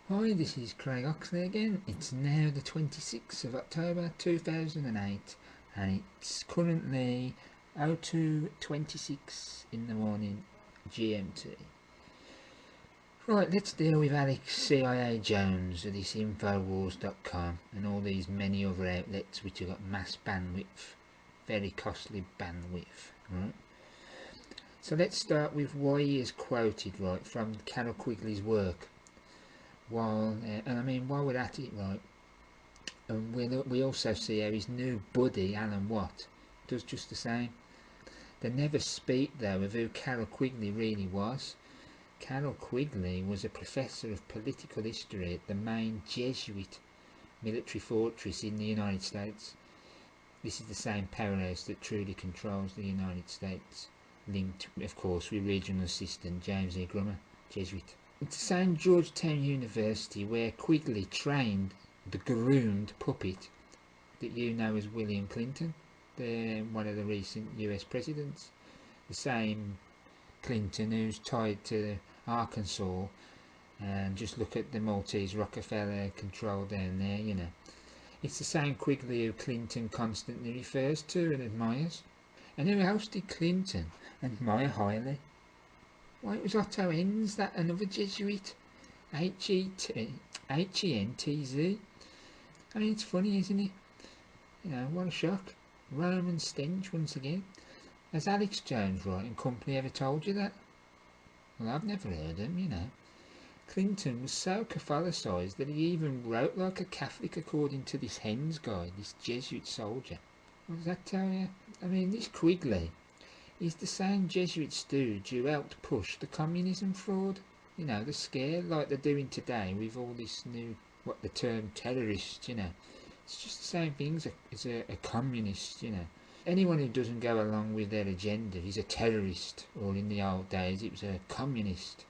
Hi, this is Craig Oxley again. It's now the 26th of October 2008 and it's currently 02:26 in the morning GMT. Right, let's deal with Alex CIA Jones of this Infowars.com and all these many other outlets which have got mass bandwidth, very costly bandwidth, right? So let's start with why he is quoted, right, from Carol Quigley's work. While we're at it, right, and we also see how his new buddy Alan Watt does just the same. They never speak though of who Carol Quigley really was. Carol Quigley was a professor of political history at the main Jesuit military fortress in the United States. This is the same powerhouse that truly controls the United States, linked of course with regional assistant James E. Grummer, Jesuit. It's the same Georgetown University where Quigley trained the groomed puppet that you know as William Clinton, one of the recent US presidents. The same Clinton who's tied to Arkansas, and just look at the Maltese Rockefeller control down there, you know. It's the same Quigley who Clinton constantly refers to and admires. And who else did Clinton admire highly? Why, it was Otto Enns, that another Jesuit, H-E-N-T-Z. I mean, it's funny, isn't it? You know, what a shock. Roman stench once again. Has Alex Jones, right, and company ever told you that? Well, I've never heard him, you know. Clinton was so Catholicised that he even wrote like a Catholic according to this Hens guy, this Jesuit soldier. What does that tell you? I mean, this Quigley is the same Jesuit stooge who helped push the communism fraud. You know, the scare like they're doing today with all this new, what the term terrorist, you know. It's just the same thing as a communist, you know. Anyone who doesn't go along with their agenda is a terrorist, or in the old days it was a communist.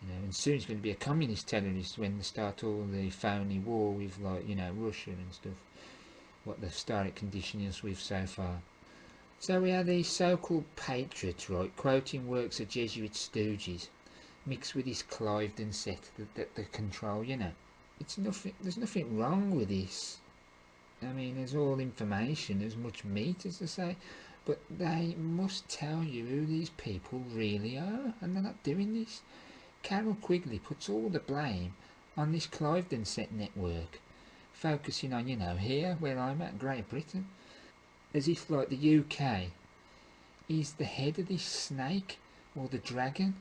You know, and soon it's going to be a communist terrorist when they start all the phony war with, like, you know, Russia and stuff. What they've started conditioning us with so far. So we have these so-called patriots, right, quoting works of Jesuit stooges, mixed with this Cliveden set that they control, you know. There's nothing wrong with this. I mean, there's all information, there's much meat, as they say, but they must tell you who these people really are, and they're not doing this. Carol Quigley puts all the blame on this Cliveden set network, focusing on, you know, here, where I'm at, Great Britain, as if, like, the UK is the head of this snake, or the dragon,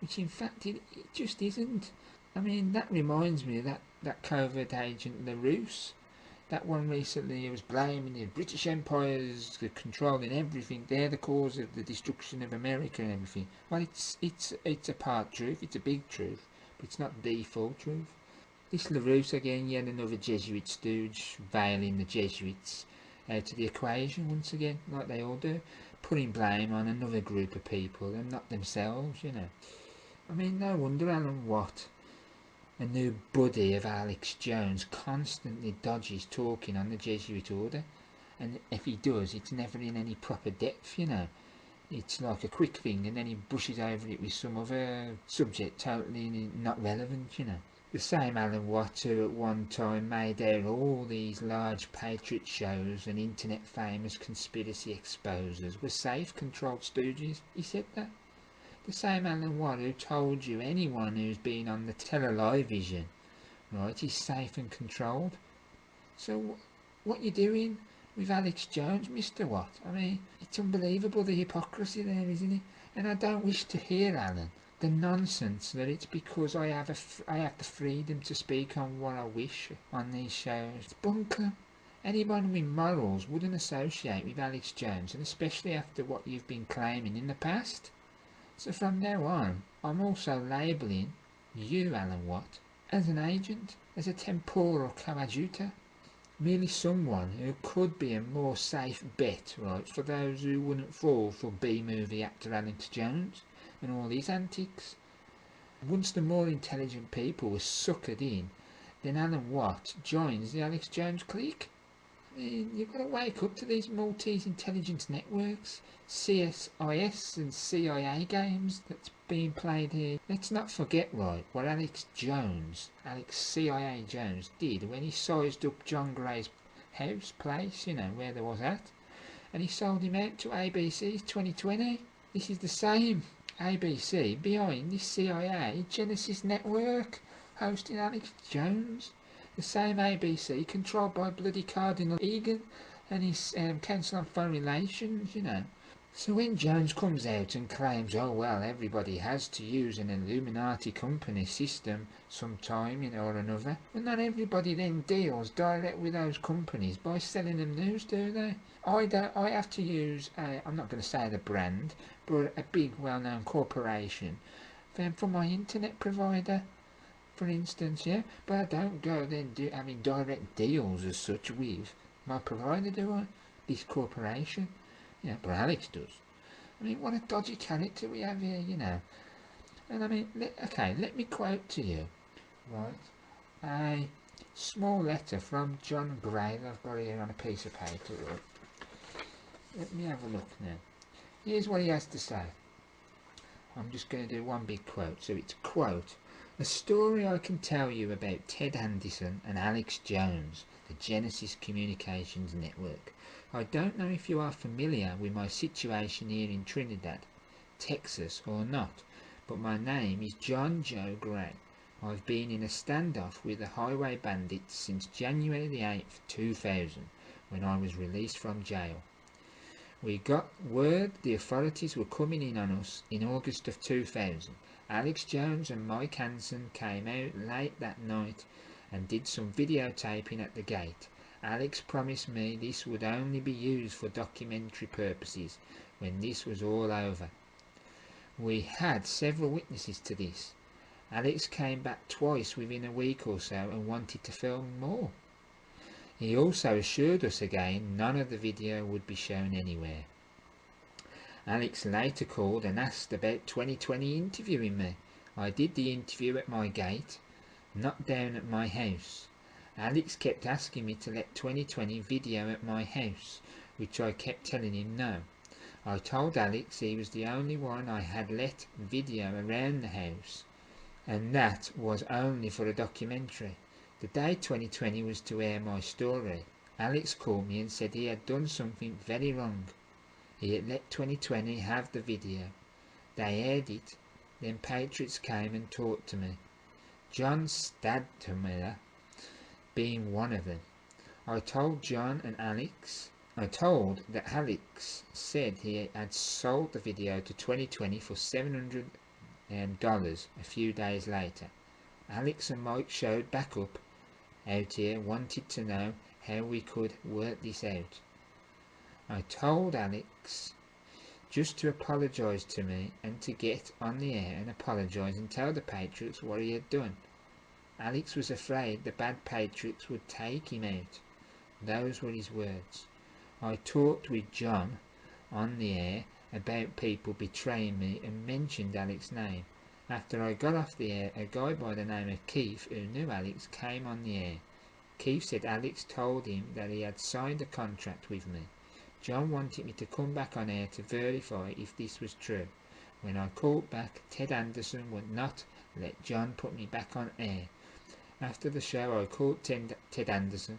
which in fact it just isn't. I mean, that reminds me of that covert agent LaRousse. That one recently, he was blaming the British Empire's controlling everything. They're the cause of the destruction of America and everything. Well, it's a part truth, it's a big truth, but it's not the full truth. This LaRousse again, yet another Jesuit stooge, veiling the Jesuits out of the equation once again, like they all do, putting blame on another group of people and not themselves, you know. I mean, no wonder Alan Watt, a new buddy of Alex Jones, constantly dodges talking on the Jesuit order, and if he does, it's never in any proper depth, you know. It's like a quick thing and then he brushes over it with some other subject totally not relevant, you know. The same Alan Watt who at one time made out all these large patriot shows and internet famous conspiracy exposers were safe, controlled stooges. He said that. The same Alan Watt who told you anyone who's been on the television, right, is safe and controlled. So what you doing with Alex Jones, Mr. Watt? I mean, it's unbelievable, the hypocrisy there, isn't it? And I don't wish to hear, Alan, the nonsense that it's because I have the freedom to speak on what I wish on these shows. It's bunkum. Anyone with morals wouldn't associate with Alex Jones, and especially after what you've been claiming in the past. So from now on, I'm also labelling you, Alan Watt, as an agent, as a temporal coadjutor. Merely someone who could be a more safe bet, right, for those who wouldn't fall for B-movie actor Alex Jones and all his antics. Once the more intelligent people were suckered in, then Alan Watt joins the Alex Jones clique. I mean, you've got to wake up to these Maltese intelligence networks, CSIS and CIA games that's being played here. Let's not forget, right, what Alex CIA Jones did when he sized up John Gray's house place, you know, where there was that, and he sold him out to ABC's 2020. This is the same ABC behind this CIA Genesis network hosting Alex Jones. The same ABC controlled by bloody Cardinal Egan and his Council on Foreign Relations, you know. So when Jones comes out and claims, oh well, everybody has to use an Illuminati company system sometime, you know, or another, well, not everybody then deals direct with those companies by selling them news, do they? I have to use, I'm not going to say the brand, but a big well-known corporation for my internet provider, for instance, yeah, but I don't go then having direct deals as such with my provider, do I? This corporation. Yeah, but Alex does. I mean, what a dodgy character we have here, you know. And I mean, let me quote to you, right, a small letter from John Gray that I've got here on a piece of paper, right. Let me have a look now. Here's what he has to say. I'm just going to do one big quote. So it's quote, "A story I can tell you about Ted Anderson and Alex Jones, the Genesis Communications Network. I don't know if you are familiar with my situation here in Trinidad, Texas or not, but my name is John Joe Gray. I've been in a standoff with the highway bandits since January the 8th, 2000, when I was released from jail. We got word the authorities were coming in on us in August of 2000. Alex Jones and Mike Hansen came out late that night and did some videotaping at the gate. Alex promised me this would only be used for documentary purposes when this was all over. We had several witnesses to this. Alex came back twice within a week or so and wanted to film more. He also assured us again none of the video would be shown anywhere. Alex later called and asked about 2020 interviewing me. I did the interview at my gate, not down at my house. Alex kept asking me to let 2020 video at my house, which I kept telling him no. I told Alex he was the only one I had let video around the house, and that was only for a documentary. The day 2020 was to air my story, Alex called me and said he had done something very wrong. He had let 2020 have the video. They aired it, then patriots came and talked to me. John Stadtmiller being one of them. I told that Alex said he had sold the video to 2020 for $700 a few days later. Alex and Mike showed back up out here, wanted to know how we could work this out. I told Alex just to apologise to me and to get on the air and apologise and tell the patriots what he had done. Alex was afraid the bad patriots would take him out. Those were his words. I talked with John on the air about people betraying me and mentioned Alex's name. After I got off the air, a guy by the name of Keith, who knew Alex, came on the air. Keith said Alex told him that he had signed a contract with me. John wanted me to come back on air to verify if this was true. When I called back, Ted Anderson would not let John put me back on air. After the show, I called Ted Anderson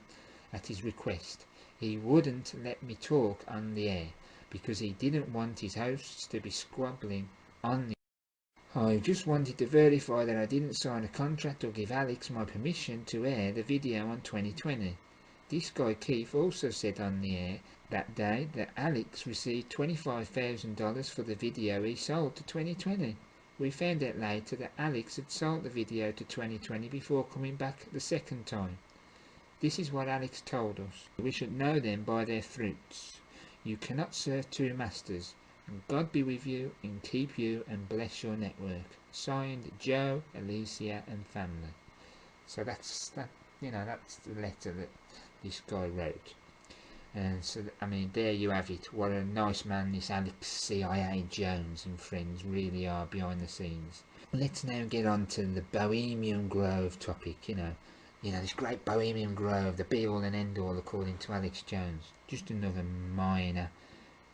at his request. He wouldn't let me talk on the air because he didn't want his hosts to be squabbling on the air. I just wanted to verify that I didn't sign a contract or give Alex my permission to air the video on 2020. This guy Keith also said on the air that day that Alex received $25,000 for the video he sold to 2020. We found out later that Alex had sold the video to 2020 before coming back the second time. This is what Alex told us. We should know them by their fruits. You cannot serve two masters. And God be with you and keep you and bless your network. Signed, Joe, Alicia and family. So that's the letter that this guy wrote. And so, I mean, there you have it. What a nice man this Alex CIA Jones and friends really are behind the scenes. Let's now get on to the Bohemian Grove topic, you know, this great Bohemian Grove, the be-all and end-all according to Alex Jones. Just another minor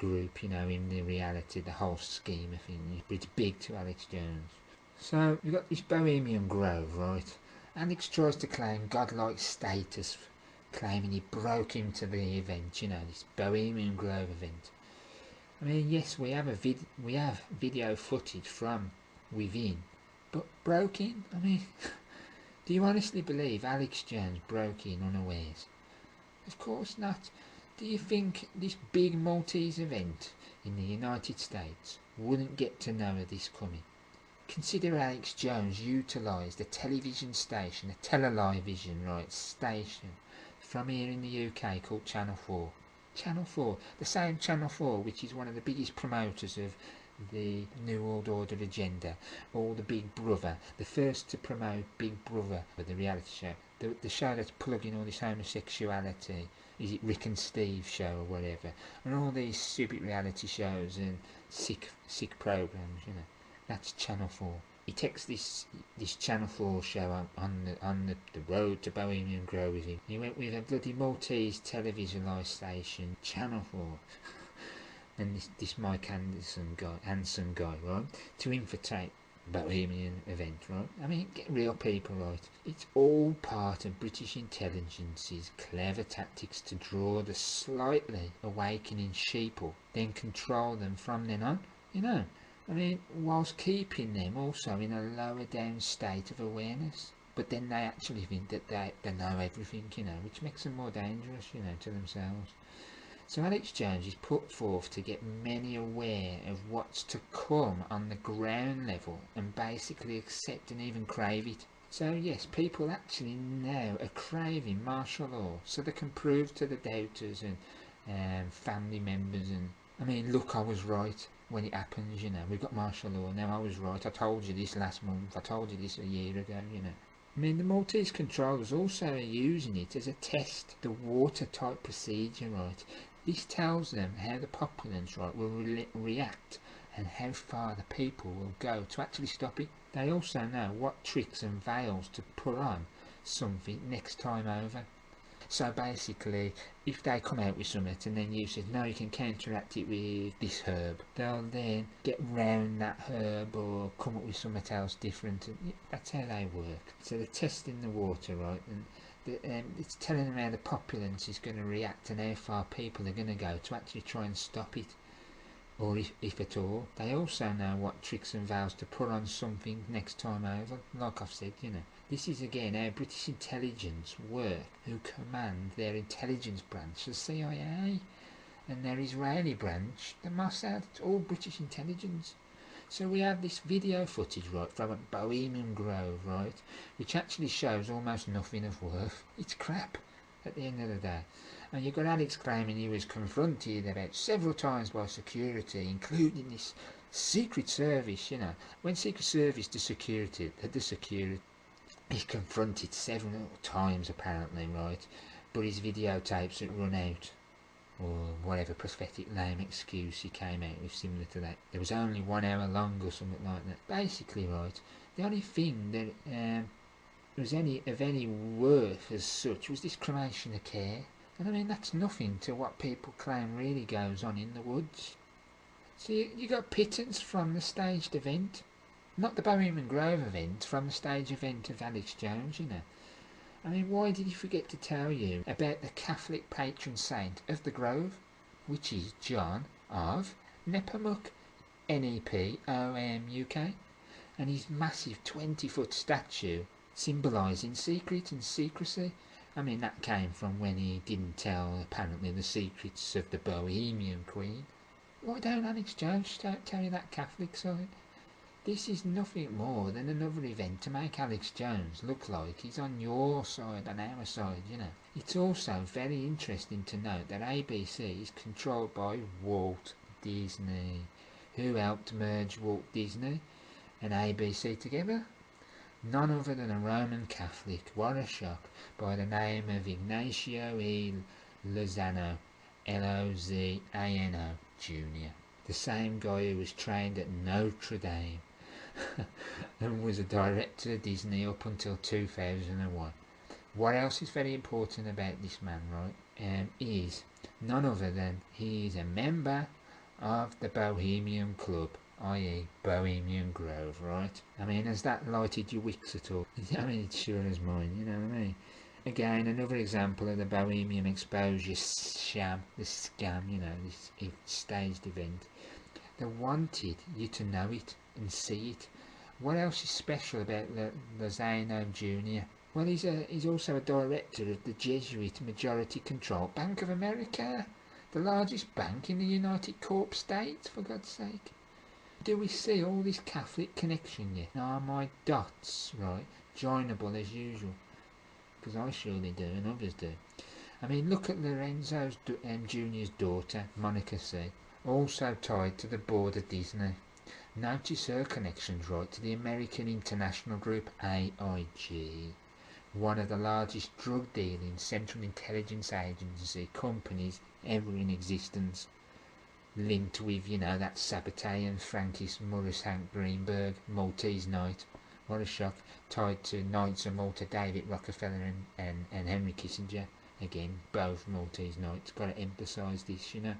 group, you know, in the reality, the whole scheme of things, but it's big to Alex Jones. So you've got this Bohemian Grove, right? Alex tries to claim godlike status, claiming he broke into the event, you know, this Bohemian Grove event. I mean, yes, we have video footage from within, but broke in? I mean, do you honestly believe Alex Jones broke in unawares? Of course not. Do you think this big Maltese event in the United States wouldn't get to know of this coming? Consider Alex Jones utilised a television station, a television, right, station from here in the UK called Channel 4. Channel 4, the same Channel 4 which is one of the biggest promoters of the New World Order agenda, or the Big Brother, the first to promote Big Brother, the reality show, the show that's plugging all this homosexuality, is it Rick and Steve show or whatever, and all these stupid reality shows and sick programs, you know. That's Channel 4. He takes this Channel 4 show on the road to Bohemian Grove with him. He went with a bloody Maltese televisionised station, Channel 4, and this Mike handsome guy, right, to infiltrate Bohemian event, right? I mean, get real people, right? It's all part of British intelligence's clever tactics to draw the slightly awakening sheeple, then control them from then on, you know. I mean, whilst keeping them also in a lower down state of awareness. But then they actually think that they know everything, you know, which makes them more dangerous, you know, to themselves. So Alex Jones is put forth to get many aware of what's to come on the ground level and basically accept and even crave it. So yes, people actually now are craving martial law so they can prove to the doubters and family members, and I mean, look, I was right. When it happens, you know, we've got martial law now. I was right. I told you this last month. I told you this a year ago, you know. I mean, the Maltese controllers also are using it as a test, the watertight procedure, right? This tells them how the populace, right, will react and how far the people will go to actually stop it. They also know what tricks and veils to put on something next time over. So basically, if they come out with something and then you say, no, you can counteract it with this herb, they'll then get round that herb or come up with something else different. And that's how they work. So they're testing the water, right? And it's telling them how the populace is going to react and how far people are going to go to actually try and stop it. Or if at all. They also know what tricks and veils to put on something next time over. Like I've said, you know. This is again how British intelligence work, who command their intelligence branch, the CIA, and their Israeli branch, the Mossad. It's all British intelligence. So we have this video footage, right, from a Bohemian Grove, right, which actually shows almost nothing of worth. It's crap at the end of the day. And you've got Alex claiming he was confronted about several times by security, including this Secret Service, you know. When Secret Service the security he's confronted several times apparently, right, but his videotapes had run out, or whatever prosthetic lame excuse he came out with similar to that. There was only 1 hour long or something like that. Basically, right, the only thing that was of any worth as such was this cremation of care. And I mean, that's nothing to what people claim really goes on in the woods. So you got pittance from the staged event. Not the Bohemian Grove event, from the stage event of Alex Jones, you know. I mean, why did he forget to tell you about the Catholic patron saint of the Grove, which is John of Nepomuk, Nepomuk, and his massive 20-foot statue symbolising secret and secrecy? I mean, that came from when he didn't tell, apparently, the secrets of the Bohemian Queen. Why don't Alex Jones tell you that Catholic side? This is nothing more than another event to make Alex Jones look like he's on your side and our side, you know. It's also very interesting to note that ABC is controlled by Walt Disney. Who helped merge Walt Disney and ABC together? None other than a Roman Catholic, what a shock, by the name of Ignacio E. Lozano, Lozano Jr. The same guy who was trained at Notre Dame and was a director of Disney up until 2001. What else is very important about this man, right, is none other than he is a member of the Bohemian Club, i.e. Bohemian Grove, right? I mean, has that lighted your wicks at all? I mean, it sure as mine, you know what I mean? Again, another example of the Bohemian exposure sham, the scam, you know, this staged event. They wanted you to know it and see it. What else is special about Lozano Jr.? Well, he's also a director of the Jesuit majority-controlled Bank of America, the largest bank in the United Corp States, for God's sake. Do we see all this Catholic connection yet? Are my dots, right, joinable as usual? Because I surely do, and others do. I mean, look at Lorenzo Jr.'s daughter, Monica C., also tied to the board of Disney. Notice her connections, right, to the American International Group, AIG, one of the largest drug-dealing Central Intelligence Agency companies ever in existence, linked with, you know, that Sabbatean Frankist Maurice Hank Greenberg, Maltese Knight. What a shock. Tied to Knights of Malta, David Rockefeller and Henry Kissinger. Again, both Maltese Knights. Got to emphasise this, you know.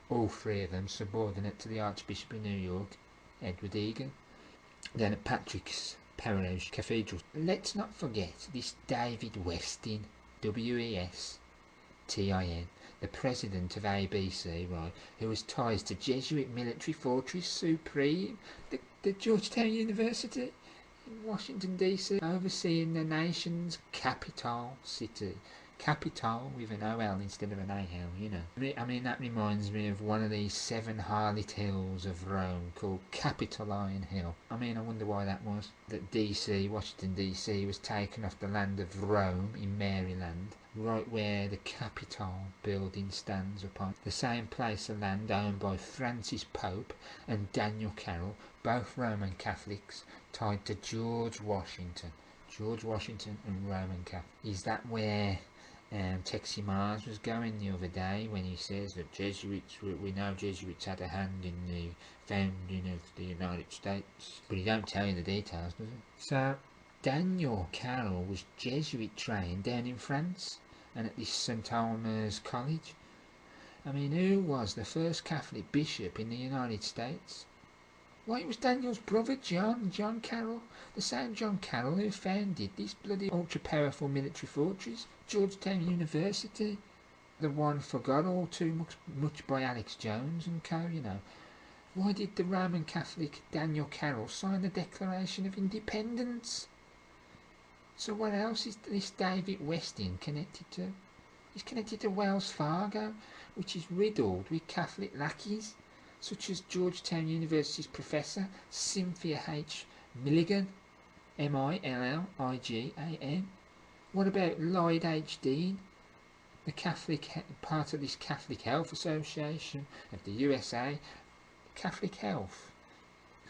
All three of them subordinate to the Archbishop of New York, Edward Egan. Then at Patrick's Parish Cathedral. Let's not forget this David Westin, W-E-S-T-I-N, the president of ABC, right, who has ties to Jesuit military fortress supreme, the Georgetown University in Washington DC, overseeing the nation's capital city. Capital with an O-L instead of an A-L, you know. I mean, that reminds me of one of these 7 harlot hills of Rome called Capitoline Hill. I mean, I wonder why that was. That DC, Washington DC, was taken off the land of Rome in Maryland, right where the Capitol building stands upon. The same place of land owned by Francis Pope and Daniel Carroll, both Roman Catholics, tied to George Washington. George Washington and Roman Catholic. Is that where Texie Mars was going the other day when he says that Jesuits, we know Jesuits had a hand in the founding of the United States, but he don't tell you the details, does he? So Daniel Carroll was Jesuit trained down in France and at this St Alma's College. I mean, who was the first Catholic bishop in the United States? Why, it was Daniel's brother John Carroll, the same John Carroll who founded this bloody ultra-powerful military fortress, Georgetown University, the one forgot all too much by Alex Jones and co, you know. Why did the Roman Catholic Daniel Carroll sign the Declaration of Independence? So what else is this David Westin connected to? He's connected to Wells Fargo, which is riddled with Catholic lackeys, such as Georgetown University's Professor Cynthia H. Milligan, Milligan. What about Lloyd H. Dean, the Catholic part of this Catholic Health Association of the USA? Catholic Health.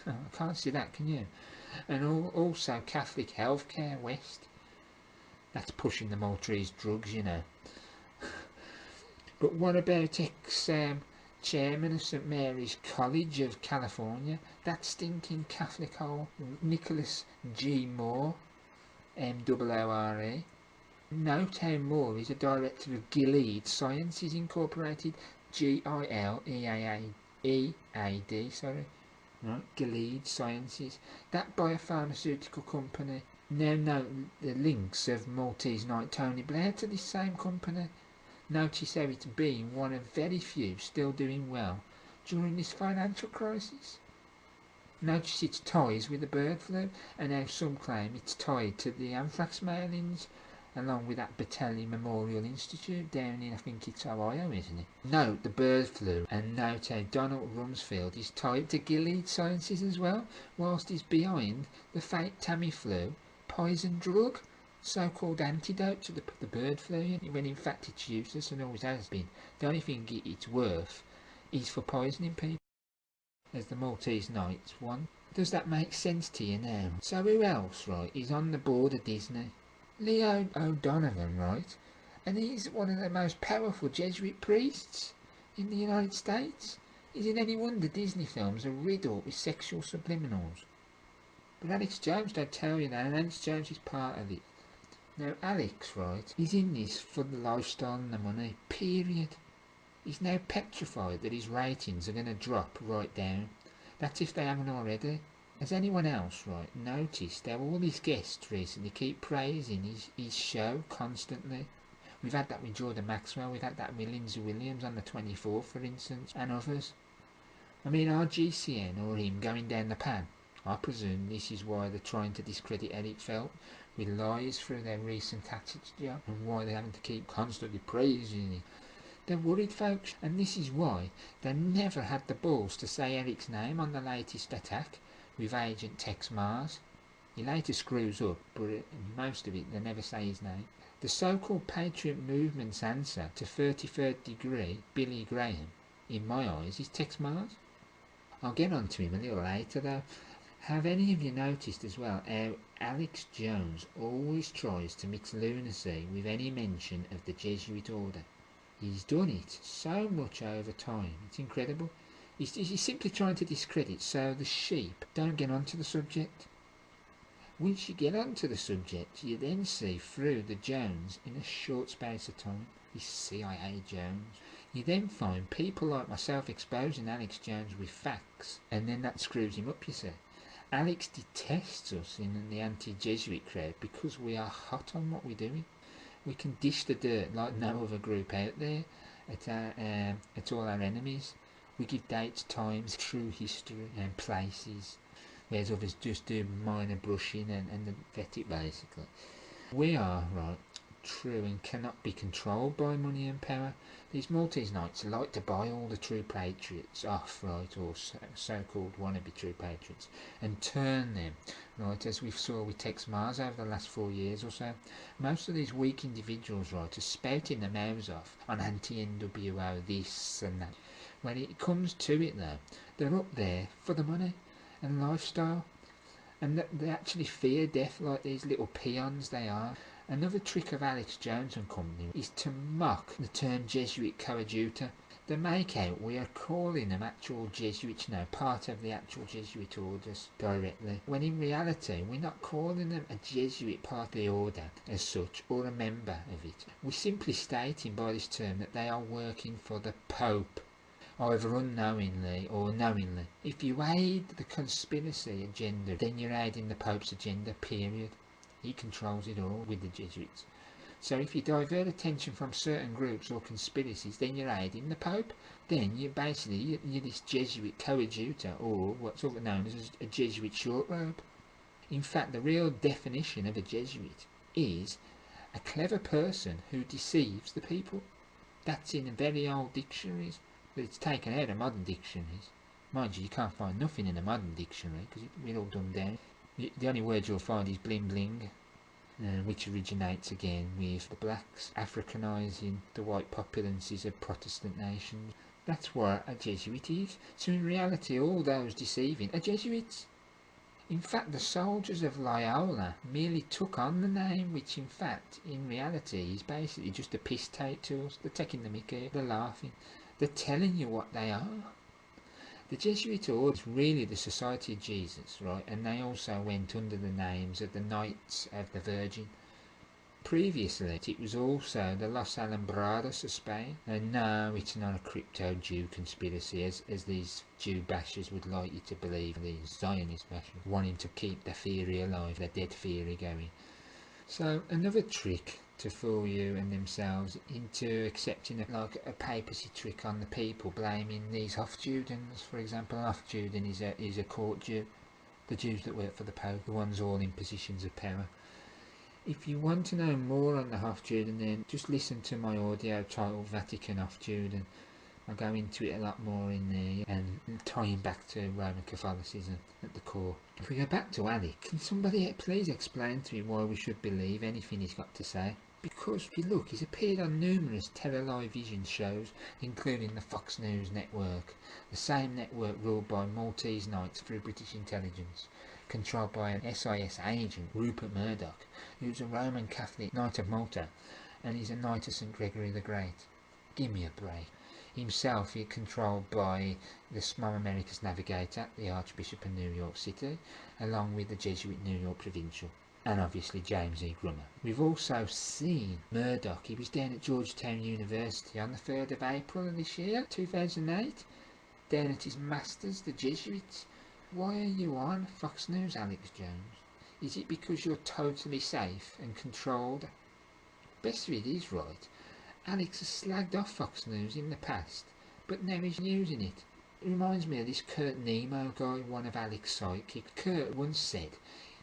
I can't see that, can you? And also Catholic Healthcare West. That's pushing the Maltese drugs, you know. But what about chairman of St Mary's College of California, that stinking Catholic hole, Nicholas G. Moore, M-O-O-R-E. Notown Moore is a director of Gilead Sciences Incorporated, Gilead, sorry, right, Gilead Sciences, that biopharmaceutical company. Now note the links of Maltese Knight Tony Blair to this same company. Notice how it's been one of very few still doing well during this financial crisis. Notice its ties with the bird flu, and how some claim it's tied to the anthrax mailings, along with that Battalion Memorial Institute down in, I think it's Ohio, isn't it? Note the bird flu, and note how Donald Rumsfeld is tied to Gilead Sciences as well, whilst he's behind the fake Tamiflu poison drug, so-called antidote to the bird flu, when in fact it's useless and always has been. The only thing it's worth is for poisoning people, as the Maltese Knights want. Does that make sense to you now? So who else, right, is on the board of Disney? Leo O'Donovan, right? And he's one of the most powerful Jesuit priests in the United States. Is it any wonder Disney films are riddled with sexual subliminals? But Alex Jones don't tell you that, and Alex Jones is part of it. Now Alex, right, he's in this for the lifestyle and the money, period. He's now petrified that his ratings are going to drop right down. That's if they haven't already. Has anyone else, right, noticed how all his guests recently keep praising his show constantly? We've had that with Jordan Maxwell, we've had that with Lindsay Williams on the 24th, for instance, and others. I mean, are GCN or him going down the pan? I presume this is why they're trying to discredit Eric Felt with lies through their recent attitude, and why they're having to keep constantly praising him. They're worried, folks, and this is why they never had the balls to say Eric's name on the latest attack with Agent Tex Mars. He later screws up, but most of it they never say his name. The so-called patriot movement's answer to 33rd degree Billy Graham, in my eyes, is Tex Mars. I'll get on to him a little later though. Have any of you noticed as well how Alex Jones always tries to mix lunacy with any mention of the Jesuit order? He's done it so much over time, it's incredible. He's simply trying to discredit so the sheep don't get onto the subject. Once you get onto the subject, you then see through the Jones in a short space of time. This CIA Jones. You then find people like myself exposing Alex Jones with facts, and then that screws him up, you see. Alex detests us in the anti-Jesuit crowd because we are hot on what we're doing. We can dish the dirt like no other group out there at all our enemies. We give dates, times, true history and places, whereas others just do minor brushing and vet it basically. We are, right, true and cannot be controlled by money and power. These Maltese Knights like to buy all the true patriots off, right, or so-called wannabe true patriots, and turn them, right, as we saw with Tex Mars over the last 4 years or so. Most of these weak individuals, right, are spouting their mouths off on anti-NWO, this and that. When it comes to it though, they're up there for the money and lifestyle, and they actually fear death like these little peons they are. Another trick of Alex Jones and company is to mock the term Jesuit coadjutor. They make out we are calling them actual Jesuits now, part of the actual Jesuit orders directly, when in reality we're not calling them a Jesuit part of the order as such, or a member of it. We're simply stating by this term that they are working for the Pope, either unknowingly or knowingly. If you aid the conspiracy agenda, then you're aiding the Pope's agenda, period. He controls it all with the Jesuits. So if you divert attention from certain groups or conspiracies, then you're aiding the Pope. Then you're basically you're this Jesuit coadjutor, or what's often known as a Jesuit short robe. In fact, the real definition of a Jesuit is a clever person who deceives the people. That's in very old dictionaries, but it's taken out of modern dictionaries. Mind you can't find nothing in a modern dictionary because we're all dumbed down. The only word you'll find is bling bling, which originates again with the blacks Africanising the white populances of Protestant nations. That's what a Jesuit is. So in reality all those deceiving are Jesuits. In fact, the soldiers of Loyola merely took on the name, which in fact, in reality, is basically just a piss take to us. They're taking the mickey, they're laughing, they're telling you what they are. The Jesuit order is really the Society of Jesus, right, and they also went under the names of the Knights of the Virgin. Previously, it was also the Los Alumbrados of Spain, and no, it's not a crypto-Jew conspiracy, as these Jew bashers would like you to believe, these Zionist bashers, wanting to keep the theory alive, the dead theory going. So, another trick to fool you and themselves into accepting it like a papacy trick on the people, blaming these Hofjudens, for example. Hofjuden is a court Jew, the Jews that work for the Pope, the ones all in positions of power. If you want to know more on the Hofjuden, then just listen to my audio titled Vatican Hofjuden. I'll go into it a lot more in there and tying back to Roman Catholicism at the core. If we go back to Alex, can somebody please explain to me why we should believe anything he's got to say? Because if you look, he's appeared on numerous Live Vision shows, including the Fox News network, the same network ruled by Maltese Knights through British intelligence, controlled by an SIS agent, Rupert Murdoch, who's a Roman Catholic Knight of Malta, and he's a Knight of St Gregory the Great. Give me a break. himself controlled by the Small America's Navigator, the Archbishop of New York City, along with the Jesuit New York Provincial, and obviously James E. Grummer. We've also seen Murdoch. He was down at Georgetown University on the 3rd of April of this year, 2008, down at his masters, the Jesuits. Why are you on Fox News, Alex Jones? Is it because you're totally safe and controlled? Best of it is, right, Alex has slagged off Fox News in the past, but now he's using it. It reminds me of this Kurt Nemo guy, one of Alex's sidekicks. Kurt once said,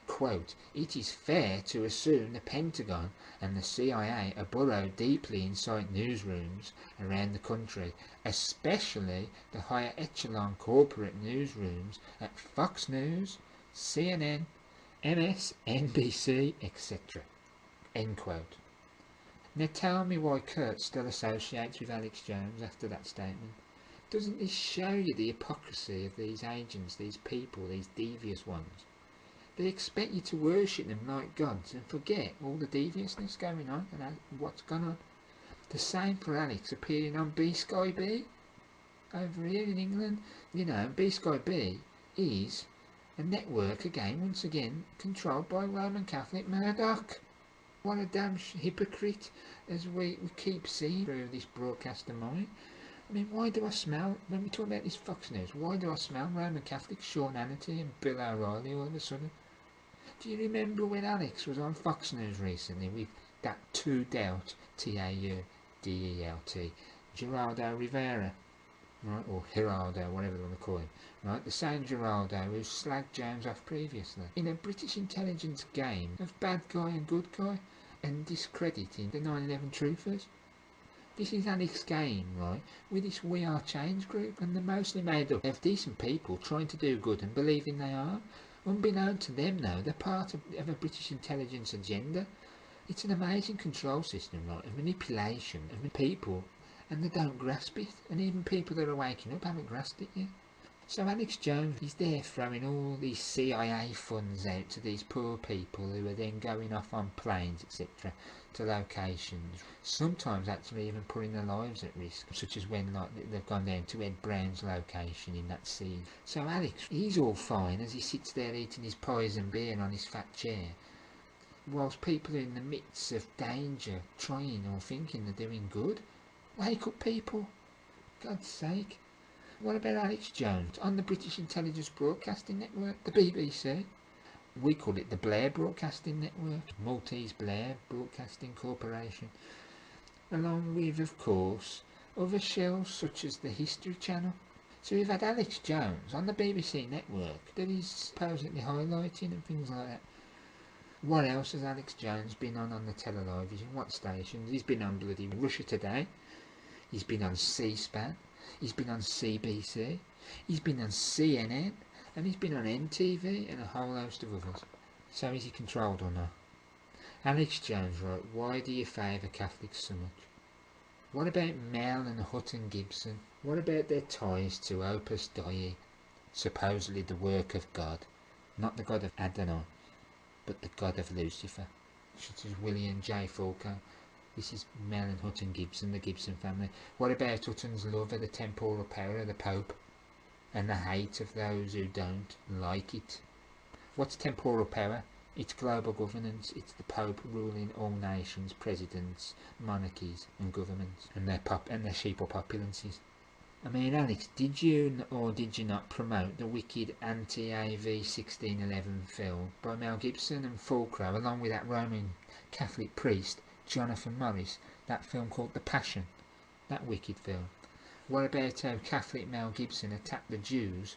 quote, "It is fair to assume the Pentagon and the CIA are burrowed deeply inside newsrooms around the country, especially the higher echelon corporate newsrooms at Fox News, CNN, MSNBC, etc." End quote. Now tell me why Kurt still associates with Alex Jones after that statement. Doesn't this show you the hypocrisy of these agents, these people, these devious ones? They expect you to worship them like gods and forget all the deviousness going on and what's gone on. The same for Alex appearing on B-Sky B over here in England. You know, B-Sky B is a network again, once again, controlled by Roman Catholic Murdoch. What a damn hypocrite, as we keep seeing through this broadcast of mine. I mean, why do I smell, when we talk about this Fox News, why do I smell Roman Catholic Sean Hannity and Bill O'Reilly all of a sudden? Do you remember when Alex was on Fox News recently with that two-doubt, T-A-U-D-E-L-T, Geraldo Rivera, right, or Geraldo, whatever they want to call him, right, the same Geraldo who slagged Jones off previously, in a British intelligence game of bad guy and good guy, and discrediting the 9/11 truthers. This is Alex's game, right, with this We Are Change group, and they're mostly made up of decent people trying to do good and believing they are. Unbeknown to them, though, they're part of a British intelligence agenda. It's an amazing control system, right, of manipulation of people, and they don't grasp it, and even people that are waking up haven't grasped it yet. So Alex Jones, he's there throwing all these CIA funds out to these poor people who are then going off on planes, etc., to locations, sometimes actually even putting their lives at risk, such as when they've gone down to Ed Brown's location in that scene. So Alex, he's all fine as he sits there eating his pies and beer on his fat chair, whilst people are in the midst of danger, trying or thinking they're doing good. Wake up, people, God's sake. What about Alex Jones on the British Intelligence Broadcasting Network, the BBC? We call it the Blair Broadcasting Network, Maltese Blair Broadcasting Corporation, along with, of course, other shells such as the History Channel. So we've had Alex Jones on the BBC network that he's supposedly highlighting and things like that. What else has Alex Jones been on the television? What stations? He's been on bloody Russia Today. He's been on C-SPAN. He's been on CBC, he's been on CNN, and he's been on NTV and a whole host of others. So is he controlled or not? Alex Jones, right, why do you favour Catholics so much? What about Mel and Hutton Gibson? What about their ties to Opus Dei, supposedly the work of God, not the God of Adonai, but the God of Lucifer, such as William J. Falco? This is Mel and Hutton Gibson, the Gibson family. What about Hutton's love of the temporal power of the Pope and the hate of those who don't like it? What's temporal power? It's global governance. It's the Pope ruling all nations, presidents, monarchies and governments, and their sheeple populances. I mean, Alex, did you or did you not promote the wicked anti-AV 1611 film by Mel Gibson and Fulcro, along with that Roman Catholic priest Jonathan Morris, that film called The Passion, that wicked film? What about how Catholic Mel Gibson attacked the Jews?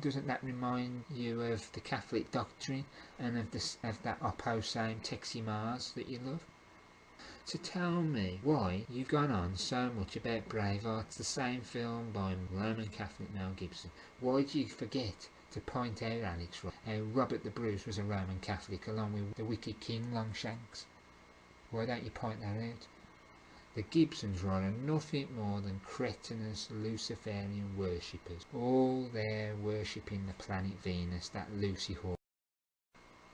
Doesn't that remind you of the Catholic doctrine and of that Oppo Same Texi Mars that you love? So tell me why you've gone on so much about Braveheart, the same film by Roman Catholic Mel Gibson. Why do you forget to point out, Alex, how Robert the Bruce was a Roman Catholic along with the wicked King Longshanks? Why don't you point that out? The Gibsons are nothing more than cretinous Luciferian worshippers. All there worshipping the planet Venus, that Lucy whore.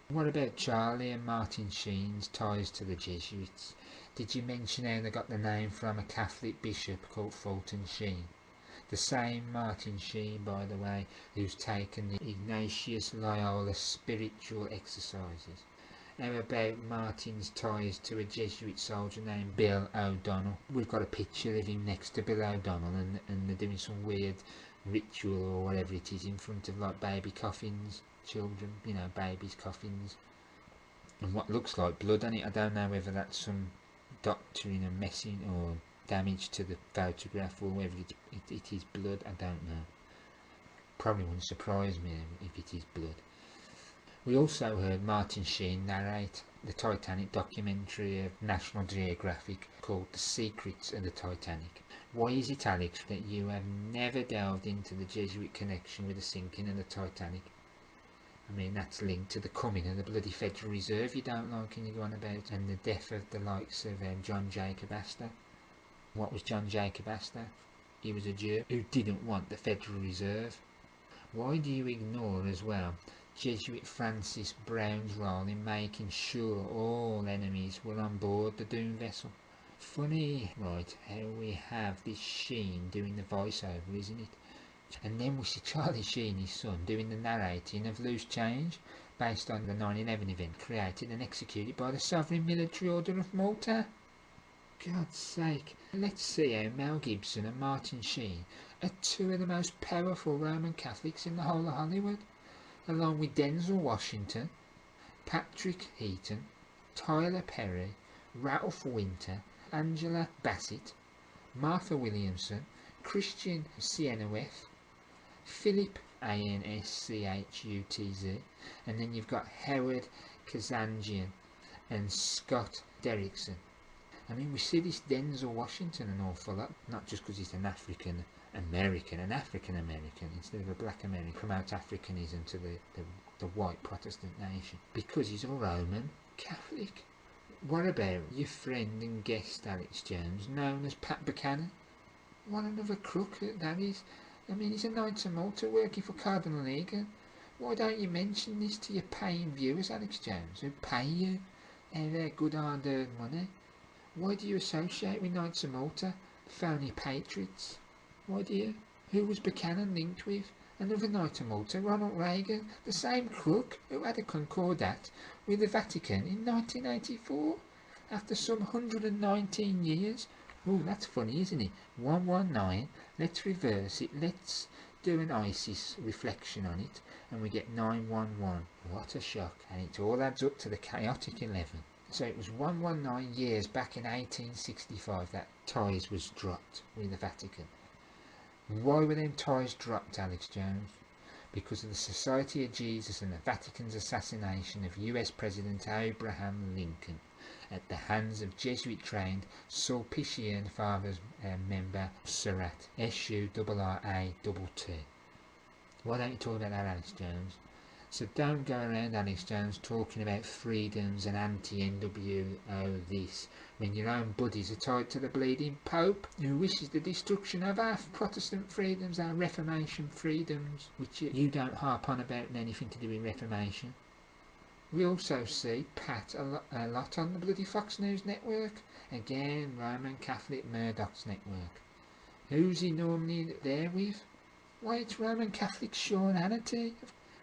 What about Charlie and Martin Sheen's ties to the Jesuits? Did you mention how they got the name from a Catholic bishop called Fulton Sheen? The same Martin Sheen, by the way, who's taken the Ignatius Loyola spiritual exercises. How about Martin's ties to a Jesuit soldier named Bill O'Donnell? We've got a picture of him next to Bill O'Donnell, and they're doing some weird ritual or whatever it is in front of like baby coffins, children, you know, babies' coffins, and what looks like blood on it. I don't know whether that's some doctoring and messing or damage to the photograph, or whether it is blood. I don't know. Probably wouldn't surprise me if it is blood. We also heard Martin Sheen narrate the Titanic documentary of National Geographic called The Secrets of the Titanic. Why is it, Alex, that you have never delved into the Jesuit connection with the sinking of the Titanic? I mean, that's linked to the coming of the bloody Federal Reserve you don't like and you go on about, and the death of the likes of John Jacob Astor. What was John Jacob Astor? He was a Jew who didn't want the Federal Reserve. Why do you ignore as well Jesuit Francis Brown's role in making sure all enemies were on board the doomed vessel? Funny, right, how we have this Sheen doing the voiceover, isn't it? And then we see Charlie Sheen, his son, doing the narrating of Loose Change, based on the 9/11 event created and executed by the Sovereign Military Order of Malta. God's sake, let's see how Mel Gibson and Martin Sheen are two of the most powerful Roman Catholics in the whole of Hollywood, along with Denzel Washington, Patrick Heaton, Tyler Perry, Ralph Winter, Angela Bassett, Martha Williamson, Christian Sienoweth, Philip Anschutz, and then you've got Howard Kazanjian and Scott Derrickson. I mean, we see this Denzel Washington an awful lot, not just because he's an African American instead of a black American, promote Africanism to the white Protestant nation, because he's a Roman Catholic. What about your friend and guest Alex Jones, known as Pat Buchanan? What another crook that is. I mean, he's a Knight of Malta working for Cardinal Egan. Why don't you mention this to your paying viewers, Alex Jones, who pay you and their good hard-earned money? Why do you associate with Knights of Malta, phony patriots? Why do you? Who was Buchanan linked with? Another Knight of Malta, Ronald Reagan, the same crook who had a concordat with the Vatican in 1984, after some 119 years. Oh, that's funny, isn't it? 119, let's reverse it, let's do an ISIS reflection on it, and we get 911. What a shock, and it all adds up to the chaotic 11. So it was 119 years back in 1865 that ties was dropped with the Vatican. Why were them ties dropped, Alex Jones? Because of the Society of Jesus and the Vatican's assassination of US President Abraham Lincoln at the hands of Jesuit-trained Sulpician Fathers member Surratt, S-U-R-R-A-T-T. Why don't you talk about that, Alex Jones? So don't go around, Alex Jones, talking about freedoms and anti-NWO this, when your own buddies are tied to the bleeding Pope, who wishes the destruction of our Protestant freedoms, our Reformation freedoms, which you don't harp on about anything to do with Reformation. We also see Pat a lot on the bloody Fox News network. Again, Roman Catholic Murdoch's network. Who's he normally there with? Why, it's Roman Catholic Sean Hannity.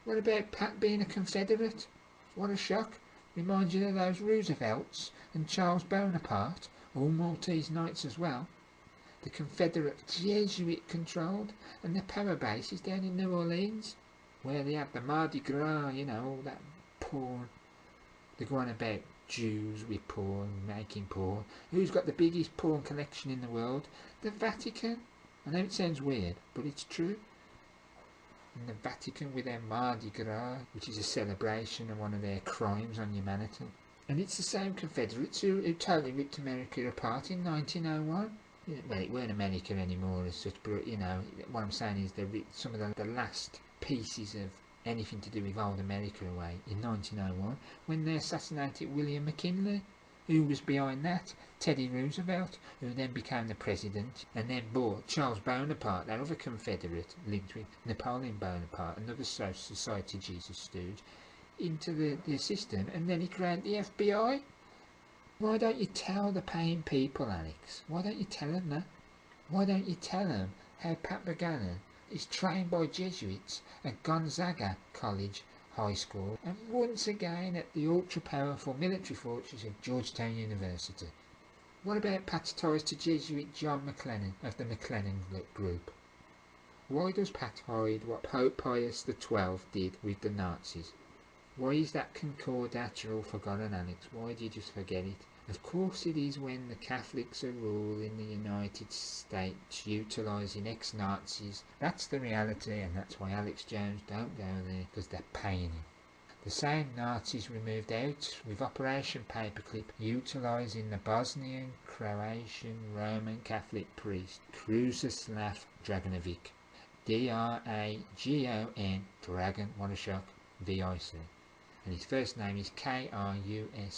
What about Pat being a Confederate? What a shock. Reminds you of those Roosevelts and Charles Bonaparte, all Maltese knights as well. The Confederate Jesuit controlled, and the power base is down in New Orleans, where they have the Mardi Gras, you know, all that porn. They're going about Jews with porn, making porn. Who's got the biggest porn collection in the world? The Vatican. I know it sounds weird, but it's true. And the Vatican with their Mardi Gras, which is a celebration of one of their crimes on humanity. And it's the same Confederates who totally ripped America apart in 1901. Well, it weren't America anymore as such, but you know, what I'm saying is they ripped some of the last pieces of anything to do with old America away in 1901 when they assassinated William McKinley. Who was behind that? Teddy Roosevelt, who then became the president and then brought Charles Bonaparte, that other Confederate linked with Napoleon Bonaparte, another Society Jesus stooge, into the system, and then he created the FBI. Why don't you tell the paying people, Alex? Why don't you tell them that? Why don't you tell them how Pat Buchanan is trained by Jesuits at Gonzaga College High School and once again at the ultra-powerful military fortress of Georgetown University? What about Pat's ties to Jesuit John McLennan of the McLennan Group? Why does Pat hide what Pope Pius XII did with the Nazis? Why is that concordat all forgotten, Alex? Why did you just forget it? Of course it is when the Catholics are ruling the United States, utilising ex-Nazis. That's the reality, and that's why Alex Jones don't go there, because they're paying him. The same Nazis we moved out with Operation Paperclip, utilising the Bosnian, Croatian, Roman Catholic priest Kruzislav Draganovic. D-R-A-G-O-N, Dragon, what a shock, V-I-C. And his first name is K-R-U-S-O-S-L-A-V.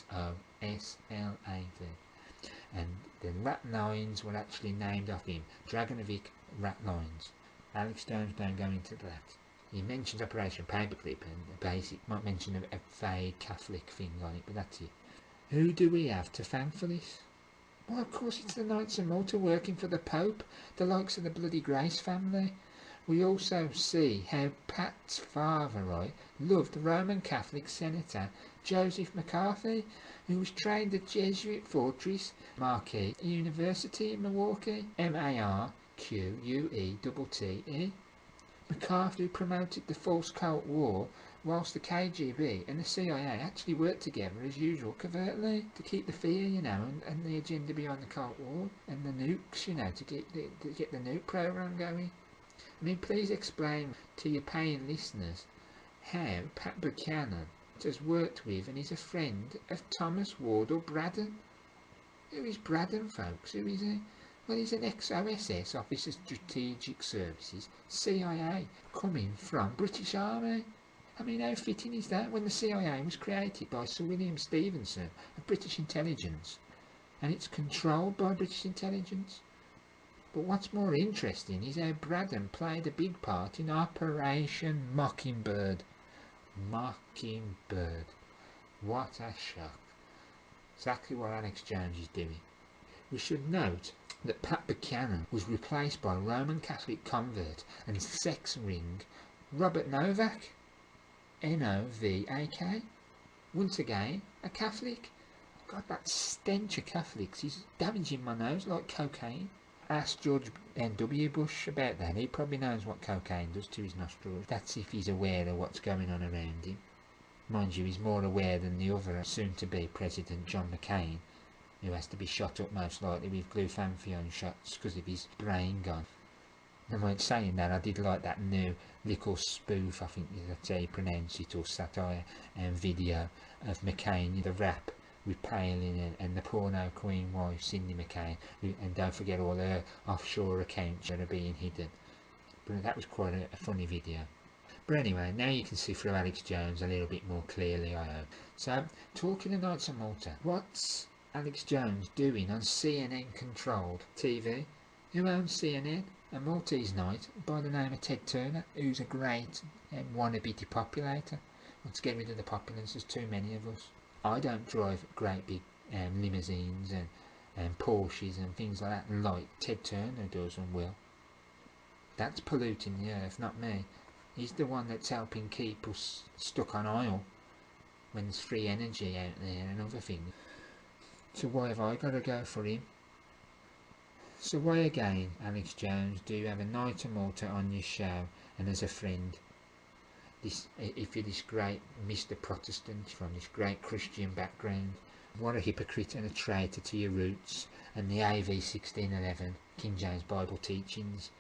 And the rat lines were actually named after him, Draganovic rat lines. Alex Jones don't go into that. He mentions Operation Paperclip and the basic, might mention a vague Catholic thing on it, but that's it. Who do we have to thank for this? Well, of course it's the Knights of Malta working for the Pope, the likes of the Bloody Grace family. We also see how Pat's father, right, loved the Roman Catholic Senator Joseph McCarthy, who was trained at Jesuit Fortress Marquette University in Milwaukee, M-A-R-Q-U-E-T-T-E. McCarthy promoted the false Cold War, whilst the KGB and the CIA actually worked together as usual covertly to keep the fear, you know, and the agenda behind the Cold War and the nukes, you know, to get the nuke program going. I mean, please explain to your paying listeners how Pat Buchanan has worked with and is a friend of Thomas Wardle Braddon. Who is Braddon, folks? Who is he? Well, he's an ex-OSS, Officer of Strategic Services, CIA, coming from British Army. I mean, how fitting is that when the CIA was created by Sir William Stevenson of British Intelligence, and it's controlled by British Intelligence? But what's more interesting is how Braddon played a big part in Operation Mockingbird. Mockingbird. What a shock. Exactly what Alex Jones is doing. We should note that Pat Buchanan was replaced by Roman Catholic convert and sex ring Robert Novak. N-O-V-A-K. Once again, a Catholic. God, that stench of Catholics is damaging my nose like cocaine. Ask George W. Bush about that. He probably knows what cocaine does to his nostrils. That's if he's aware of what's going on around him. Mind you, he's more aware than the other soon-to-be President John McCain, who has to be shot up most likely with glutathione shots because of his brain gone. And when saying that, I did like that new little spoof, I think that's how you pronounce it, or satire and video of McCain, the rap with Palin and the porno queen wife Cindy McCain, and don't forget all her offshore accounts that are being hidden. But that was quite a funny video. But anyway, now you can see through Alex Jones a little bit more clearly, I hope. So, talking of Knights of Malta, what's Alex Jones doing on CNN-controlled TV? Who owns CNN? A Maltese knight by the name of Ted Turner, who's a great wannabe depopulator. Let's get rid of the populace, there's too many of us. I don't drive great big limousines and Porsches and things like that like Ted Turner does and will. That's polluting the earth, not me. He's the one that's helping keep us stuck on oil when there's free energy out there and other things. So why have I got to go for him? So why again, Alex Jones, do you have a Knight of Malta on your show and as a friend? If you're this great Mr. Protestant from this great Christian background, what a hypocrite and a traitor to your roots and the AV 1611 King James Bible teachings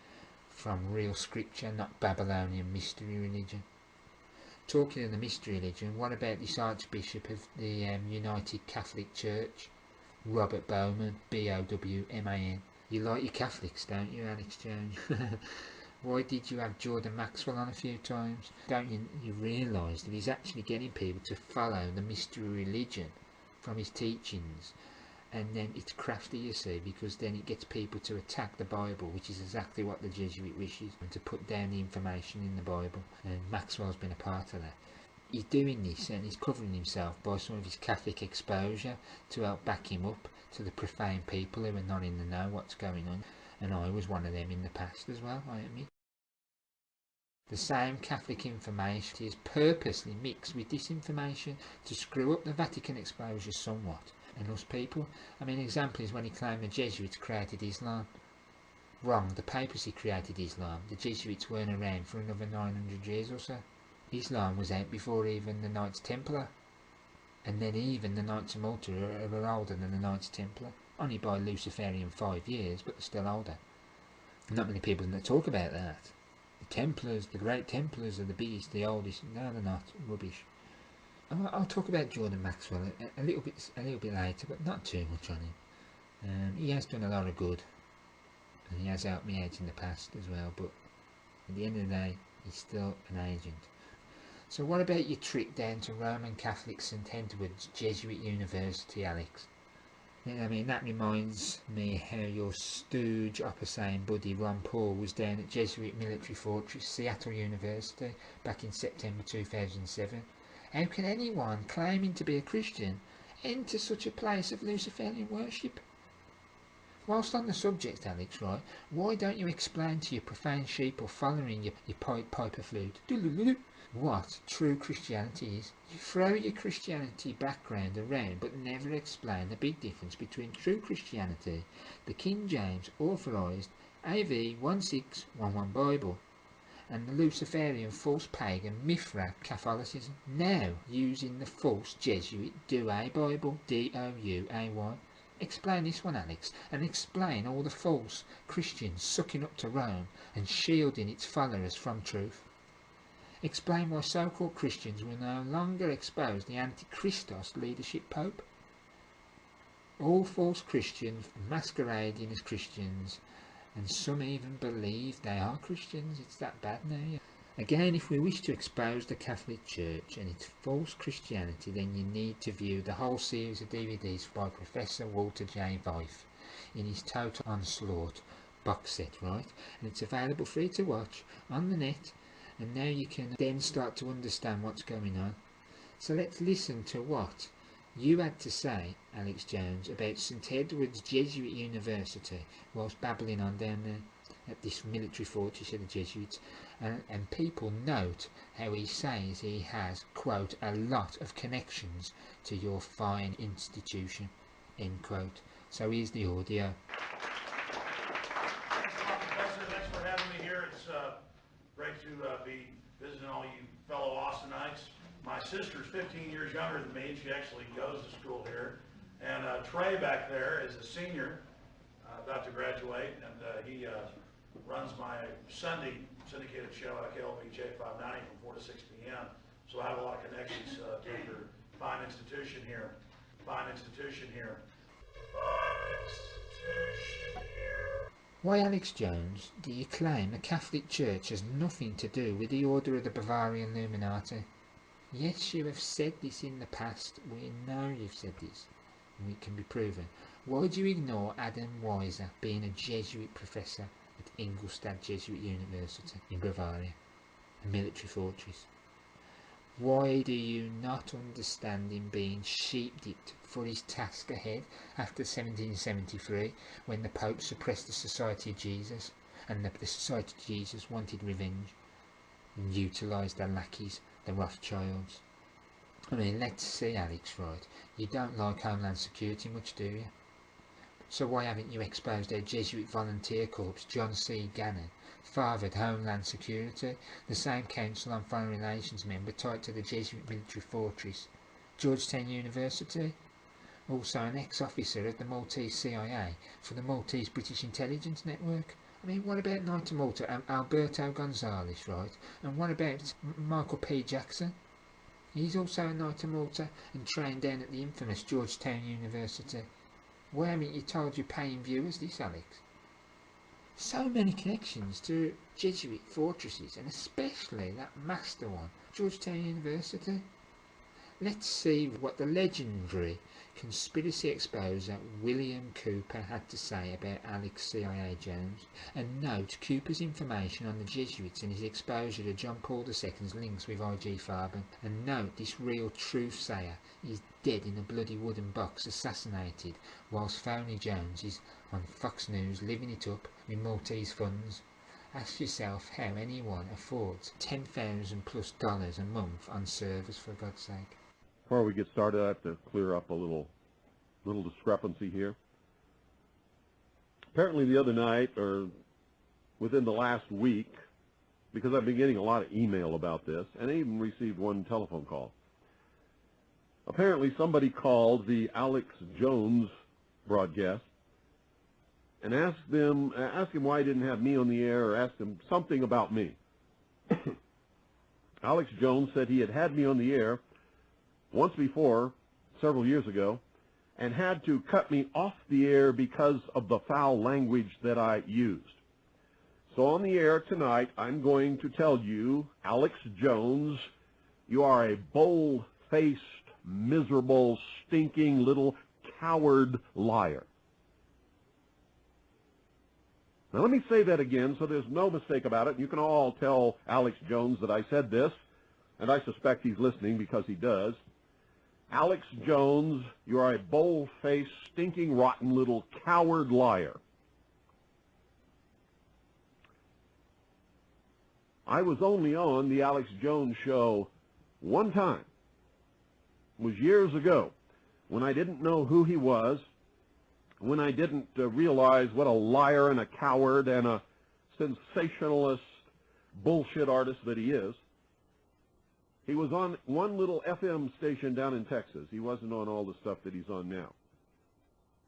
from real scripture, not Babylonian mystery religion. Talking of the mystery religion, what about this Archbishop of the United Catholic Church, Robert Bowman, B-O-W-M-A-N? You like your Catholics, don't you, Alex Jones? Why did you have Jordan Maxwell on a few times? Don't you realise that he's actually getting people to follow the mystery religion from his teachings? And then it's crafty, you see, because then it gets people to attack the Bible, which is exactly what the Jesuit wishes, and to put down the information in the Bible. And Maxwell's been a part of that. He's doing this and he's covering himself by some of his Catholic exposure to help back him up to the profane people who are not in the know what's going on. And I was one of them in the past as well, I admit. The same Catholic information is purposely mixed with disinformation to screw up the Vatican exposure somewhat. And us people, I mean, example is when he claimed the Jesuits created Islam. Wrong, the papacy created Islam. The Jesuits weren't around for another 900 years or so. Islam was out before even the Knights Templar. And then even the Knights of Malta are older than the Knights Templar. Only by Luciferian 5 years, but they're still older. Not many people talk about that. The Templars, the Great Templars are the biggest, the oldest. No, they're not. Rubbish. I'll talk about Jordan Maxwell a little bit later, but not too much on him. He has done a lot of good, and he has helped me out in the past as well. But at the end of the day, he's still an agent. So what about your trip down to Roman Catholic St Edward's Jesuit University, Alex? I mean, that reminds me how your stooge opposite buddy Ron Paul was down at Jesuit Military Fortress, Seattle University, back in September 2007. How can anyone claiming to be a Christian enter such a place of Luciferian worship? Whilst on the subject, Alex, right, why don't you explain to your profane sheep or following your piper flute what true Christianity is? You throw your Christianity background around but never explain the big difference between true Christianity, the King James authorised AV 1611 Bible, and the Luciferian false pagan Mithra Catholicism, now using the false Jesuit Douay Bible, D-O-U-A-Y. Explain this one, Alex, and explain all the false Christians sucking up to Rome and shielding its followers from truth. Explain why so-called Christians will no longer expose the Antichristos leadership Pope. All false Christians masquerading as Christians, and some even believe they are Christians. It's that bad now. Again, if we wish to expose the Catholic Church and its false Christianity, then you need to view the whole series of DVDs by Professor Walter J. Veith in his Total Onslaught box set, right? And it's available free to watch on the net, and now you can then start to understand what's going on. So let's listen to what you had to say, Alex Jones, about St Edward's Jesuit University whilst babbling on down there at this military fortress of the Jesuits, and people note how he says he has, quote, a lot of connections to your fine institution, end quote. So here's the audio. Professor, thanks for having me here. It's great to be visiting all you fellow Austinites. My sister's 15 years younger than me, and she actually goes to school here. And Trey back there is a senior, about to graduate, and he runs my Sunday syndicated show at KLBJ 590 from 4 to 6 p.m. So I have a lot of connections to your fine institution here. Why, Alex Jones, do you claim the Catholic Church has nothing to do with the Order of the Bavarian Illuminati? Yes, you have said this in the past. We know you've said this, and it can be proven. Why do you ignore Adam Weiser being a Jesuit professor at Ingolstadt Jesuit University in Bavaria, a military fortress? Why do you not understand him being sheep-dipped for his task ahead after 1773, when the Pope suppressed the Society of Jesus, and the Society of Jesus wanted revenge and utilised their lackeys, the Rothschilds? I mean, let's see, Alex, right? You don't like Homeland Security much, do you? So why haven't you exposed our Jesuit volunteer corps, John C. Gannon, fathered Homeland Security, the same Council on Foreign Relations member tied to the Jesuit military fortress, Georgetown University, also an ex-officer of the Maltese CIA for the Maltese British Intelligence Network? I mean, what about Knight of Malta, Alberto Gonzales, right? And what about Michael P. Jackson? He's also a Knight of Malta and trained down at the infamous Georgetown University. Why haven't you told your paying viewers this, Alex? So many connections to Jesuit fortresses, and especially that master one, Georgetown University. Let's see what the legendary conspiracy exposer William Cooper had to say about Alex CIA Jones, and note Cooper's information on the Jesuits and his exposure to John Paul II's links with I.G. Farben, and note this real truth sayer is dead in a bloody wooden box, assassinated, whilst phony Jones is on Fox News living it up with Maltese funds. Ask yourself how anyone affords $10,000+ a month on servers, for God's sake. Before we get started, I have to clear up a little discrepancy here. Apparently the other night, or within the last week, because I've been getting a lot of email about this, and I even received one telephone call. Apparently somebody called the Alex Jones broadcast and asked him why he didn't have me on the air, or asked him something about me. Alex Jones said he had me on the air once before, several years ago, and had to cut me off the air because of the foul language that I used. So on the air tonight, I'm going to tell you, Alex Jones, you are a bold-faced, miserable, stinking little coward liar. Now let me say that again so there's no mistake about it. You can all tell Alex Jones that I said this, and I suspect he's listening because he does. Alex Jones, you are a bold-faced, stinking, rotten little coward liar. I was only on the Alex Jones show one time. It was years ago, when I didn't know who he was, when I didn't realize what a liar and a coward and a sensationalist bullshit artist that he is. He was on one little FM station down in Texas. He wasn't on all the stuff that he's on now.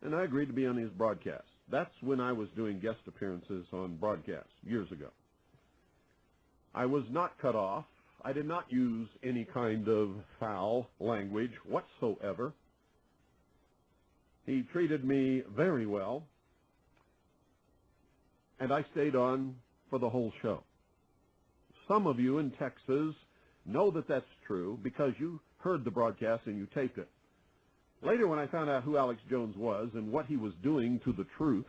And I agreed to be on his broadcast. That's when I was doing guest appearances on broadcasts, years ago. I was not cut off. I did not use any kind of foul language whatsoever. He treated me very well, and I stayed on for the whole show. Some of you in Texas know that that's true because you heard the broadcast and you taped it. Later, when I found out who Alex Jones was and what he was doing to the truth,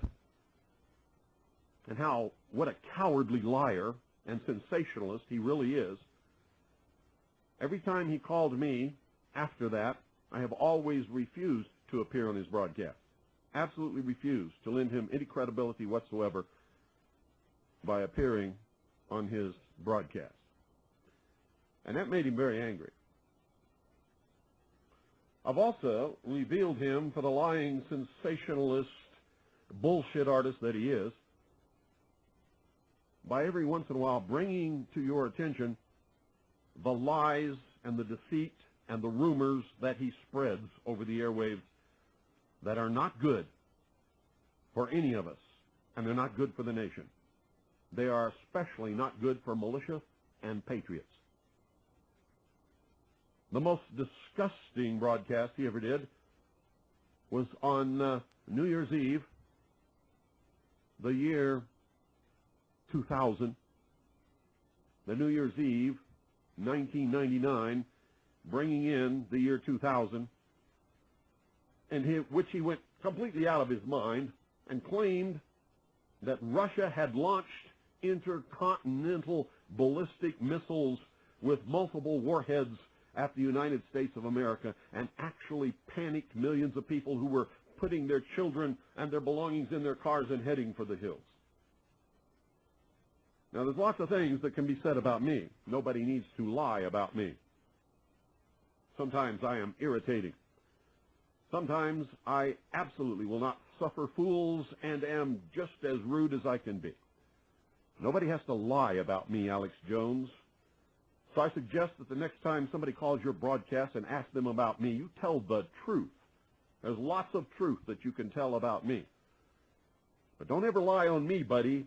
and what a cowardly liar and sensationalist he really is, every time he called me after that, I have always refused to appear on his broadcast. Absolutely refused to lend him any credibility whatsoever by appearing on his broadcast. And that made him very angry. I've also revealed him for the lying, sensationalist, bullshit artist that he is by every once in a while bringing to your attention the lies and the deceit and the rumors that he spreads over the airwaves that are not good for any of us, and they're not good for the nation. They are especially not good for militia and patriots. The most disgusting broadcast he ever did was on New Year's Eve, the year 2000, the New Year's Eve, 1999, bringing in the year 2000, which he went completely out of his mind and claimed that Russia had launched intercontinental ballistic missiles with multiple warheads at the United States of America, and actually panicked millions of people who were putting their children and their belongings in their cars and heading for the hills. Now, there's lots of things that can be said about me. Nobody needs to lie about me. Sometimes I am irritating. Sometimes I absolutely will not suffer fools and am just as rude as I can be. Nobody has to lie about me, Alex Jones. So I suggest that the next time somebody calls your broadcast and asks them about me, you tell the truth. There's lots of truth that you can tell about me. But don't ever lie on me, buddy,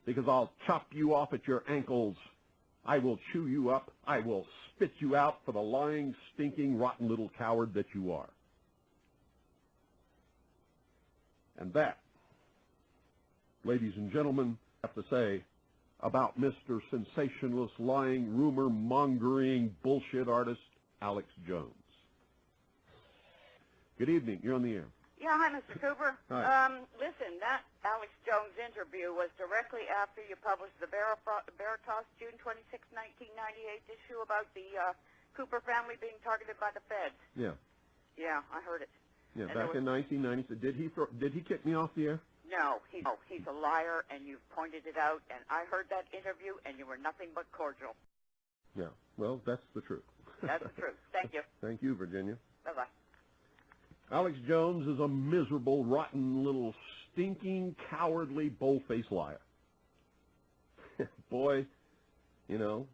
because I'll chop you off at your ankles. I will chew you up. I will spit you out for the lying, stinking, rotten little coward that you are. And that, ladies and gentlemen, I have to say about Mr. Sensationalist, lying, rumor-mongering, bullshit artist Alex Jones. Good evening. You're on the air. Yeah, hi, Mr. Cooper. Hi. Listen, that Alex Jones interview was directly after you published the Veritas June 26, 1998 issue about the Cooper family being targeted by the feds. Yeah. Yeah, I heard it. Yeah, And back in 1990. So did he kick me off the air? No, he's a liar, and you've pointed it out, and I heard that interview, and you were nothing but cordial. Yeah. Well, that's the truth. That's the truth. Thank you. Thank you, Virginia. Bye-bye. Alex Jones is a miserable, rotten, little, stinking, cowardly, bull-faced liar. Boy, you know,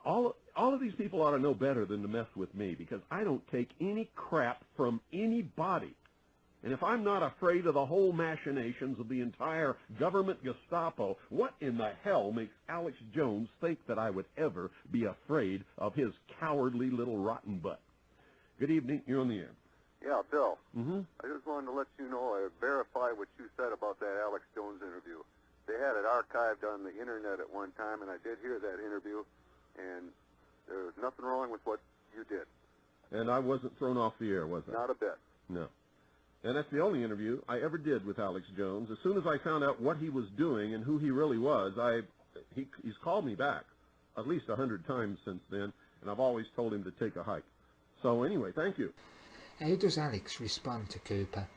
all of these people ought to know better than to mess with me, because I don't take any crap from anybody. And if I'm not afraid of the whole machinations of the entire government Gestapo, what in the hell makes Alex Jones think that I would ever be afraid of his cowardly little rotten butt? Good evening. You're on the air. Yeah, Bill. Mm-hmm. I just wanted to let you know I verify what you said about that Alex Jones interview. They had it archived on the internet at one time, and I did hear that interview, and there was nothing wrong with what you did. And I wasn't thrown off the air, was I? Not a bit. No. And that's the only interview I ever did with Alex Jones. As soon as I found out what he was doing and who he really was, he's called me back at least 100 times since then, and I've always told him to take a hike. So anyway, thank you. How does Alex respond to Cooper?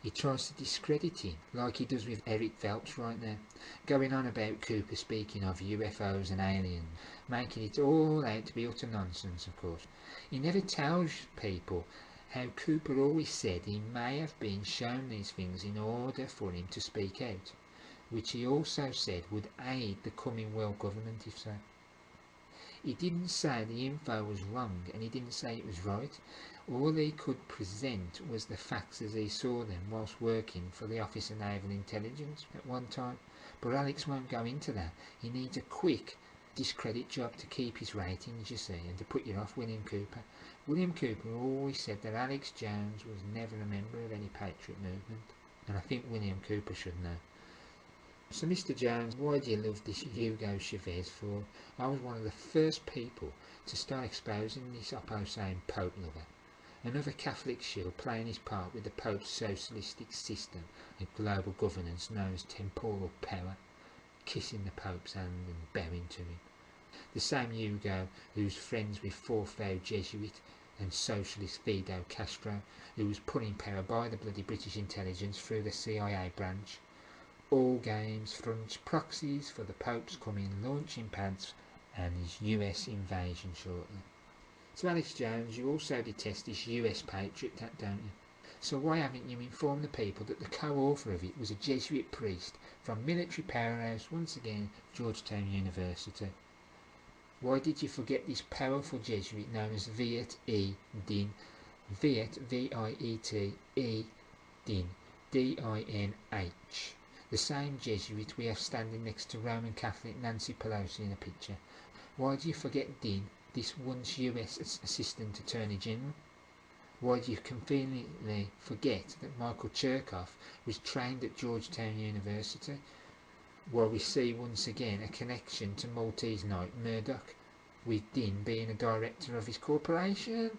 He tries to discredit him, like he does with Eric Phelps right now, going on about Cooper speaking of UFOs and aliens, making it all out to be utter nonsense, of course. He never tells people how Cooper always said he may have been shown these things in order for him to speak out, which he also said would aid the coming world government if so. He didn't say the info was wrong, and he didn't say it was right. All he could present was the facts as he saw them whilst working for the Office of Naval Intelligence at one time. But Alex won't go into that. He needs a quick discredit job to keep his ratings, you see, and to put you off William Cooper. William Cooper always said that Alex Jones was never a member of any patriot movement, and I think William Cooper should know. So, Mr. Jones, why do you love this Hugo Chavez for? I was one of the first people to start exposing this oppo-saying Pope lover. Another Catholic shield playing his part with the Pope's socialistic system and global governance known as temporal power, kissing the Pope's hand and bowing to him. The same Hugo who's friends with fourth-vow Jesuit and socialist Fidel Castro, who was put in power by the bloody British intelligence through the CIA branch. All games, French proxies for the Pope's coming launching pads and his US invasion shortly. So Alex Jones, you also detest this US patriot, don't you? So why haven't you informed the people that the co-author of it was a Jesuit priest from military powerhouse, once again, Georgetown University? Why did you forget this powerful Jesuit known as Viet E. Din? Viet, V-I-E-T, E. Din, D-I-N-H. The same Jesuit we have standing next to Roman Catholic Nancy Pelosi in a picture. Why do you forget Din, this once US Assistant Attorney General? Why do you conveniently forget that Michael Chertoff was trained at Georgetown University? While we see once again a connection to Maltese Knight Murdoch, with Din being a director of his corporation?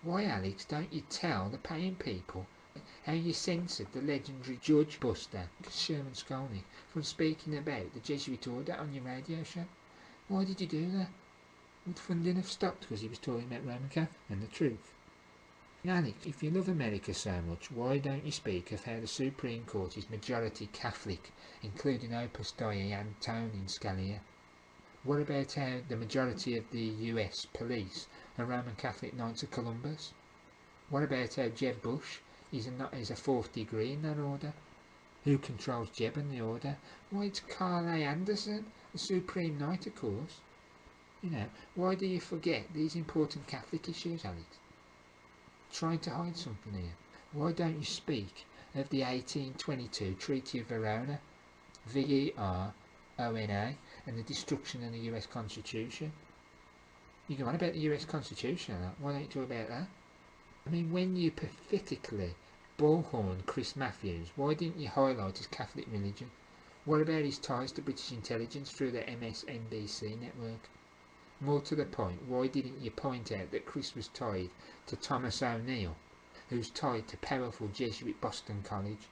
Why, Alex, don't you tell the paying people how you censored the legendary Judge Buster Sherman Skolnick from speaking about the Jesuit order on your radio show? Why did you do that? Would funding have stopped because he was talking about Roman Catholic and the truth? Alex, if you love America so much, why don't you speak of how the Supreme Court is majority Catholic, including Opus Dei Antonin Scalia? What about how the majority of the US police are Roman Catholic Knights of Columbus? What about how Jeb Bush is a fourth degree in that order? Who controls Jeb and the order? Why, it's Carl A. Anderson, the Supreme Knight, of course. You know, why do you forget these important Catholic issues, Alex? Trying to hide something here. Why don't you speak of the 1822 Treaty of Verona, V-E-R-O-N-A, and the destruction of the US Constitution? You go on about the US Constitution, why don't you talk about that? I mean, when you pathetically bullhorn Chris Matthews, why didn't you highlight his Catholic religion? What about his ties to British intelligence through the MSNBC network? More to the point, why didn't you point out that Chris was tied to Thomas O'Neill, who's tied to powerful Jesuit Boston College,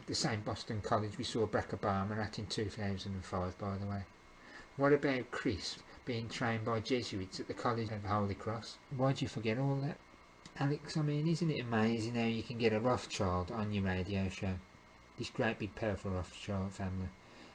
the same Boston College we saw Barack Obama at in 2005, by the way? What about Chris being trained by Jesuits at the College of Holy Cross? Why'd you forget all that? Alex, I mean, isn't it amazing how you can get a Rothschild on your radio show? This great big powerful Rothschild family.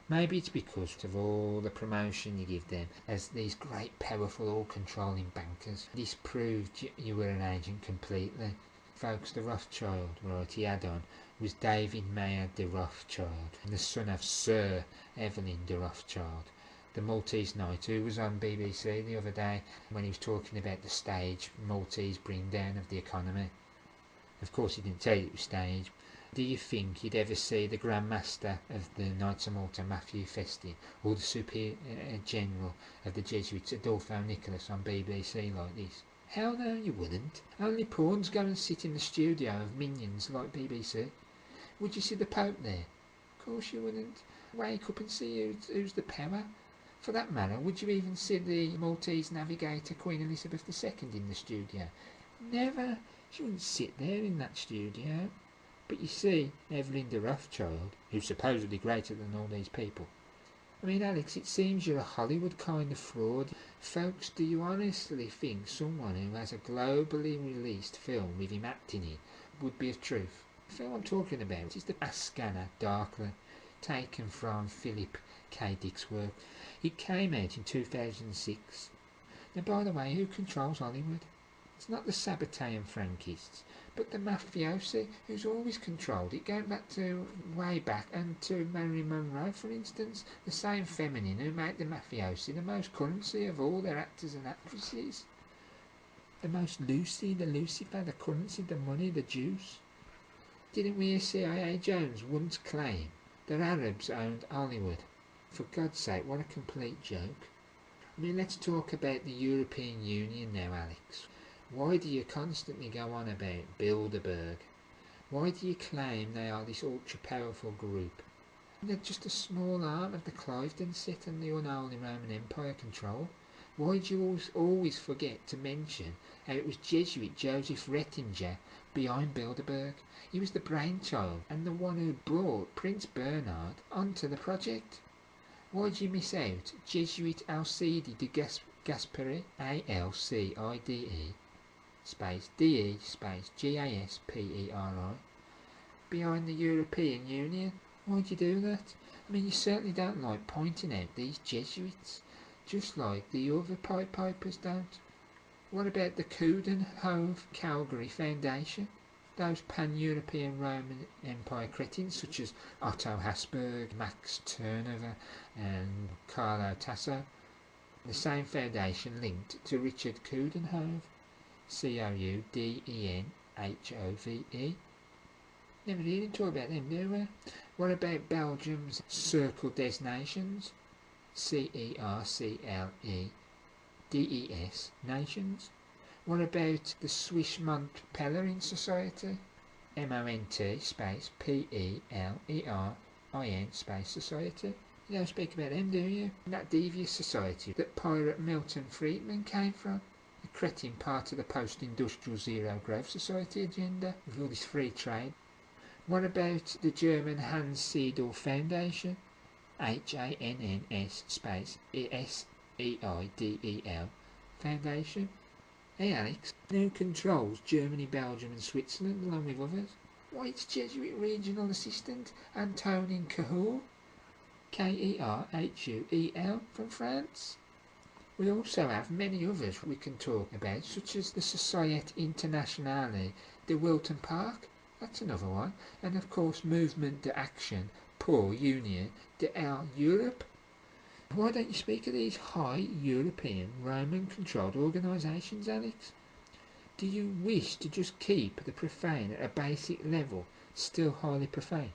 Maybe it's because of all the promotion you give them as these great powerful all-controlling bankers. This proved you were an agent completely. Folks, the Rothschild, right, he had on, was David Mayer de Rothschild, and the son of Sir Evelyn de Rothschild, the Maltese knight who was on BBC the other day when he was talking about the stage Maltese bring down of the economy. Of course he didn't tell you it was staged. Do you think you'd ever see the Grand Master of the Knights of Malta, Matthew Festi, or the Superior General of the Jesuits, Adolfo Nicholas, on BBC like this? Hell no, you wouldn't. Only pawns go and sit in the studio of minions like BBC. Would you see the Pope there? Of course you wouldn't. Wake up and see who's the power. For that matter, would you even see the Maltese navigator Queen Elizabeth II in the studio? Never. She wouldn't sit there in that studio. But you see, Evelyn de Rothschild, who's supposedly greater than all these people. I mean, Alex, it seems you're a Hollywood kind of fraud. Folks, do you honestly think someone who has a globally released film with him acting in would be of truth? The film I'm talking about is The Scanner Darkly, taken from Philip K. Dick's work. It came out in 2006. Now, by the way, who controls Hollywood? It's not the Sabbatei and Frankists, but the mafiosi, who's always controlled it, going back to way back, and to Marilyn Monroe, for instance, the same feminine who made the mafiosi the most currency of all their actors and actresses. The most Lucy, the Lucifer, the currency, the money, the juice. Didn't we hear CIA Jones once claim that Arabs owned Hollywood? For God's sake, what a complete joke. I mean, let's talk about the European Union now, Alex. Why do you constantly go on about Bilderberg? Why do you claim they are this ultra-powerful group? They're just a small arm of the Cliveden set and the unholy Roman Empire control. Why do you always forget to mention how it was Jesuit Joseph Rettinger behind Bilderberg? He was the brainchild and the one who brought Prince Bernhard onto the project. Why do you miss out Jesuit Alcide de Gasperi, A-L-C-I-D-E, space D-E, space G-A-S-P-E-R-I, behind the European Union? Why'd you do that? I mean, you certainly don't like pointing out these Jesuits, just like the other Pied Pipers don't. What about the Coudenhove Calgary Foundation? Those pan-European Roman Empire cretins such as Otto Habsburg, Max Turnover and Carlo Tasso. The same foundation linked to Richard Coudenhove, C-O-U-D-E-N-H-O-V-E. Never heard him talk about them, do we? What about Belgium's Circle des Nations, C-E-R-C-L-E-D-E-S, Nations? What about the Swiss Mont-Pelerin Society, M-O-N-T space P-E-L-E-R-I-N space Society? You don't speak about them, do you? That devious society that pirate Milton Friedman came from, the cretin part of the post-industrial zero growth society agenda with all this free trade. What about the German Hans Seidel Foundation, H-A-N-N-S space S-E-I-D-E-L Foundation? Hey Alex, who controls Germany, Belgium and Switzerland along with others? Why, it's Jesuit Regional Assistant Antonin Cahul, K-E-R-H-U-E-L, from France. We also have many others we can talk about, such as the Société Internationale de Wilton Park, that's another one, and of course Mouvement d'Action pour Union d'Europe. Why don't you speak of these high European Roman-controlled organisations, Alex? Do you wish to just keep the profane at a basic level still highly profane?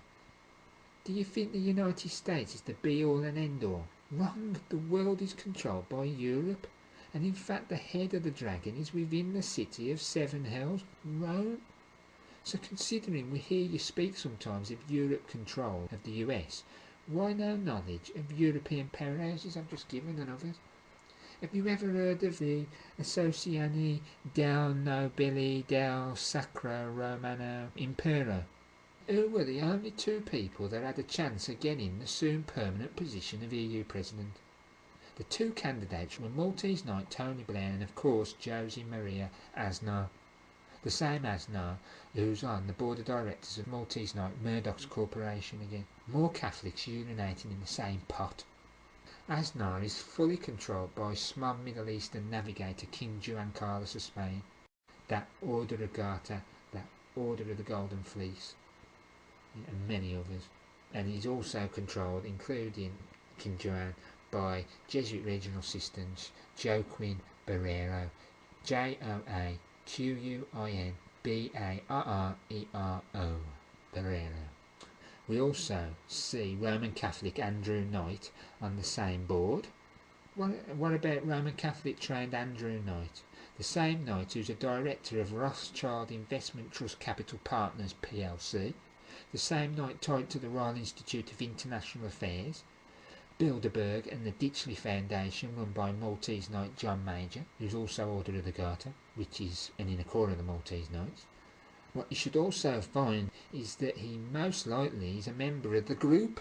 Do you think the United States is the be-all and end-all? Wrong. The world is controlled by Europe, and in fact the head of the dragon is within the city of Seven Hells, Rome. So considering we hear you speak sometimes of Europe control of the US, why no knowledge of European powerhouses I've just given and others? Have you ever heard of the Associani del Nobili del Sacro Romano Impero? Who were the only two people that had a chance of getting the soon permanent position of EU President. The two candidates were Maltese Knight Tony Blair and of course Jose Maria Aznar. The same Aznar who's on the board of directors of Maltese Knight Murdoch's corporation again. More Catholics urinating in the same pot. Aznar is fully controlled by smug Middle Eastern navigator King Juan Carlos of Spain, that Order of Garter, that Order of the Golden Fleece, and many others. And he's also controlled, including King Juan, by Jesuit regional systems Joaquin Barrero, Joaquin Barrero. We also see Roman Catholic Andrew Knight on the same board. What about Roman Catholic trained Andrew Knight? The same Knight who's a director of Rothschild Investment Trust Capital Partners plc. The same Knight tied to the Royal Institute of International Affairs, Bilderberg and the Ditchley Foundation run by Maltese Knight John Major, who's also Order of the Garter, which is an inner core of the Maltese Knights. What you should also find is that he most likely is a member of the group.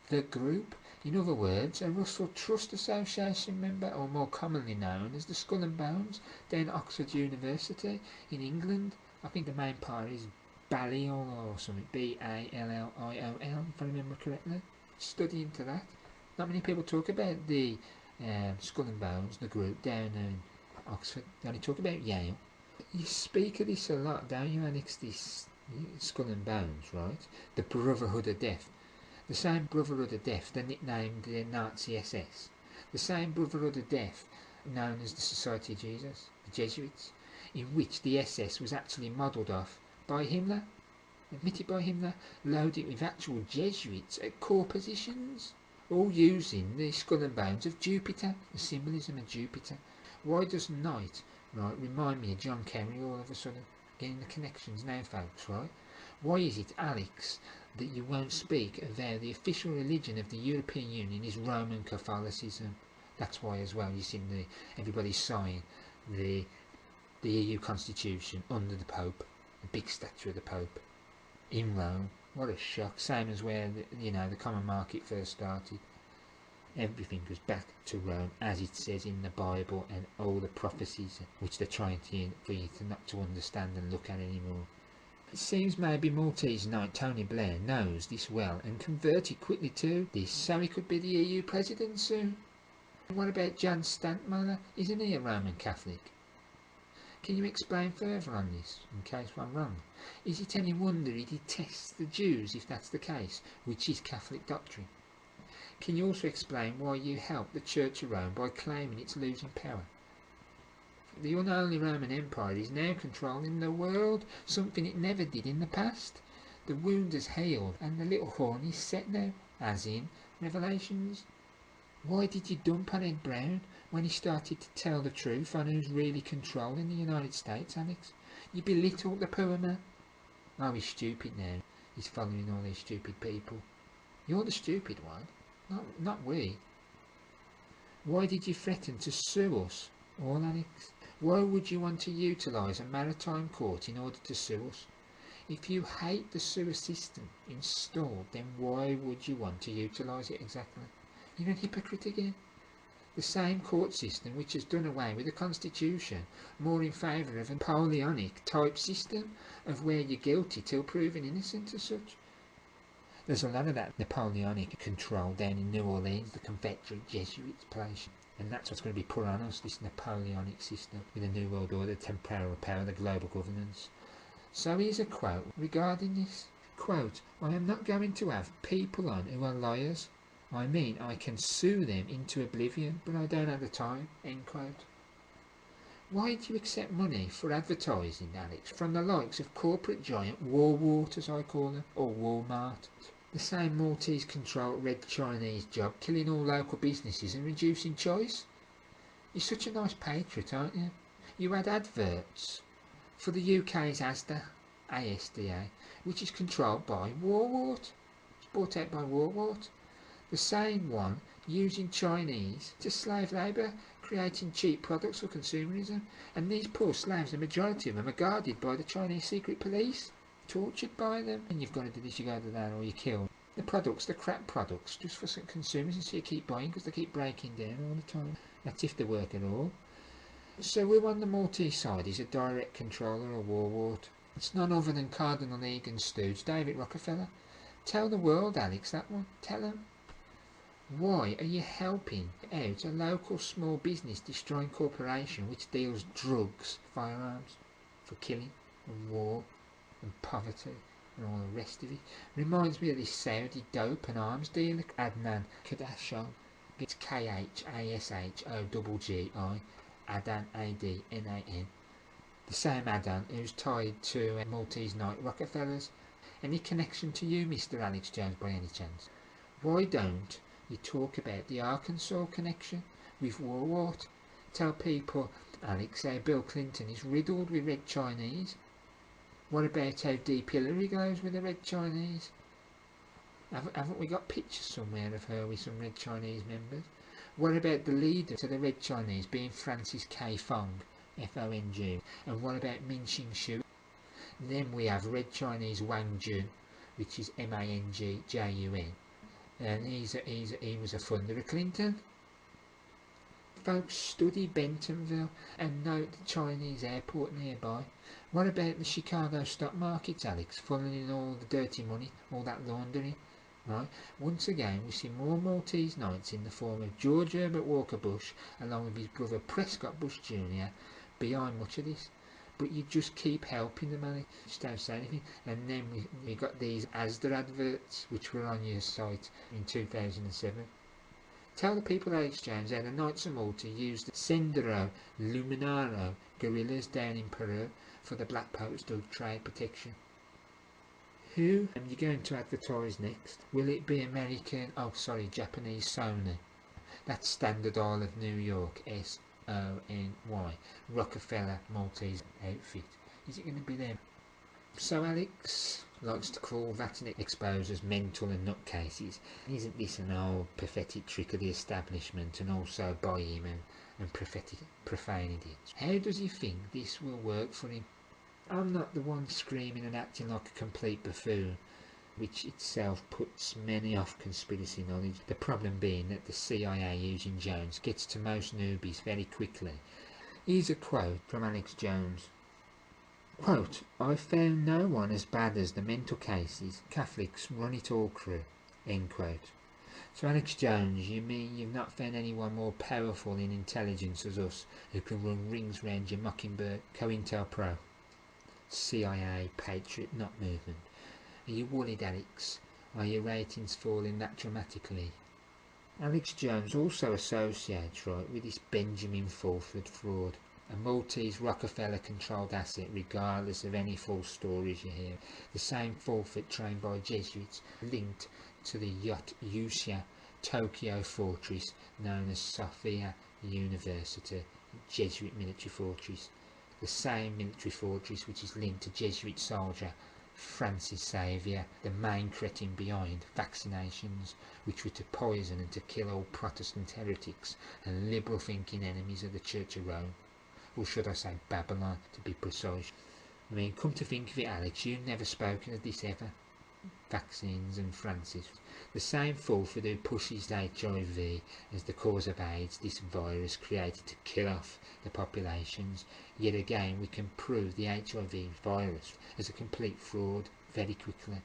The group, in other words, a Russell Trust Association member, or more commonly known as the Skull and Bones, down at Oxford University in England. I think the main part is Balliol or something, Balliol, if I remember correctly. Study into that. Not many people talk about the Skull and Bones, the group down in Oxford. They only talk about Yale. You speak of this a lot, don't you, Alex? This Skull and Bones, right? The Brotherhood of Death. The same Brotherhood of Death that nicknamed the Nazi SS. The same Brotherhood of Death known as the Society of Jesus, the Jesuits, in which the SS was actually modelled off by Himmler, admitted by Himmler, loaded with actual Jesuits at core positions, all using the Skull and Bones of Jupiter, the symbolism of Jupiter. Why does Knight, right, remind me of John Kerry all of a sudden? Getting the connections now, folks, right? Why is it, Alex, that you won't speak of how the official religion of the European Union is Roman Catholicism? That's why as well you see everybody's signing the EU Constitution under the Pope, the big statue of the Pope in Rome. What a shock. Same as where the common market first started. Everything goes back to Rome, as it says in the Bible and all the prophecies which they're trying for you not to understand and look at anymore. It seems maybe Maltese Knight Tony Blair knows this well and converted quickly to this, so he could be the EU president soon. What about Jan Stankmiller? Isn't he a Roman Catholic? Can you explain further on this, in case I'm wrong? Is it any wonder he detests the Jews, if that's the case, which is Catholic doctrine? Can you also explain why you help the Church of Rome by claiming it's losing power? The unholy Roman Empire is now controlling the world, something it never did in the past. The wound has healed and the little horn is set now, as in Revelations. Why did you dump on Ed Brown when he started to tell the truth on who's really controlling the United States, Alex? You belittled the poor man. Oh, he's stupid now. He's following all these stupid people. You're the stupid one, not we. Why did you threaten to sue us all, Alex? Why would you want to utilise a maritime court in order to sue us? If you hate the sewer system installed, then why would you want to utilise it exactly? You're a hypocrite again. The same court system which has done away with the Constitution, more in favour of a Napoleonic type system of where you're guilty till proven innocent as such. There's a lot of that Napoleonic control down in New Orleans, the Confederate Jesuits place. And that's what's going to be put on us, this Napoleonic system with the New World Order, the temporal power, the global governance. So here's a quote regarding this. Quote, I am not going to have people on who are liars. I mean, I can sue them into oblivion, but I don't have the time. End quote. Why do you accept money for advertising, Alex, from the likes of corporate giant Walmart, as I call them, or Walmart? The same Maltese controlled red Chinese job, killing all local businesses and reducing choice? You're such a nice patriot, aren't you? You had adverts for the UK's ASDA, which is controlled by Walmart. It's bought out by Walmart. The same one using Chinese to slave labour, creating cheap products for consumerism. And these poor slaves, the majority of them, are guarded by the Chinese secret police, tortured by them. And you've got to do this, you got to do that, or you're killed. The products, the crap products, just for some consumers, and so you keep buying because they keep breaking down all the time. That's if they work at all. So we're on the Maltese side. He's a direct controller of Warwart. It's none other than Cardinal Egan's stooge, David Rockefeller. Tell the world, Alex, that one. Tell them. Why are you helping out a local small business destroying corporation which deals drugs, firearms, for killing and war and poverty and all the rest of it? Reminds me of this Saudi dope and arms dealer, Adnan Khadashan. It's Khashoggi, Adan, A-D-N-A-N. The same Adan who's tied to Maltese Knight Rockefellers. Any connection to you, Mr. Alex Jones, by any chance? Why don't you talk about the Arkansas connection with Warwart? Tell people, Alex, how Bill Clinton is riddled with Red Chinese. What about how deep Hillary goes with the Red Chinese? Haven't we got pictures somewhere of her with some Red Chinese members? What about the leader to the Red Chinese being Francis K. Fong, F-O-N-G? And what about Min Ching Shu? Then we have Red Chinese Wang Jun, which is M-A-N-G-J-U-N. And he was a funder of Clinton. Folks, study Bentonville and note the Chinese airport nearby. What about the Chicago stock markets, Alex, funneling all the dirty money, all that laundering? Right. Once again, we see more Maltese Knights in the form of George Herbert Walker Bush, along with his brother Prescott Bush Jr., behind much of this. But you just keep helping them, Alex. Just don't say anything. And then we got these Asda adverts, which were on your site in 2007. Tell the people, Alex Jones, how the Knights of Malta used the Sendero Luminaro guerrillas down in Peru for the Black Poets drug trade protection. Who am you going to advertise next? Will it be Japanese Sony? That's Standard Oil of New York, S-O-N-Y, Rockefeller Maltese outfit. Is it going to be them? So Alex likes to call Vatican exposers mental and nutcases. Isn't this an old pathetic trick of the establishment, and also by him and profane idiots? How does he think this will work for him? I'm not the one screaming and acting like a complete buffoon, which itself puts many off conspiracy knowledge. The problem being that the CIA using Jones gets to most newbies very quickly. Here's a quote from Alex Jones. Quote, "I found no one as bad as the mental cases. Catholics run it all crew." End quote. So Alex Jones, you mean you've not found anyone more powerful in intelligence as us, who can run rings round your Mockingbird, COINTELPRO, CIA, Patriot, not movement? Are you worried, Alex? Are your ratings falling that dramatically? Alex Jones also associates, right, with this Benjamin Fulford fraud, a Maltese Rockefeller-controlled asset regardless of any false stories you hear. The same Fulford trained by Jesuits linked to the Yusha Tokyo fortress known as Sophia University, Jesuit military fortress. The same military fortress which is linked to Jesuit soldier Francis Xavier, the main cretin behind vaccinations, which were to poison and to kill all Protestant heretics and liberal thinking enemies of the Church of Rome. Or should I say Babylon, to be precise. I mean, come to think of it, Alex, you've never spoken of this ever. Vaccines and Francis. The same Fulford who pushes HIV as the cause of AIDS, this virus created to kill off the populations. Yet again, we can prove the HIV virus as a complete fraud very quickly.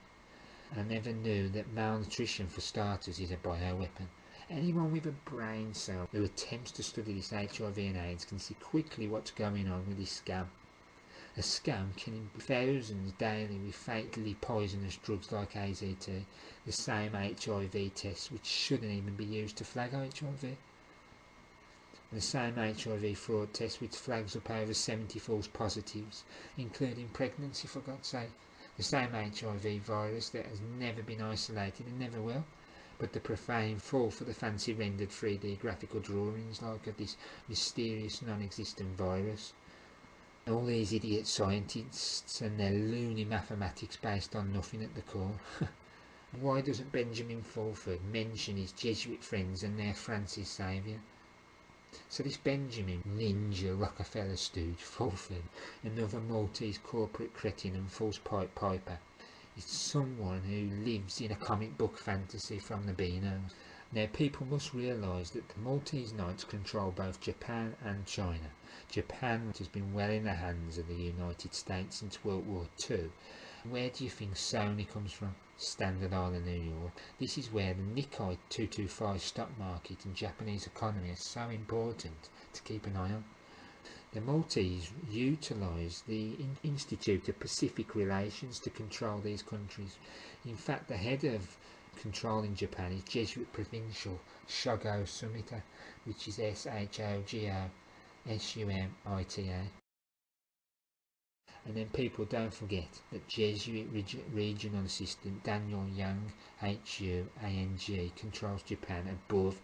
I never knew that malnutrition, for starters, is a bioweapon. Anyone with a brain cell who attempts to study this HIV and AIDS can see quickly what's going on with this scam. A scam killing thousands daily with fatally poisonous drugs like AZT, the same HIV test which shouldn't even be used to flag HIV. The same HIV fraud test which flags up over 70 false positives, including pregnancy, for God's sake. The same HIV virus that has never been isolated and never will. But the profane fall for the fancy rendered 3D graphical drawings like of this mysterious non-existent virus. All these idiot scientists and their loony mathematics based on nothing at the core. Why doesn't Benjamin Fulford mention his Jesuit friends and their Francis Xavier? So this Benjamin Ninja Rockefeller stooge, Fulford, another Maltese corporate cretin and false pipe piper, is someone who lives in a comic book fantasy from the Beanos. Now people must realise that the Maltese Knights control both Japan and China. Japan has been well in the hands of the United States since World War II. Where do you think Sony comes from? Standard Oil in New York. This is where the Nikkei 225 stock market and Japanese economy are so important to keep an eye on. The Maltese utilise the Institute of Pacific Relations to control these countries. In fact, the head of controlling Japan is Jesuit provincial Shogo Sumita, which is Shogo Sumita. And then people don't forget that Jesuit regional assistant Daniel Yang Huang controls Japan above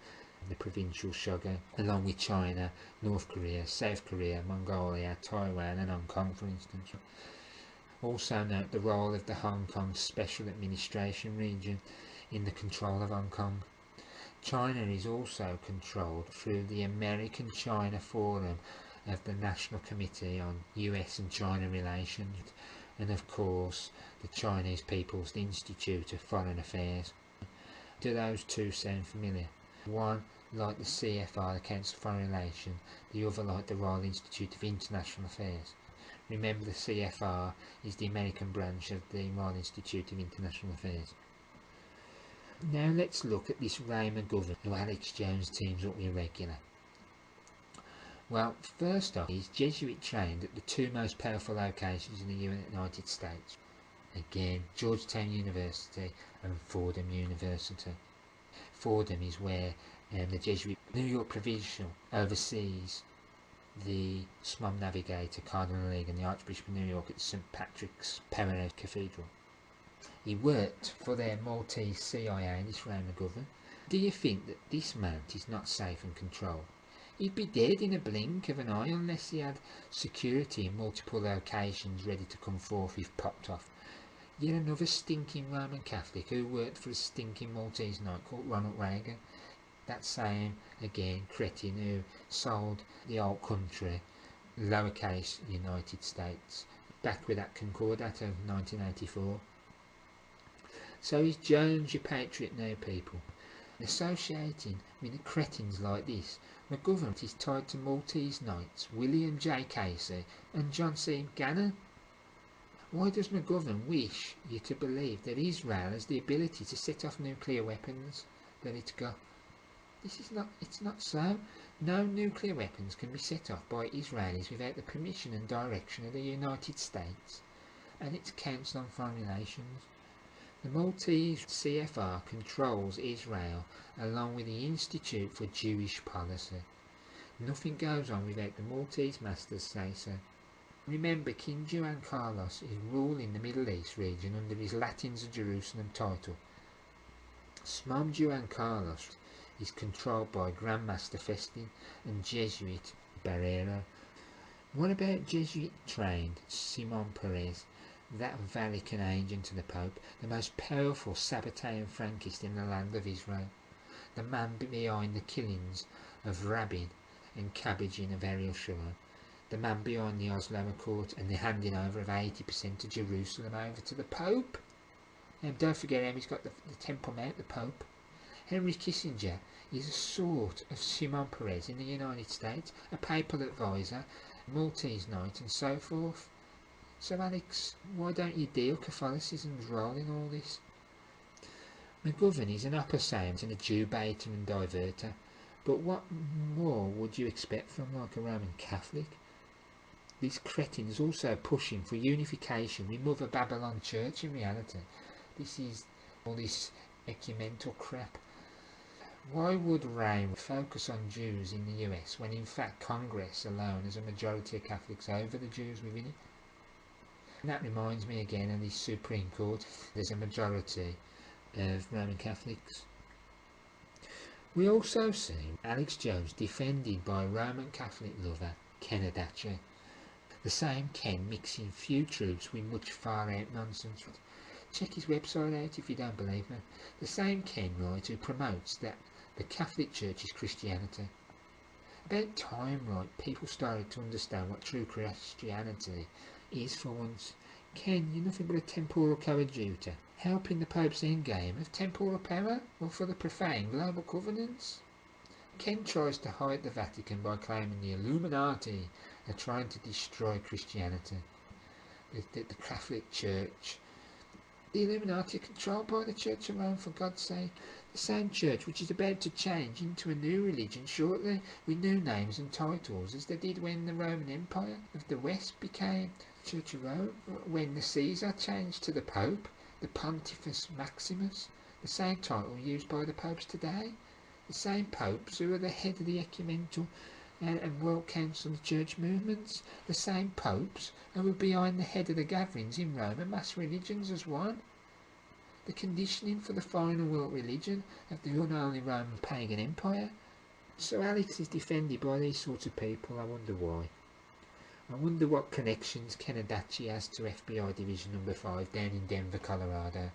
the provincial shogun, along with China, North Korea, South Korea, Mongolia, Taiwan and Hong Kong, for instance. Also note the role of the Hong Kong Special Administration region in the control of Hong Kong. China is also controlled through the American-China Forum of the National Committee on US and China Relations, and of course the Chinese People's Institute of Foreign Affairs. Do those two sound familiar? One like the CFR, the Council of Foreign Relations, the other like the Royal Institute of International Affairs. Remember, the CFR is the American branch of the Royal Institute of International Affairs. Now let's look at this Raymond Governor who Alex Jones teams up with regular. Well, first off, he's Jesuit trained at the two most powerful locations in the United States. Again, Georgetown University and Fordham University. Fordham is where the Jesuit New York Provincial oversees the Smom Navigator, Cardinal League and the Archbishop of New York at St. Patrick's Powerhouse Cathedral. He worked for their Maltese CIA, this Raymond Governor. Do you think that this man is not safe and controlled? He'd be dead in a blink of an eye unless he had security in multiple locations ready to come forth if popped off. Yet another stinking Roman Catholic who worked for a stinking Maltese knight called Ronald Reagan. That same, again, cretin who sold the old country, lowercase United States, back with that Concordat of 1984. So is Jones your patriot now, people? Associating with the cretins like this, McGovern is tied to Maltese Knights, William J. Casey and John C. Gannon. Why does McGovern wish you to believe that Israel has the ability to set off nuclear weapons that it's got? It's not so. No nuclear weapons can be set off by Israelis without the permission and direction of the United States and its Council on Foreign Relations. The Maltese CFR controls Israel along with the Institute for Jewish Policy. Nothing goes on without the Maltese masters say so. Remember, King Juan Carlos is ruling the Middle East region under his Latins of Jerusalem title. Smom Juan Carlos is controlled by Grand Master Festin and Jesuit Barrero. What about Jesuit trained Simon Perez, that Vatican agent to the Pope, the most powerful Sabbatean Frankist in the land of Israel, the man behind the killings of Rabin and cabbaging of Ariel Sharon, the man behind the Oslo Accord and the handing over of 80% of Jerusalem over to the Pope? And don't forget him, he's got the Temple Mount, the Pope. Henry Kissinger is a sort of Simon Perez in the United States, a papal advisor, Maltese knight and so forth. So Alex, why don't you deal Catholicism's role in all this? McGovern is an opposite and a Jew baiter and diverter, but what more would you expect from like a Roman Catholic? This cretin is also pushing for unification with Mother Babylon Church in reality. This is all this ecumenical crap. Why would Rome focus on Jews in the US when in fact Congress alone has a majority of Catholics over the Jews within it? And that reminds me again of the Supreme Court. There's a majority of Roman Catholics. We also see Alex Jones defended by a Roman Catholic lover, Ken Adachi. The same Ken mixing few truths with much far out nonsense. Check his website out if you don't believe me. The same Ken, right, who promotes that the Catholic Church is Christianity. About time, right, people started to understand what true Christianity is for once. Ken, you're nothing but a temporal coadjutor, helping the Pope's endgame of temporal power, or for the profane global covenants. Ken tries to hide the Vatican by claiming the Illuminati are trying to destroy Christianity. The Catholic Church. The Illuminati are controlled by the Church of Rome, for God's sake. The same church which is about to change into a new religion shortly, with new names and titles, as they did when the Roman Empire of the West became Church of Rome, when the Caesar changed to the Pope, the Pontifex Maximus, the same title used by the popes today, the same popes who are the head of the ecumenical and World Council of Church movements, the same popes who were behind the head of the gatherings in Rome and mass religions as one. The conditioning for the final world religion of the unholy Roman pagan empire. So Alex is defended by these sorts of people. I wonder why. I wonder what connections Kenadachi has to FBI Division Number 5 down in Denver, Colorado.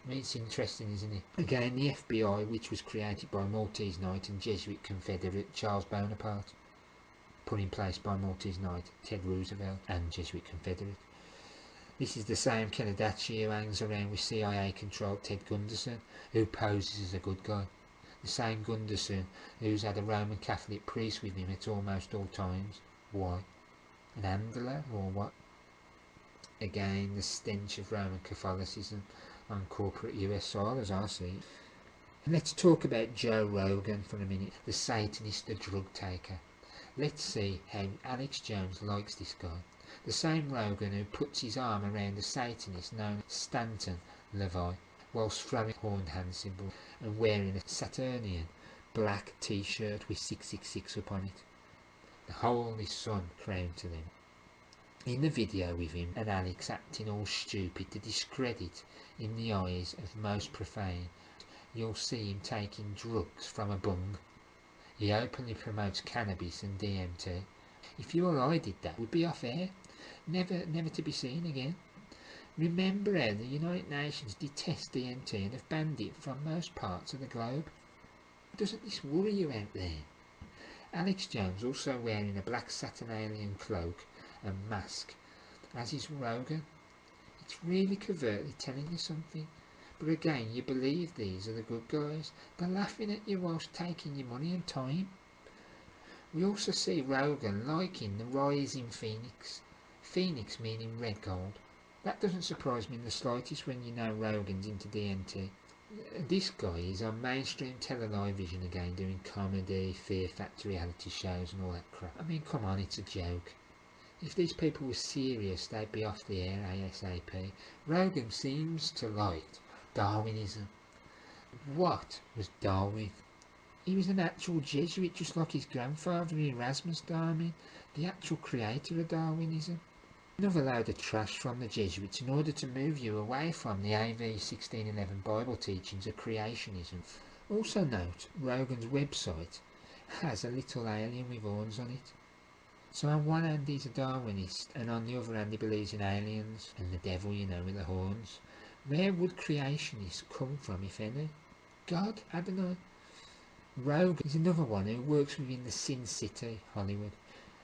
I mean, it's interesting, isn't it? Again, the FBI, which was created by Maltese Knight and Jesuit Confederate Charles Bonaparte, put in place by Maltese Knight Ted Roosevelt and Jesuit Confederate. This is the same Kenadachi who hangs around with CIA-controlled Ted Gunderson, who poses as a good guy. The same Gunderson who's had a Roman Catholic priest with him at almost all times. Why? An handler or what? Again, the stench of Roman Catholicism on corporate US soil, as I see it. And let's talk about Joe Rogan for a minute, the Satanist, the drug taker. Let's see how Alex Jones likes this guy. The same Rogan who puts his arm around a Satanist known as Stanton Levi, whilst throwing horned hand symbols and wearing a Saturnian black t-shirt with 666 upon it. The Holy Sun crowned to them. In the video with him and Alex acting all stupid to discredit in the eyes of most profane, you'll see him taking drugs from a bung. He openly promotes cannabis and DMT. If you or I did that, we'd be off air, never to be seen again. Remember how the United Nations detest DMT and have banned it from most parts of the globe. Doesn't this worry you out there? Alex Jones also wearing a black Saturnalian cloak and mask, as is Rogan. It's really covertly telling you something. But again, you believe these are the good guys. They're laughing at you whilst taking your money and time. We also see Rogan liking the rising phoenix. Phoenix meaning red gold. That doesn't surprise me in the slightest when you know Rogan's into DMT. This guy is on mainstream television again, doing comedy, fear factor reality shows and all that crap. I mean, come on, it's a joke. If these people were serious, they'd be off the air ASAP. Rogan seems to like Darwinism. What was Darwin? He was an actual Jesuit, just like his grandfather Erasmus Darwin, the actual creator of Darwinism. Another load of trash from the Jesuits in order to move you away from the AV 1611 Bible teachings of creationism. Also note, Rogan's website has a little alien with horns on it. So on one hand he's a Darwinist, and on the other hand he believes in aliens and the devil, you know, with the horns. Where would creationists come from, if any? God? I don't know. Rogan is another one who works within the Sin City, Hollywood.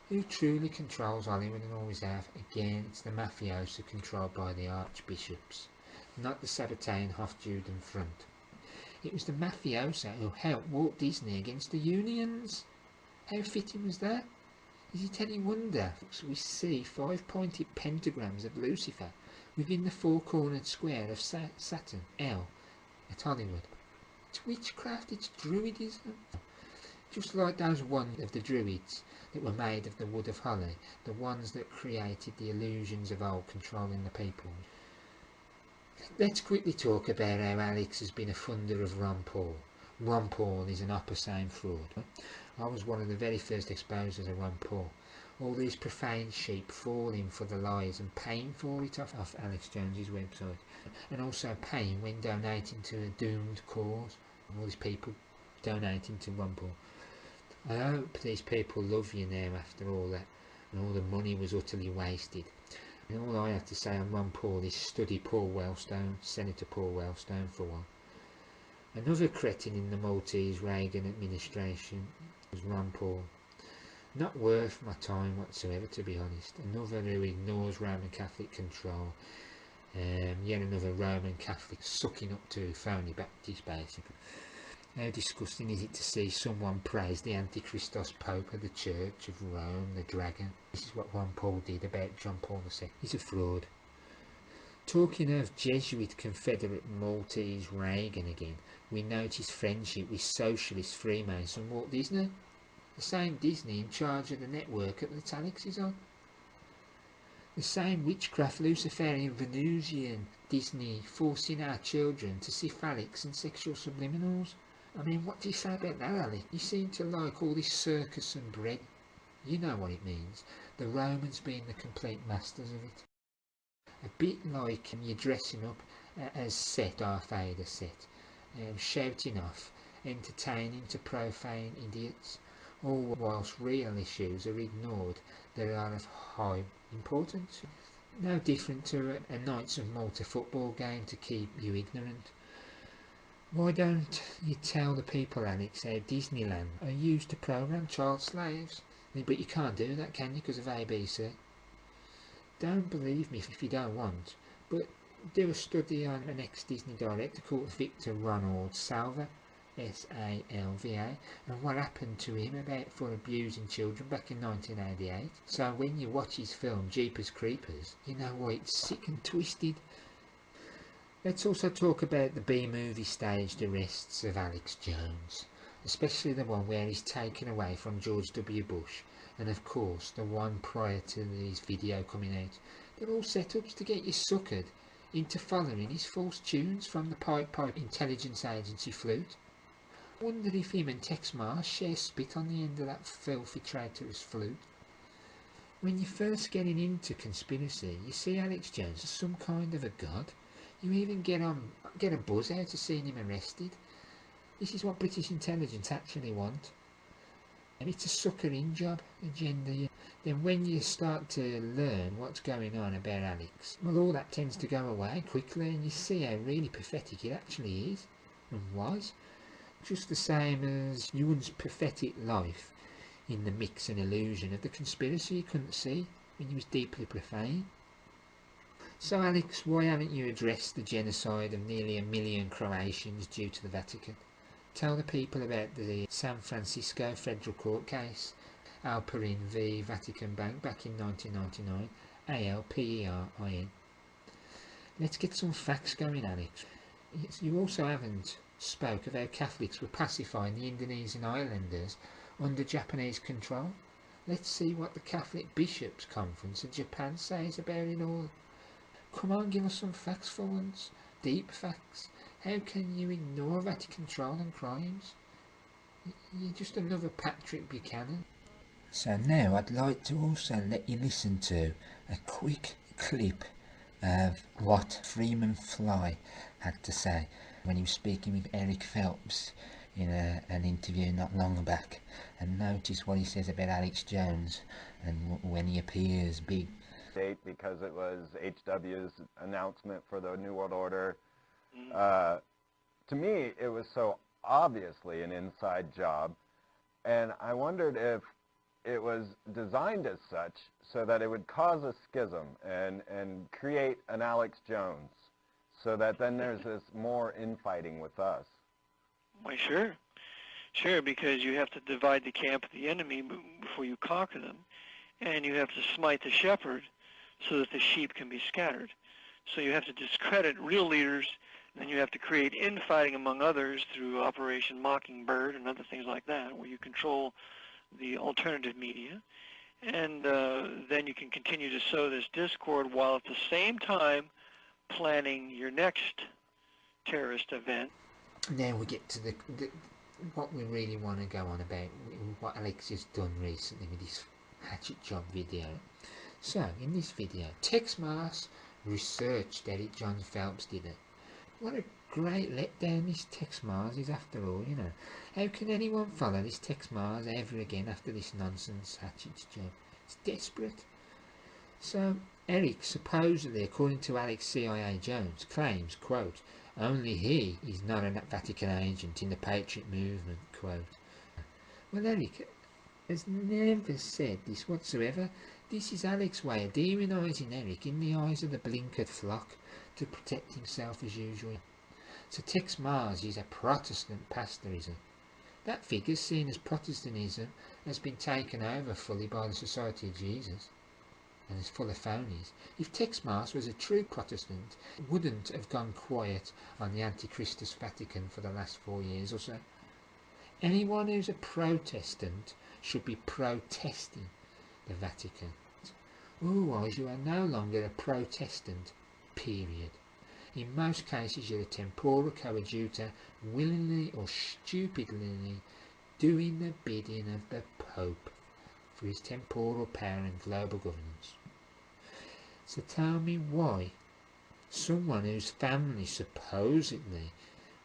Who truly controls Hollywood and always have? Again, it's the mafioso controlled by the archbishops, not the Sabbatean Hofjuden front. It was the mafioso who helped Walt Disney against the unions. How fitting was that? Is it any wonder we see 5-pointed pentagrams of Lucifer within the four-cornered square of Saturn, L, at Hollywood? It's witchcraft, it's druidism. Just like those ones of the druids that were made of the wood of holly, the ones that created the illusions of old controlling the people. Let's quickly talk about how Alex has been a funder of Ron Paul. Ron Paul is an upper same fraud. I was one of the very first exposers of Ron Paul. All these profane sheep falling for the lies and paying for it off Alex Jones's website, and also paying when donating to a doomed cause. All these people donating to Ron Paul. I hope these people love you now after all that, and all the money was utterly wasted. And all I have to say on Ron Paul is study Paul Wellstone, Senator Paul Wellstone for one. Another cretin in the Maltese Reagan administration, Ron Paul. Not worth my time whatsoever, to be honest. Another who ignores Roman Catholic control. Yet another Roman Catholic sucking up to phony Baptist, basically. How disgusting is it to see someone praise the Antichristos Pope of the Church of Rome, the dragon? This is what Ron Paul did about John Paul II. He's a fraud. Talking of Jesuit Confederate Maltese Reagan again, we note his friendship with socialist Freemason Walt Disney. The same Disney in charge of the network that Alex is on. The same witchcraft Luciferian Venusian Disney forcing our children to see phallics and sexual subliminals. I mean, what do you say about that, Alex? You seem to like all this circus and bread. You know what it means. The Romans being the complete masters of it. A bit like you're dressing up as Set, our Vader Set, shouting off, entertaining to profane idiots, all whilst real issues are ignored that are of high importance. No different to a Knights of Malta football game to keep you ignorant. Why don't you tell the people, Alex, how Disneyland are used to program child slaves? But you can't do that, can you, because of ABC? Don't believe me if you don't want, but do a study on an ex-Disney director called Victor Ronald Salva, S-A-L-V-A, and what happened to him for abusing children back in 1988. So when you watch his film Jeepers Creepers, you know why it's sick and twisted. Let's also talk about the B-movie staged arrests of Alex Jones, especially the one where he's taken away from George W. Bush, and of course the one prior to his video coming out. They're all setups to get you suckered into following his false tunes from the Pipe intelligence agency flute. Wonder if him and Tex Mars share spit on the end of that filthy traitorous flute. When you're first getting into conspiracy, you see Alex Jones as some kind of a god. You even get a buzz out of seeing him arrested. This is what British intelligence actually want. And it's a sucker-in job agenda. Then when you start to learn what's going on about Alex, well, all that tends to go away quickly, and you see how really pathetic it actually is and was. Just the same as Ewan's pathetic life in the mix and illusion of the conspiracy you couldn't see when he was deeply profane. So Alex, why haven't you addressed the genocide of nearly 1 million Croatians due to the Vatican? Tell the people about the San Francisco federal court case, Alperin v Vatican Bank back in 1999, ALPERIN. Let's get some facts going, Alex. You also haven't spoke of how Catholics were pacifying the Indonesian islanders under Japanese control. Let's see what the Catholic Bishops' Conference of Japan says about it all. Come on, give us some facts for once. Deep facts. How can you ignore Vatican control and crimes? You're just another Patrick Buchanan. So now I'd like to also let you listen to a quick clip of what Freeman Fly had to say when he was speaking with Eric Phelps in an interview not long back, and notice what he says about Alex Jones and when he appears big. Because it was HW's announcement for the New World Order. To me, it was so obviously an inside job, and I wondered if it was designed as such so that it would cause a schism and create an Alex Jones, so that then there's this more infighting with us. Why, sure, because you have to divide the camp of the enemy before you conquer them, and you have to smite the shepherd so that the sheep can be scattered. So you have to discredit real leaders, and then you have to create infighting among others through Operation Mockingbird and other things like that, where you control the alternative media, and then you can continue to sow this discord while at the same time planning your next terrorist event. Now we get to the what we really want to go on about, what Alex has done recently with this hatchet job video. So, in this video, Tex Mars researched Eric John Phelps did it. What a great letdown this Tex Mars is after all, you know. How can anyone follow this Tex Mars ever again after this nonsense hatchet job? It's desperate. So, Eric supposedly, according to Alex CIA Jones, claims, quote, only he is not a Vatican agent in the patriot movement, quote. Well, Eric has never said this whatsoever. This is Alec's way of demonising Eric in the eyes of the blinkered flock to protect himself as usual. So Tex Mars is a Protestant pastorism. That figure's seen as Protestantism has been taken over fully by the Society of Jesus and is full of phonies. If Tex Mars was a true Protestant, it wouldn't have gone quiet on the Antichristus Vatican for the last 4 years or so. Anyone who's a Protestant should be protesting the Vatican. Otherwise you are no longer a Protestant, period. In most cases you're a temporal coadjutor, willingly or stupidly doing the bidding of the Pope for his temporal power and global governance. So tell me why someone whose family supposedly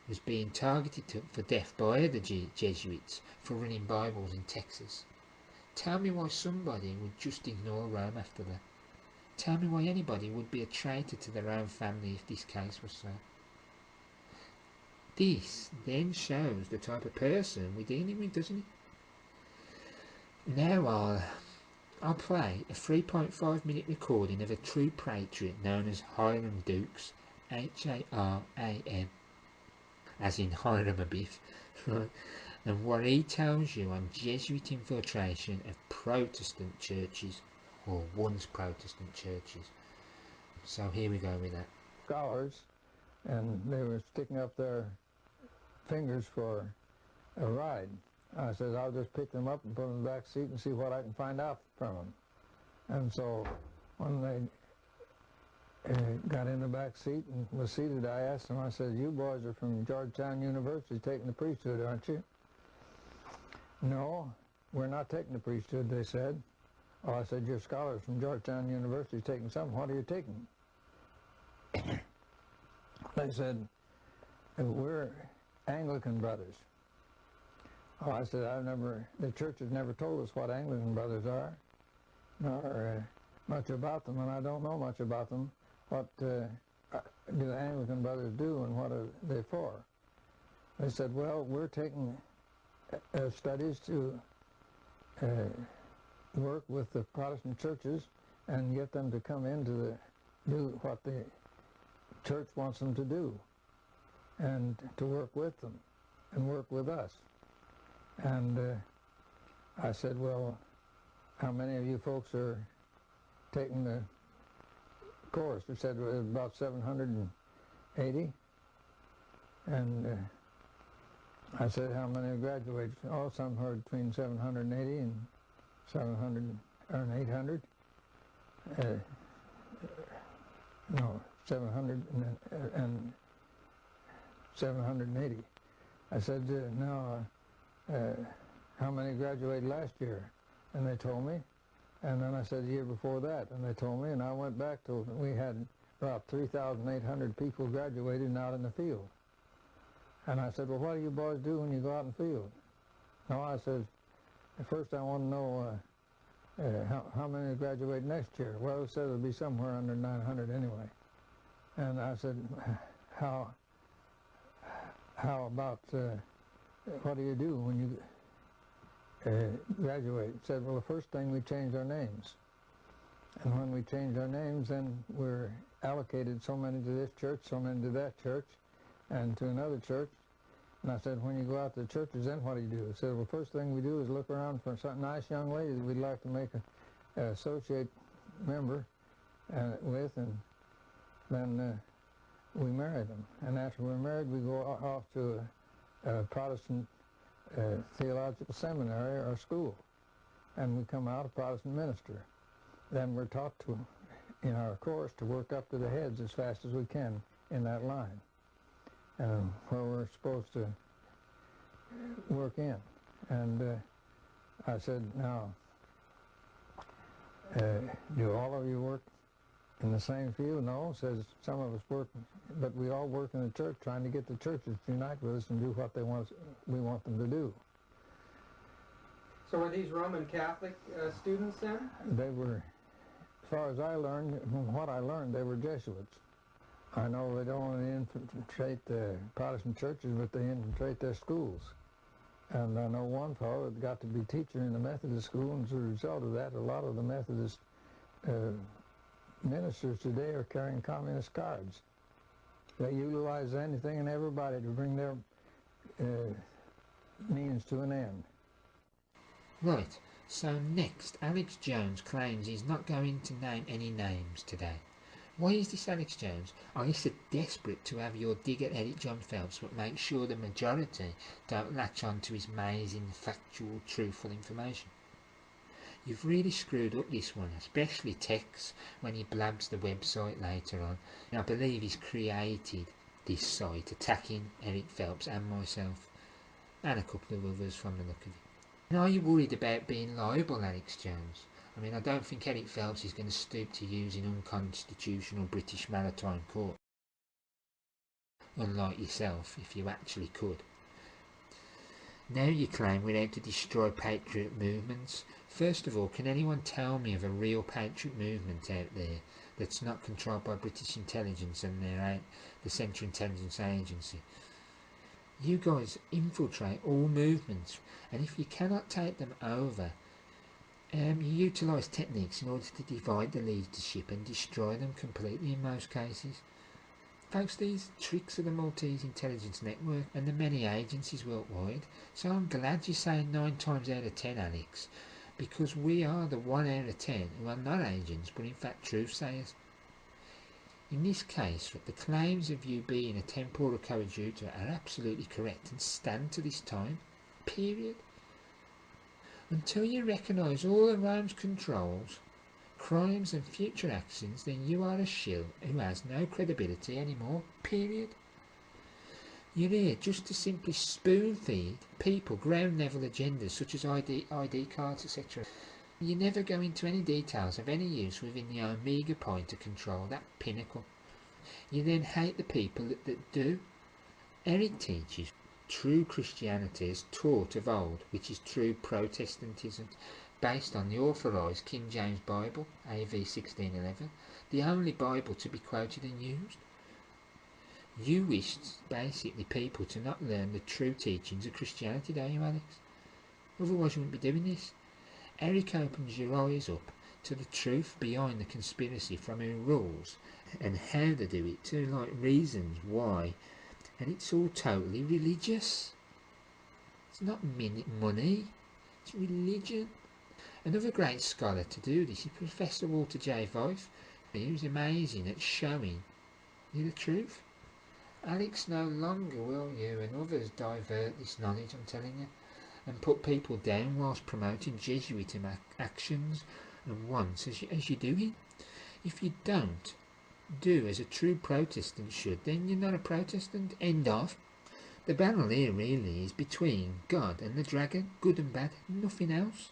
was being targeted for death by the Jesuits for running Bibles in Texas. Tell me why somebody would just ignore Rome after that. Tell me why anybody would be a traitor to their own family if this case was so. This then shows the type of person we're dealing with, doesn't it? Now I'll play a 3.5 minute recording of a true patriot known as Hiram Dukes, H-A-R-A-M, as in Hiram Abiff, and what he tells you on Jesuit infiltration of Protestant churches, or once Protestant churches. So here we go with that. Scholars, and they were sticking up their fingers for a ride. I said, I'll just pick them up and put them in the back seat and see what I can find out from them. And so when they got in the back seat and was seated, I asked them, I said, you boys are from Georgetown University taking the priesthood, aren't you? No, we're not taking the priesthood, they said. Oh, I said, you're scholars from Georgetown University taking something. What are you taking? They said, we're Anglican brothers. Oh, I said, the church has never told us what Anglican brothers are, nor much about them, and I don't know much about them. What do the Anglican brothers do, and what are they for? They said, well, we're taking studies to work with the Protestant churches and get them to come in to do what the church wants them to do, and to work with them and work with us. And I said, well, how many of you folks are taking the course? They said about 780. And I said, how many graduates? Oh, some heard between 780 and 700 or 800. No, 700 and 780. I said, now, how many graduated last year? And they told me. And then I said the year before that, and they told me, and I went back to, we had about 3,800 people graduated and out in the field. And I said, well, what do you boys do when you go out in the field? No, I said, first I want to know how many graduate next year. Well, it said it'll be somewhere under 900 anyway. And I said, how about, what do you do when you graduate? It said, well, the first thing we change our names. And when we change our names, then we're allocated so many to this church, so many to that church, and to another church. And I said, when you go out to the churches, then what do you do? He said, well, first thing we do is look around for some nice young lady that we'd like to make an associate member with, and then we marry them. And after we're married, we go off to a Protestant theological seminary or school, and we come out a Protestant minister. Then we're taught to, in our course, to work up to the heads as fast as we can in that line, where we're supposed to work in. And I said, now, do all of you work in the same field? No, says some of us work, but we all work in the church trying to get the churches to unite with us and do what we want them to do. So were these Roman Catholic students then? They were, as far as I learned, from what I learned, they were Jesuits. I know they don't only infiltrate the Protestant churches, but they infiltrate their schools. And I know one fellow that got to be teacher in the Methodist school, and as a result of that, a lot of the Methodist ministers today are carrying communist cards. They utilize anything and everybody to bring their means to an end. Right, so next, Alex Jones claims he's not going to name any names today. Why is this, Alex Jones? Are you so desperate to have your dig at Eric John Phelps but make sure the majority don't latch on to his amazing, factual, truthful information? You've really screwed up this one, especially Tex when he blabs the website later on. And I believe he's created this site attacking Eric Phelps and myself, and a couple of others from the look of it. And are you worried about being liable, Alex Jones? I mean, I don't think Eric Phelps is going to stoop to using unconstitutional British maritime court, unlike yourself, if you actually could. Now you claim we're out to destroy patriot movements. First of all, can anyone tell me of a real patriot movement out there that's not controlled by British intelligence and the Central Intelligence Agency? You guys infiltrate all movements, and if you cannot take them over, you utilise techniques in order to divide the leadership and destroy them completely in most cases. Folks, these tricks of the Maltese intelligence network and the many agencies worldwide, so I'm glad you're saying 9 times out of 10, Alex, because we are the 1 out of 10 who are not agents but in fact truth-sayers. In this case, the claims of you being a temporal coadjutor are absolutely correct and stand to this time, period. Until you recognise all of Rome's controls, crimes and future actions, then you are a shill who has no credibility anymore, period. You're here just to simply spoon-feed people ground-level agendas such as ID cards, etc. You never go into any details of any use within the Omega point of control, that pinnacle. You then hate the people that do. Eric teaches true Christianity as taught of old, which is true Protestantism, based on the authorised King James Bible, AV 1611, the only Bible to be quoted and used. You wish basically people to not learn the true teachings of Christianity, don't you, Alex? Otherwise you wouldn't be doing this. Eric opens your eyes up to the truth behind the conspiracy from who rules and how they do it, to like reasons why, and it's all totally religious. It's not money, it's religion. Another great scholar to do this is Professor Walter J. Fife, who's amazing at showing you the truth. Alex, no longer will you and others divert this knowledge, I'm telling you, and put people down whilst promoting Jesuit actions and wants as you're doing. If you don't do as a true Protestant should, then you're not a Protestant. End of. The battle here really is between God and the dragon, good and bad, nothing else.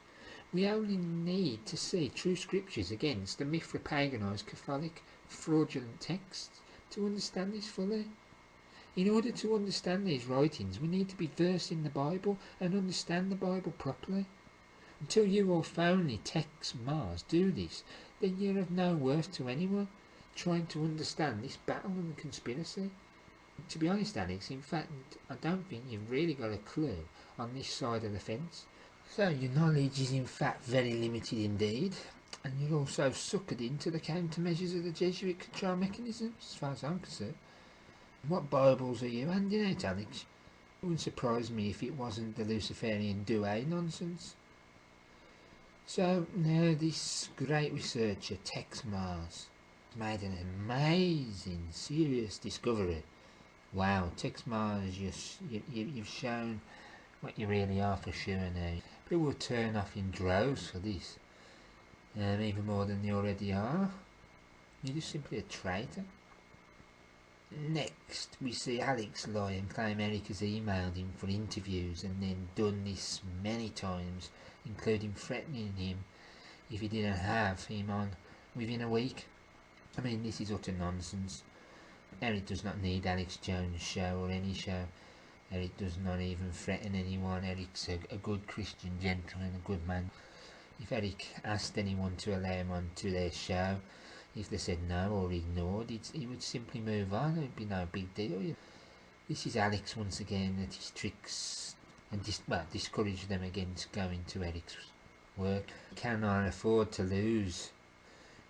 We only need to see true scriptures against the Mithra-paganised Catholic fraudulent texts to understand this fully. In order to understand these writings, we need to be versed in the Bible and understand the Bible properly. Until you or phony Tex Mars do this, then you're of no worth to anyone trying to understand this battle and conspiracy. To be honest, Alex, in fact, I don't think you've really got a clue on this side of the fence. So your knowledge is in fact very limited indeed, and you're also suckered into the countermeasures of the Jesuit control mechanism, as far as I'm concerned. What Bibles are you handing out, Alex? It wouldn't surprise me if it wasn't the Luciferian Douay nonsense. So now this great researcher, Tex Mars, made an amazing, serious discovery. Wow, Tex Mars, you've shown what you really are for sure now. People will turn off in droves for this, even more than they already are. You're just simply a traitor. Next, we see Alex lie and claim Eric has emailed him for interviews and then done this many times, including threatening him if he didn't have him on within a week. I mean, this is utter nonsense. Eric does not need Alex Jones' show or any show. Eric does not even threaten anyone. Eric's a good Christian gentleman, a good man. If Eric asked anyone to allow him onto their show, if they said no or ignored, he would simply move on. It would be no big deal. This is Alex once again at his tricks and discourage them against going to Eric's work. You cannot afford to lose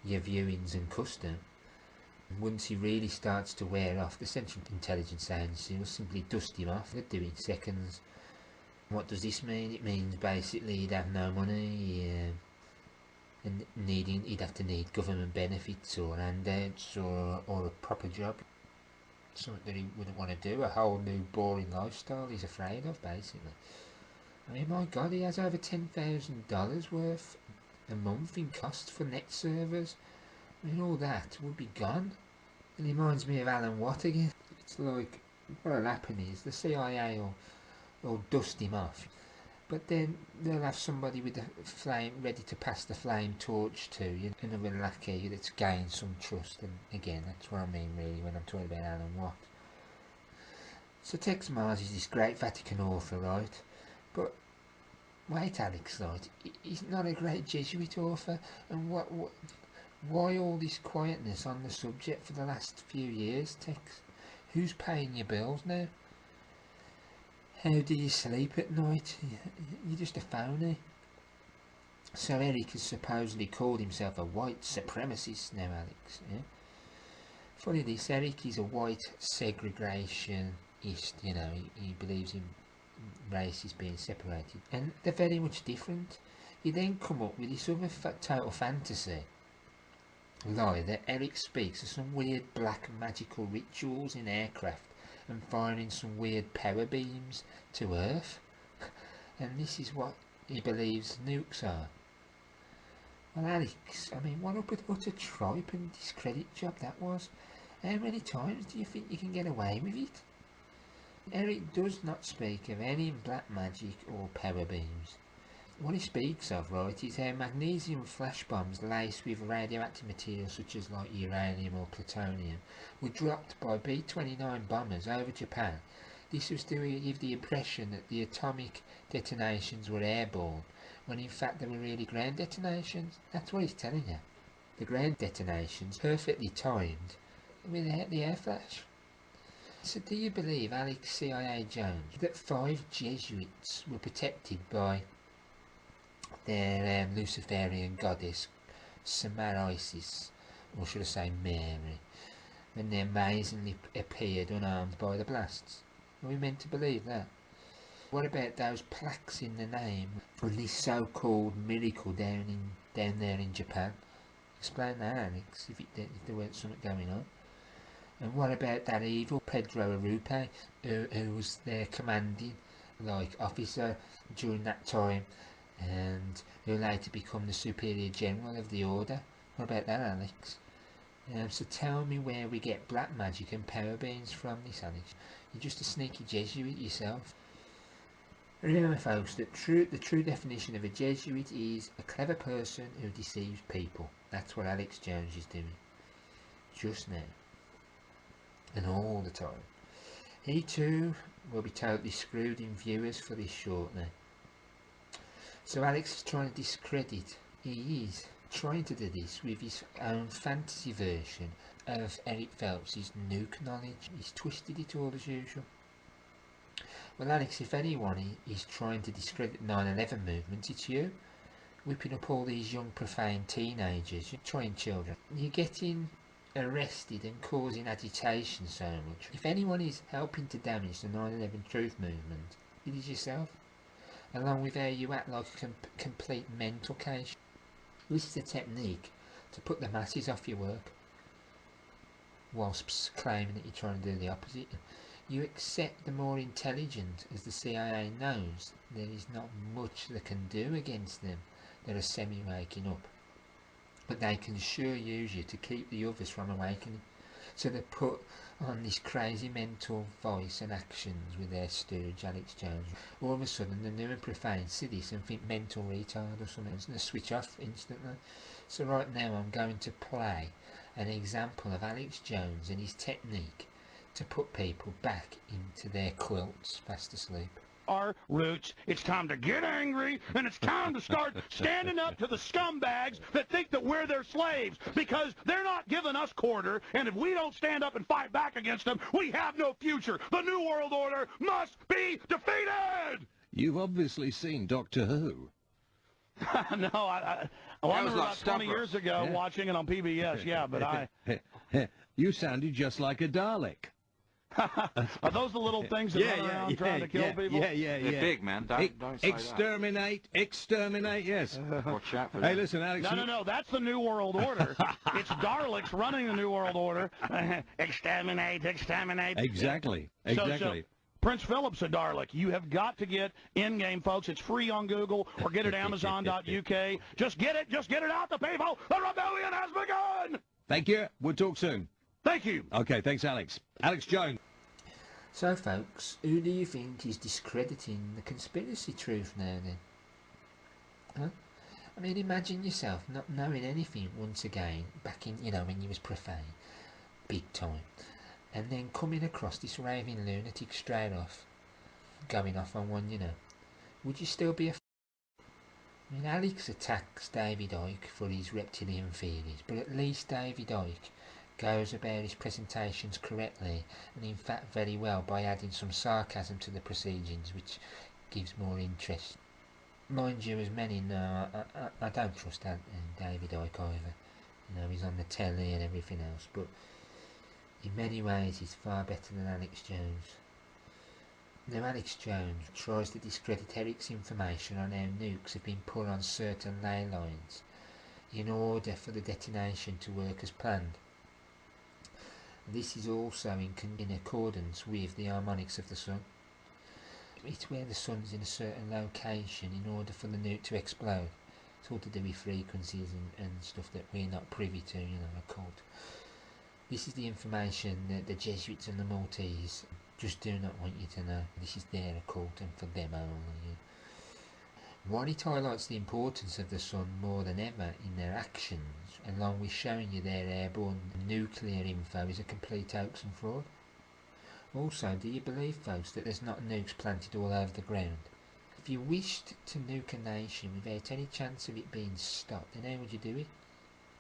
your viewings and custom. Once he really starts to wear off, the Central Intelligence Agency will simply dust him off. They'll do it in seconds. What does this mean? It means basically he'd have no money, and he'd have to need government benefits or handouts or a proper job. Something that he wouldn't want to do, a whole new boring lifestyle he's afraid of, basically. I mean, my God, he has over $10,000 worth a month in costs for net servers. I mean, all that would be gone. It reminds me of Alan Watt again. It's like, what'll happen is the CIA will dust him off, but then they'll have somebody with the flame ready to pass the flame torch to, you know, another lackey that's gained some trust. And again, that's what I mean really when I'm talking about Alan Watt. So Tex Mars is this great Vatican author, right? But wait, Alex, right? He's not a great Jesuit author. And why all this quietness on the subject for the last few years, Tex? Who's paying your bills now? How do you sleep at night? You're just a phony. So Eric has supposedly called himself a white supremacist now, Alex. Yeah? Funny this, Eric is a white segregationist, you know, he believes in races being separated. And they're very much different. You then come up with this other total fantasy lie that Eric speaks of some weird black magical rituals in aircraft and firing some weird power beams to Earth. And this is what he believes nukes are. Well, Alex, I mean, what a utter tripe and discredit job that was. How many times do you think you can get away with it? Eric does not speak of any black magic or power beams. What he speaks of, right, is how magnesium flash bombs laced with radioactive material such as like uranium or plutonium were dropped by B-29 bombers over Japan. This was to give the impression that the atomic detonations were airborne, when in fact they were really ground detonations. That's what he's telling you. The ground detonations perfectly timed without the air flash. So do you believe, Alex CIA Jones, that 5 Jesuits were protected by their Luciferian goddess Samarisis, or should I say Mary, when they amazingly appeared unarmed by the blasts? Are we meant to believe that? What about those plaques in the name of this so-called miracle down there in Japan? Explain that, Alex, if there weren't something going on. And what about that evil Pedro Arupe, who was their commanding officer during that time, and who later become the superior general of the order? What about that, Alex? So tell me where we get black magic and power beams from this, Alex. You're just a sneaky Jesuit yourself. Remember, folks, that the true definition of a Jesuit is a clever person who deceives people. That's what Alex Jones is doing. Just now. And all the time. He too will be totally screwed in viewers for this shortly. So Alex is trying to discredit. He is trying to do this with his own fantasy version of Eric Phelps' nuke knowledge. He's twisted it all as usual. Well, Alex, if anyone is trying to discredit the 9/11 movement, it's you. Whipping up all these young profane teenagers. You're trying children. You're getting arrested and causing agitation so much. If anyone is helping to damage the 9/11 truth movement, it is yourself. Along with how you act like a complete mental case. This is a technique to put the masses off your work, whilst claiming that you're trying to do the opposite. You accept the more intelligent, as the CIA knows there is not much they can do against them that are semi-waking up. But they can sure use you to keep the others from awakening. So they put on this crazy mental voice and actions with their stooge, Alex Jones. All of a sudden, the new and profane see this and think mental retard or something, and they switch off instantly. So right now I'm going to play an example of Alex Jones and his technique to put people back into their quilts fast asleep. Our roots. It's time to get angry, and it's time to start standing up to the scumbags that think that we're their slaves, because they're not giving us quarter, and if we don't stand up and fight back against them, we have no future. The New World Order must be defeated! You've obviously seen Doctor Who. No, I remember about 20 years ago watching it on PBS, yeah, but I... You sounded just like a Dalek. Are those the little things that run around trying to kill people? Yeah. They're big, man. Don't say exterminate, yes. Watch out for Hey, them. listen, Alex. No, that's the New World Order. It's Daleks running the New World Order. Exterminate. Exactly. So, Prince Philip's a Dalek. You have got to get in-game, folks. It's free on Google or get it at Amazon.uk. Just get it out to people. The rebellion has begun. Thank you. We'll talk soon. Thank you. Okay, thanks, Alex. Alex Jones. So, folks, who do you think is discrediting the conspiracy truth now, then? Huh? I mean, imagine yourself not knowing anything once again, back in, when you was profane, big time, and then coming across this raving lunatic straight off, going off on one, Would you still be I mean, Alex attacks David Icke for his reptilian theories, but at least David Icke goes about his presentations correctly, and in fact very well, by adding some sarcasm to the proceedings, which gives more interest. Mind you, as many know, I don't trust David Icke either. He's on the telly and everything else, but in many ways he's far better than Alex Jones. Now, Alex Jones tries to discredit Eric's information on how nukes have been put on certain ley lines in order for the detonation to work as planned. This is also in accordance with the harmonics of the sun. It's where the sun's in a certain location in order for the nuke to explode. It's all to do with frequencies and stuff that we're not privy to, occult. This is the information that the Jesuits and the Maltese just do not want you to know. This is their occult and for them only. While it highlights the importance of the sun more than ever in their actions, along with showing you their airborne nuclear info is a complete hoax and fraud. Also, do you believe, folks, that there's not nukes planted all over the ground? If you wished to nuke a nation without any chance of it being stopped, then how would you do it?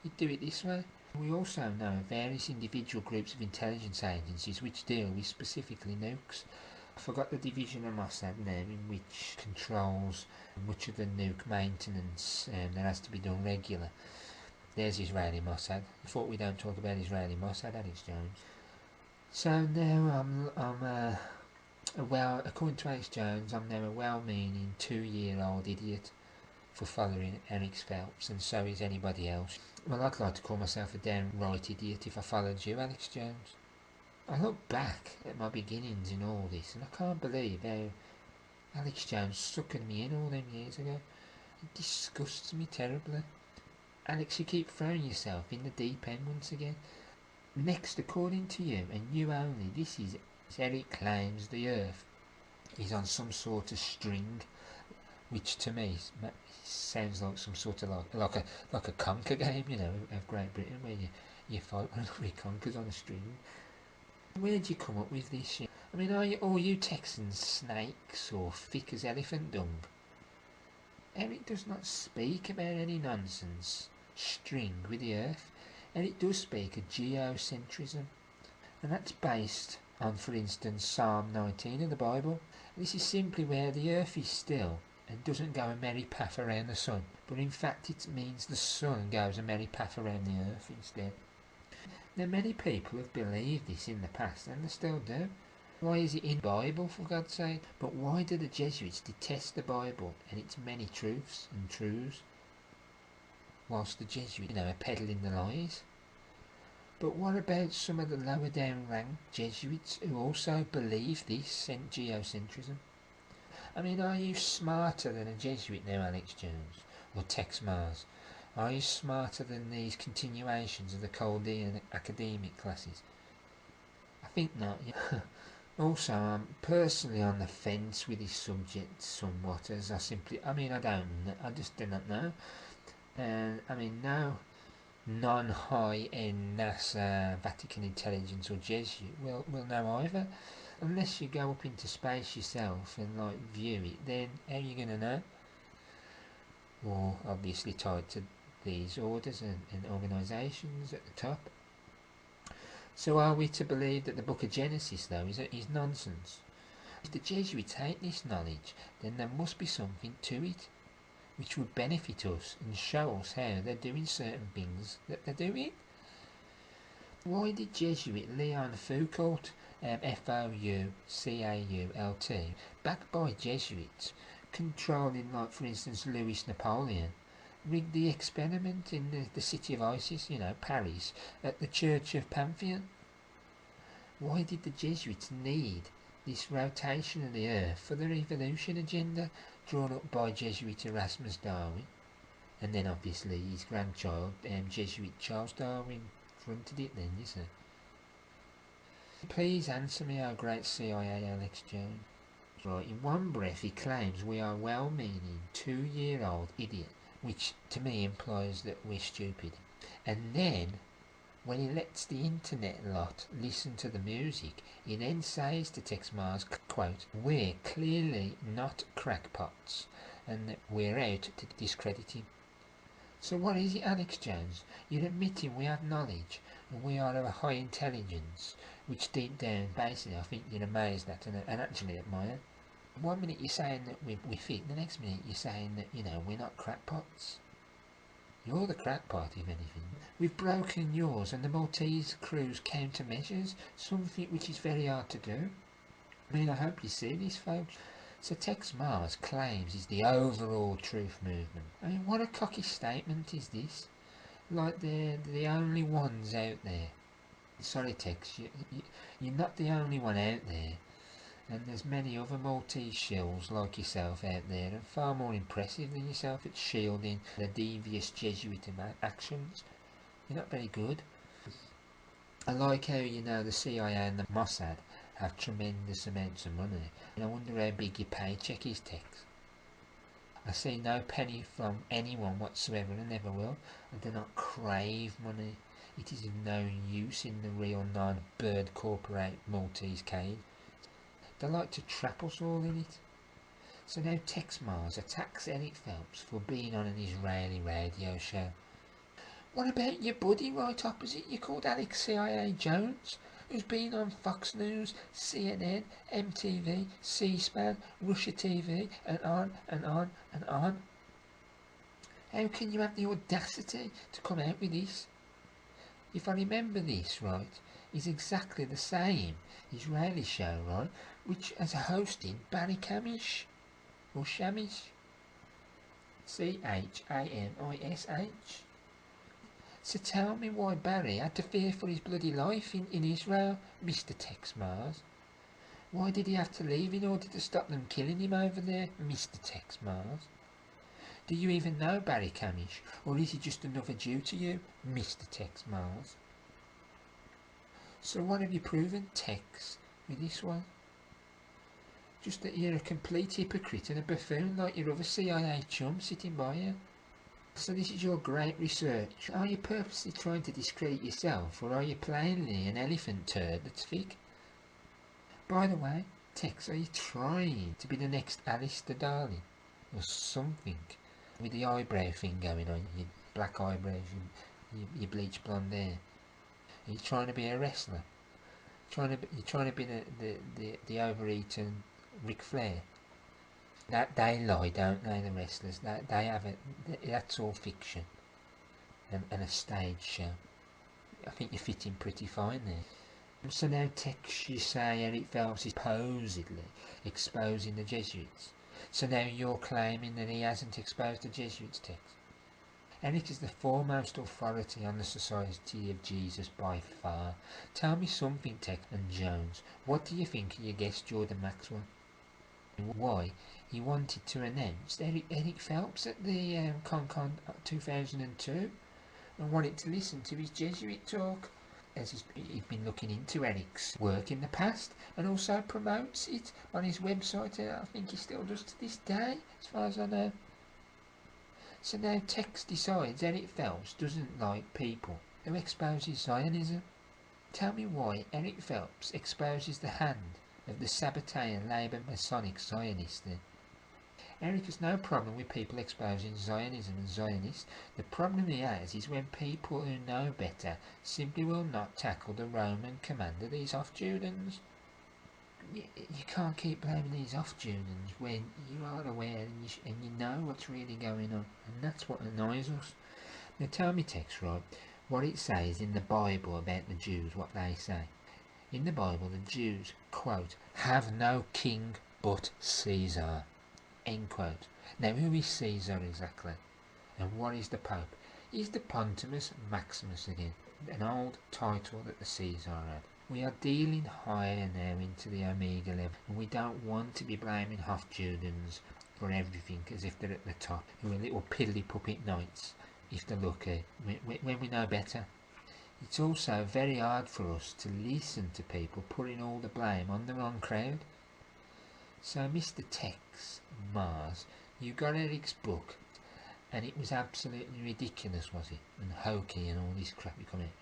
You'd do it this way. We also know of various individual groups of intelligence agencies which deal with specifically nukes. I forgot the division of Mossad now, in which controls much of the nuke maintenance that has to be done regular. There's Israeli Mossad. I thought we don't talk about Israeli Mossad, Alex Jones. So now according to Alex Jones, I'm now a well-meaning 2-year-old idiot for following Eric Phelps, and so is anybody else. Well, I'd like to call myself a downright idiot if I followed you, Alex Jones. I look back at my beginnings in all this, and I can't believe how Alex Jones suckered me in all them years ago. It disgusts me terribly. Alex, you keep throwing yourself in the deep end once again. Next, according to you, and you only, this is Eric claims the Earth is on some sort of string, which to me sounds like some sort of like a conquer game, of Great Britain, where you fight one of your conquers on a string. Where'd you come up with this? I mean, are you Texans snakes or thick as elephant dung? Eric does not speak about any nonsense string with the Earth. Eric does speak of geocentrism, and that's based on, for instance, Psalm 19 of the Bible. This is simply where the Earth is still and doesn't go a merry path around the sun, but in fact it means the sun goes a merry path around the Earth instead. Now, many people have believed this in the past, and they still do. Why is it in the Bible, for God's sake? But why do the Jesuits detest the Bible and its many truths and truths, whilst the Jesuits, are peddling the lies? But what about some of the lower down ranked Jesuits who also believe this geocentrism? I mean, are you smarter than a Jesuit now, Alex Jones, or Tex Mars? Are you smarter than these continuations of the Chaldean academic classes? I think not. Yeah. Also, I'm personally on the fence with this subject somewhat, as I just do not know. And no non-high-end NASA, Vatican intelligence or Jesuit will know either. Unless you go up into space yourself and view it, then how are you going to know? Or obviously tied to these orders and organisations at the top. So are we to believe that the book of Genesis, though, is nonsense? If the Jesuits hate this knowledge, then there must be something to it, which would benefit us and show us how they're doing certain things that they're doing. Why did Jesuit Leon Foucault, Foucault, backed by Jesuits, controlling, like for instance Louis Napoleon, rigged the experiment in the city of Isis, Paris, at the Church of Pantheon? Why did the Jesuits need this rotation of the earth for their evolution agenda drawn up by Jesuit Erasmus Darwin? And then obviously his grandchild, Jesuit Charles Darwin, fronted it then, you see. Please answer me, oh great CIA Alex Jones. Right, in one breath he claims we are well-meaning 2-year-old idiot, which to me implies that we're stupid. And then, when he lets the internet lot listen to the music, he then says to Tex Mars, quote, "We're clearly not crackpots, and that we're out to discredit him." So what is it, Alex Jones? You're admitting we have knowledge, and we are of a high intelligence, which deep down, basically, I think you're amazed at and actually admire. One minute you're saying that we fit, the next minute you're saying that, we're not crackpots. You're the crackpot, if anything. We've broken yours and the Maltese crew's countermeasures, something which is very hard to do. I mean, I hope you see this, folks. So Tex Mars claims he's the overall truth movement. I mean, what a cocky statement is this? Like they're the only ones out there. Sorry, Tex, you're not the only one out there. And there's many other Maltese shills like yourself out there, and far more impressive than yourself at shielding the devious Jesuit actions. You're not very good. I like how the CIA and the Mossad have tremendous amounts of money, and I wonder how big your paycheck is, Tex. I see no penny from anyone whatsoever and never will. I do not crave money. It is of no use in the real non-bird corporate Maltese cage. They like to trap us all in it. So now Tex Mars attacks Eric Phelps for being on an Israeli radio show. What about your buddy right opposite you called Alex CIA Jones, who's been on Fox News, CNN, MTV, C-SPAN, Russia TV, and on and on and on? How can you have the audacity to come out with this? If I remember this right, is exactly the same Israeli show, right, which has hosted Barry Kamish, or Shamish, Chamish. So tell me why Barry had to fear for his bloody life in Israel, Mr. Tex Mars. Why did he have to leave in order to stop them killing him over there, Mr. Tex Mars? Do you even know Barry Kamish, or is he just another Jew to you, Mr. Tex Mars? So what have you proven, Tex, with this one? Just that you're a complete hypocrite and a buffoon like your other CIA chum sitting by you. So this is your great research. Are you purposely trying to discredit yourself, or are you plainly an elephant turd that's thick? By the way, Tex, are you trying to be the next Alistair Darling, or something, with the eyebrow thing going on, your black eyebrows, your bleach blonde hair? Are you trying to be a wrestler? You're trying to be the overeaten Ric Flair? That they lie, don't they, the wrestlers? They have it. That's all fiction and a stage show. I think you fit in pretty fine there. So now, Tex, you say Eric Phelps is supposedly exposing the Jesuits. So now you're claiming that he hasn't exposed the Jesuits, Tex. Eric is the foremost authority on the Society of Jesus by far. Tell me something, Tex and Jones. What do you think of your guest Jordan Maxwell? Why he wanted to announce Eric Phelps at the Con 2002 and wanted to listen to his Jesuit talk, as he's been looking into Eric's work in the past and also promotes it on his website, and I think he still does to this day, as far as I know. So now Tex decides Eric Phelps doesn't like people who exposes Zionism. Tell me why Eric Phelps exposes the hand of the Sabbatean Labour Masonic Zionist then. Eric has no problem with people exposing Zionism and Zionists. The problem he has is when people who know better simply will not tackle the Roman commander these off-Judans. you can't keep blaming these off-Judans when you are aware and you know what's really going on, and that's what annoys us. Now tell me, text, right, what it says in the Bible about the Jews, what they say. In the Bible, the Jews, quote, have no king but Caesar, end quote. Now who is Caesar exactly? And what is the Pope? Is the Pontimus Maximus again, an old title that the Caesar had. We are dealing higher now into the Omega level, and we don't want to be blaming Hof-Judans for everything as if they're at the top, who are little piddly puppet knights, if they're lucky, when we know better. It's also very hard for us to listen to people putting all the blame on the wrong crowd. So Mr. Tex Mars, you got Eric's book, and it was absolutely ridiculous, was it? And hokey and all this crap you come at me.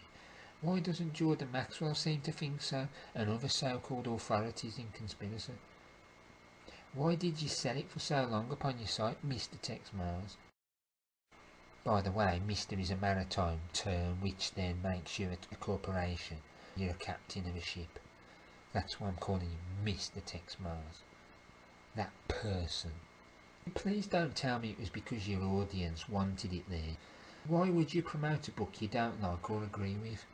Why doesn't Jordan Maxwell seem to think so, and other so-called authorities in conspiracy? Why did you sell it for so long upon your site, Mr. Tex Mars? By the way, Mr. is a maritime term which then makes you a corporation. You're a captain of a ship. That's why I'm calling you Mr. Tex Mars. That person. Please don't tell me it was because your audience wanted it there. Why would you promote a book you don't like or agree with?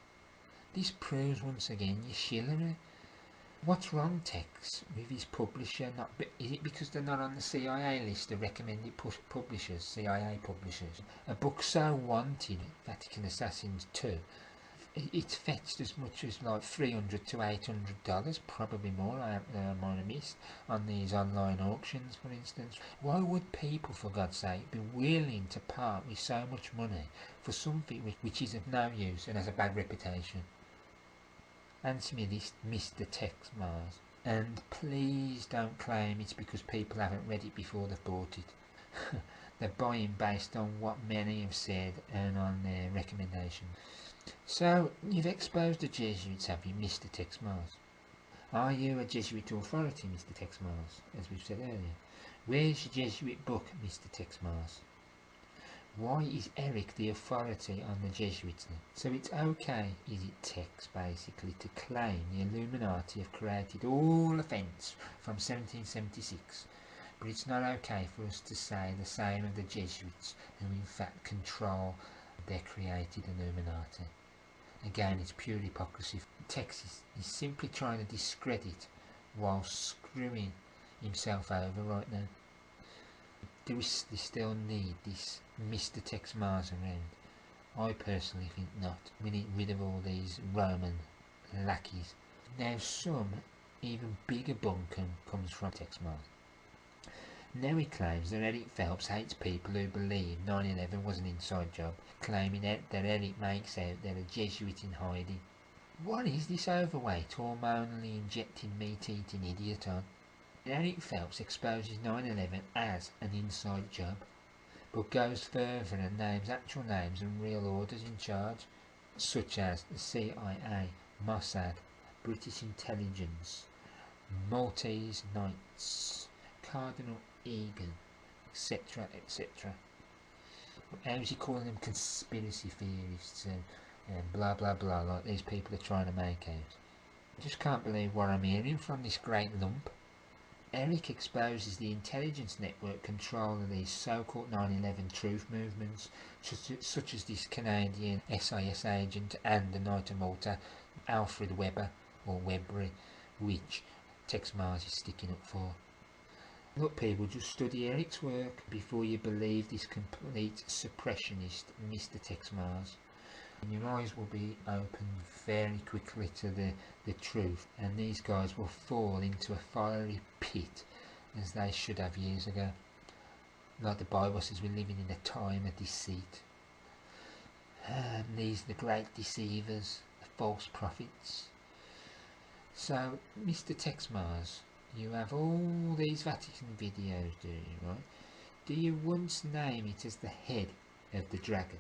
This proves once again your shillery. What's wrong, Tex, with his publisher? Is it because they're not on the CIA list of recommended publishers, CIA publishers? A book so wanted, Vatican Assassins 2, it's fetched as much as like $300 to $800, probably more, I might have missed, on these online auctions, for instance. Why would people, for God's sake, be willing to part with so much money for something which is of no use and has a bad reputation? Answer me this, Mr. Tex Mars, and please don't claim it's because people haven't read it before they've bought it. They're buying based on what many have said and on their recommendations. So, you've exposed the Jesuits, have you, Mr. Tex Mars? Are you a Jesuit authority, Mr. Tex Mars, as we've said earlier? Where's your Jesuit book, Mr. Tex Mars? Why is Eric the authority on the Jesuits then? So it's okay, is it, Tex, basically, to claim the Illuminati have created all offence from 1776, but it's not okay for us to say the same of the Jesuits, who in fact control their created Illuminati. Again, it's pure hypocrisy. Tex is simply trying to discredit while screwing himself over right now. Do we still need this Mr. Tex Mars around? I personally think not. We need rid of all these Roman lackeys. Now some even bigger bunkum comes from Tex Mars. Now he claims that Eric Phelps hates people who believe 9/11 was an inside job, claiming that Eric makes out they're a Jesuit in hiding. What is this overweight, hormonally injecting meat-eating idiot on? Eric Phelps exposes 9/11 as an inside job, but goes further and names actual names and real orders in charge, such as the CIA, Mossad, British Intelligence, Maltese Knights, Cardinal Egan, etc., etc. How's he calling them conspiracy theorists and blah blah blah, like these people are trying to make out? I just can't believe what I'm hearing from this great lump. Eric exposes the intelligence network control of these so-called 9/11 truth movements, such as this Canadian SIS agent and the Knight of Malta, Alfred Weber, or Webbery, which Tex Mars is sticking up for. Look, people, just study Eric's work before you believe this complete suppressionist Mr. Tex Mars. And your eyes will be opened very quickly to the truth, and these guys will fall into a fiery pit as they should have years ago. Like the Bible says, we're living in a time of deceit. And these are the great deceivers, the false prophets. So, Mr. Tex Mars, you have all these Vatican videos, do you, right? Do you once name it as the head of the dragon?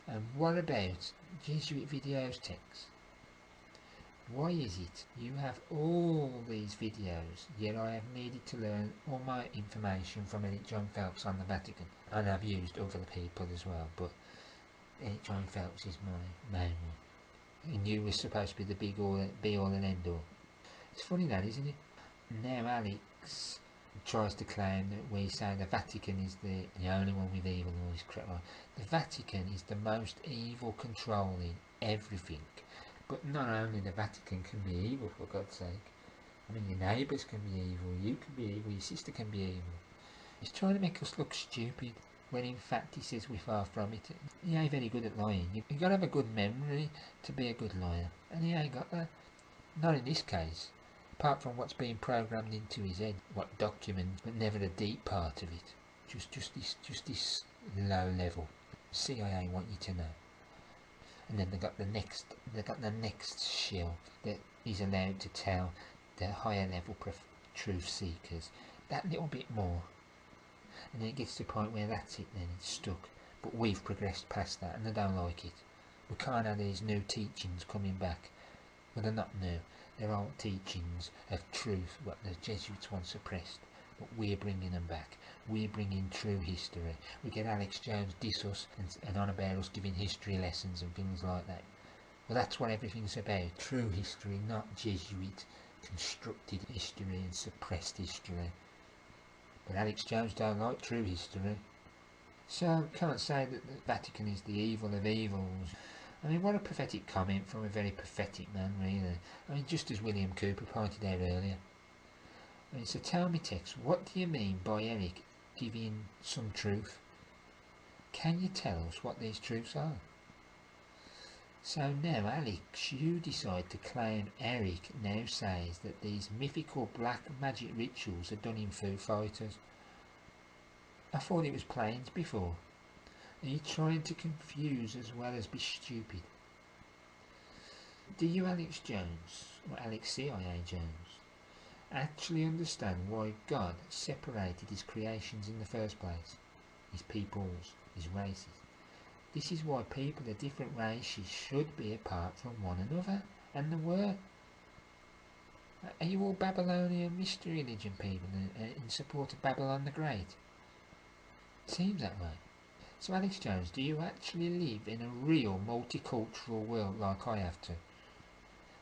And what about Jesuit videos, Tex? Why is it you have all these videos, yet I have needed to learn all my information from Eric John Phelps on the Vatican? And I've used other people as well, but Eric John Phelps is my main one. and you were supposed to be the be all and end all. It's funny that, isn't it? Now Alex tries to claim that we say the Vatican is the only one with evil and all this crap. The Vatican is the most evil, controlling everything. But not only the Vatican can be evil, for God's sake. I mean, your neighbours can be evil, you can be evil, your sister can be evil. He's trying to make us look stupid, when in fact he says we're far from it. He ain't very good at lying. You've got to have a good memory to be a good liar, and he ain't got that. Not in this case. Apart from what's being programmed into his head, what document, but never the deep part of it. Just this low level. CIA want you to know. And then they got the next shill that he's allowed to tell the higher level truth seekers that little bit more. And then it gets to the point where that's it, then it's stuck. But we've progressed past that and they don't like it. We can't have these new teachings coming back. Well, they're not new. They're old teachings of truth, what the Jesuits once suppressed. But we're bringing them back. We're bringing true history. We get Alex Jones diss us and on about us giving history lessons and things like that. Well, that's what everything's about. True history, not Jesuit constructed history and suppressed history. But Alex Jones don't like true history. So can't say that the Vatican is the evil of evils. I mean, what a pathetic comment from a very pathetic man, really. I mean, just as William Cooper pointed out earlier. I mean, so tell me, Tex, what do you mean by Eric giving some truth? Can you tell us what these truths are? So now, Alex, you decide to claim Eric now says that these mythical black magic rituals are done in Foo Fighters. I thought it was planes before. Are you trying to confuse as well as be stupid? Do you, Alex Jones, or Alex CIA Jones, actually understand why God separated his creations in the first place? His peoples, his races. This is why people of different races should be apart from one another, and they were. Are you all Babylonian mystery religion people in support of Babylon the Great? It seems that way. So Alex Jones, do you actually live in a real multicultural world like I have to?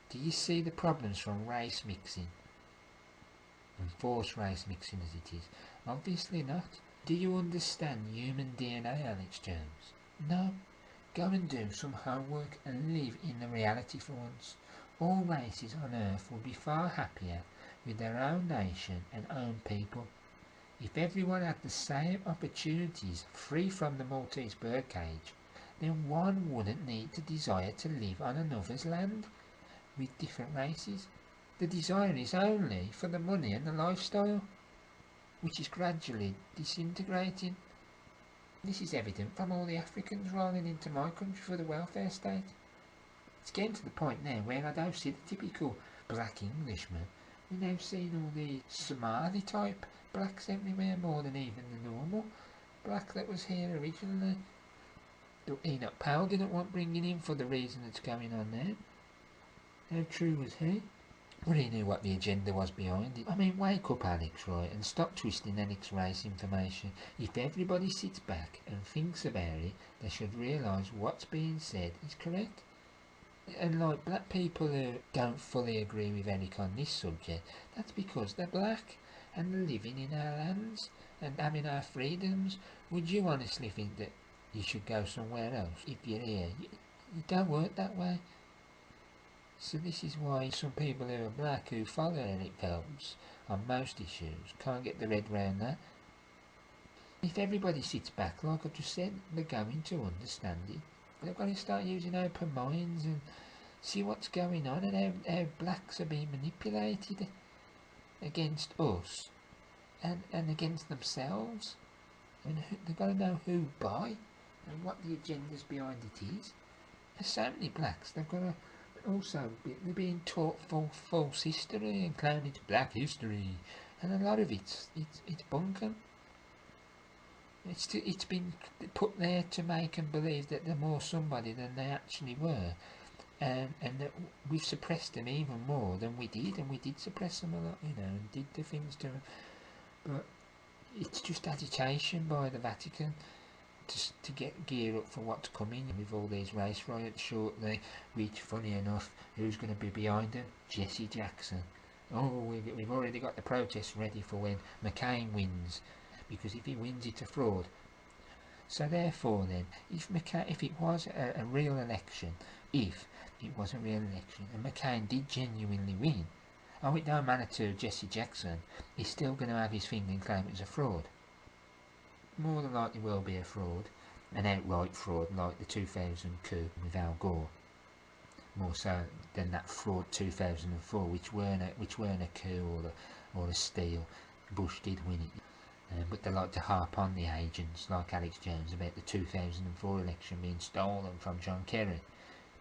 Do you see the problems from race mixing? And forced race mixing as it is? Obviously not. Do you understand human DNA, Alex Jones? No. Go and do some homework and live in the reality for once. All races on earth would be far happier with their own nation and own people. If everyone had the same opportunities free from the Maltese birdcage, then one wouldn't need to desire to live on another's land with different races. The desire is only for the money and the lifestyle, which is gradually disintegrating. This is evident from all the Africans rolling into my country for the welfare state. It's getting to the point now where I don't see the typical black Englishman. We're now seeing all the Somali type blacks everywhere, more than even the normal black that was here originally. Enoch Powell didn't want bringing in for the reason that's going on now. How true was he? Well, he knew what the agenda was behind it. I mean, wake up, Alex, right, and stop twisting Alex race information. If everybody sits back and thinks about it, they should realise what's being said is correct. And like black people who don't fully agree with Eric on this subject, that's because they're black and they're living in our lands and having our freedoms. Would you honestly think that you should go somewhere else if you're here? You don't work that way. So this is why some people who are black who follow Eric Phelps on most issues can't get their head round that. If everybody sits back, like I just said, they're going to understand it. They've got to start using open minds and see what's going on and how blacks are being manipulated against us and against themselves. And they've got to know who by and what the agendas behind it is. There's so many blacks, they've got to also they're being taught false history and claiming it's black history, and a lot of it's bunkum. It's been put there to make them believe that they're more somebody than they actually were, and that we've suppressed them even more than we did, and we did suppress them a lot, you know, and did the things to them. But it's just agitation by the Vatican to get gear up for what's coming with all these race riots shortly, which, funny enough, who's going to be behind them? Jesse Jackson. Oh, we've already got the protests ready for when McCain wins, because if he wins, it's a fraud. So therefore then, if it was a real election, and McCain did genuinely win, oh, it don't matter to Jesse Jackson, he's still going to have his finger and claim it was a fraud. More than likely will be a fraud, an outright fraud like the 2000 coup with Al Gore. More so than that fraud 2004, which weren't a coup or a steal. Bush did win it. But they like to harp on the agents like Alex Jones about the 2004 election being stolen from John Kerry,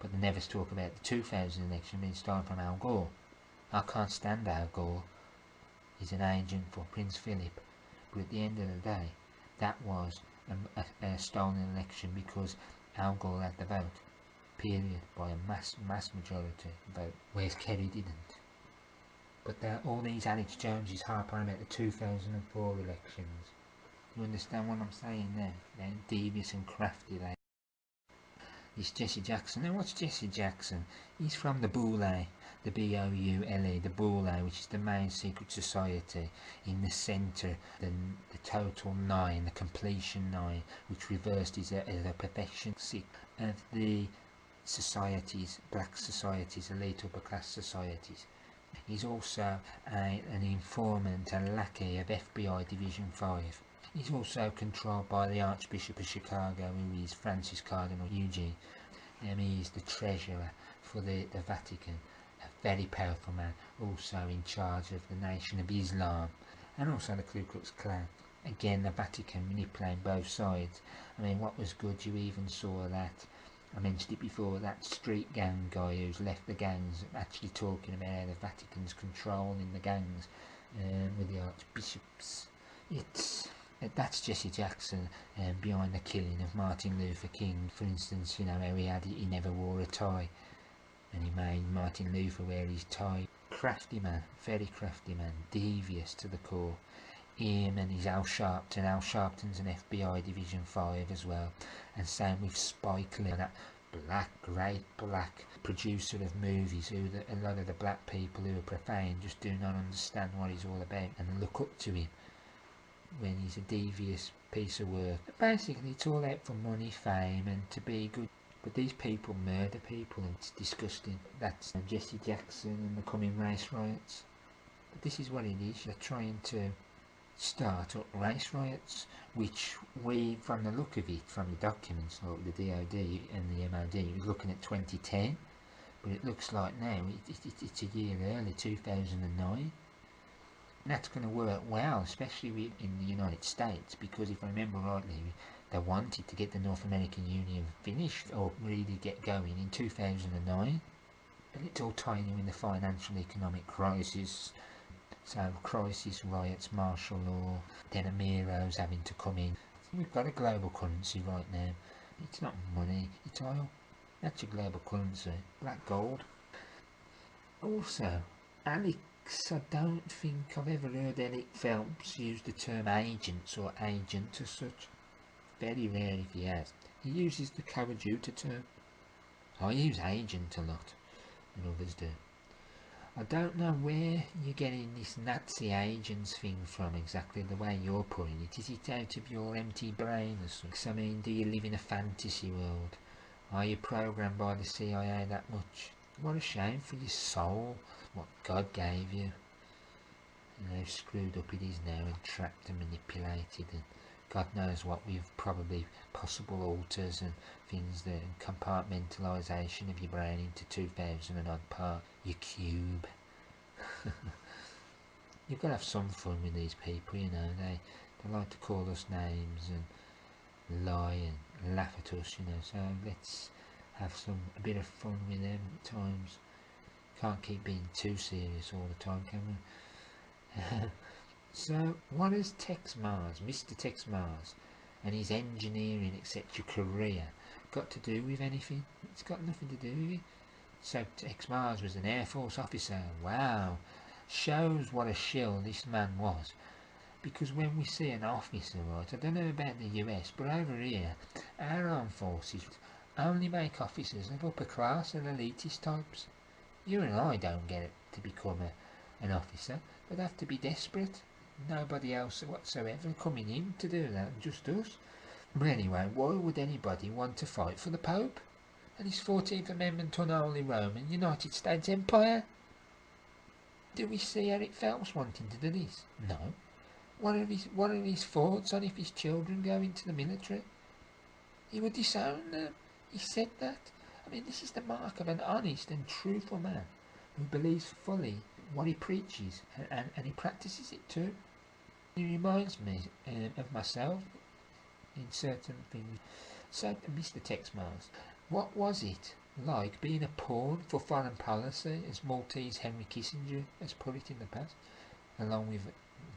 but they never talk about the 2000 election being stolen from Al Gore. I can't stand Al Gore. He's an agent for Prince Philip, but at the end of the day, that was a stolen election because Al Gore had the vote, period, by a mass majority vote, whereas Kerry didn't. But all these Alex Joneses harp on about the 2004 elections. You understand what I'm saying there? They're devious and crafty. This Jesse Jackson. Now what's Jesse Jackson? He's from the Boule, the B-O-U-L-E, the Boule, which is the main secret society in the centre, the total 9, the completion 9, which reversed is a perfection 6 of the societies, black societies, elite upper class societies. He's also an informant, a lackey of FBI Division 5. He's also controlled by the Archbishop of Chicago, who is Francis Cardinal Eugene. He is the treasurer for the Vatican, a very powerful man, also in charge of the Nation of Islam, and also the Ku Klux Klan. Again, the Vatican manipulating both sides. I mean, what was good, you even saw that, I mentioned it before, that street gang guy who's left the gangs, actually talking about how the Vatican's controlling the gangs with the archbishops. That's Jesse Jackson behind the killing of Martin Luther King. For instance, you know how he never wore a tie, and he made Martin Luther wear his tie. Crafty man, very crafty man, devious to the core. Him and his Al Sharpton. Al Sharpton's an FBI Division 5 as well, and same with Spike Lee, that great black producer of movies, who a lot of the black people who are profane just do not understand what he's all about and look up to him when he's a devious piece of work. Basically, it's all out for money, fame, and to be good. But these people murder people, and it's disgusting. That's Jesse Jackson and the coming race riots. But this is what it is. They're trying to start up race riots, which we, from the look of it, from the documents like the DOD and the MOD, was looking at 2010, but it looks like now it's a year early, 2009. And that's going to work well, especially in the United States, because if I remember rightly, they wanted to get the North American Union finished or really get going in 2009, but it's all tying in with the financial economic crisis. So crisis, riots, martial law, then Amiro's having to come in. We've got a global currency right now. It's not money, it's oil. That's your global currency, black gold. Also, Alex, I don't think I've ever heard Alec Phelps use the term agents or agent as such. Very rare if he has. He uses the coadjutor term. I use agent a lot, and others do. I don't know where you're getting this Nazi agents thing from exactly, the way you're putting it. Is it out of your empty brain or something? I mean, do you live in a fantasy world? Are you programmed by the CIA that much? What a shame for your soul, what God gave you. And how screwed up it is now, and trapped and manipulated, and God knows what with probably possible alters and things, the compartmentalisation of your brain into 2000 and odd part, your cube. You've got to have some fun with these people, you know. They like to call us names and lie and laugh at us, you know. So let's have a bit of fun with them at times. Can't keep being too serious all the time, can we? So, what has Tex Mars, Mr. Tex Mars, and his engineering, etc. career got to do with anything? It's got nothing to do with it. So, Tex Mars was an Air Force officer. Wow. Shows what a shill this man was. Because when we see an officer, right, I don't know about the US, but over here, our armed forces only make officers of upper class and elitist types. You and I don't get it to become an officer, but have to be desperate. Nobody else whatsoever coming in to do that, just us. But anyway, why would anybody want to fight for the Pope and his 14th Amendment unholy Roman United States Empire? Do we see Eric Phelps wanting to do this? No. What are his thoughts on if his children go into the military? He would disown them. He said that. I mean, this is the mark of an honest and truthful man who believes fully what he preaches and he practices it too. He reminds me of myself in certain things. So, Mr. Tex Mars, what was it like being a pawn for foreign policy, as Maltese Henry Kissinger has put it in the past, along with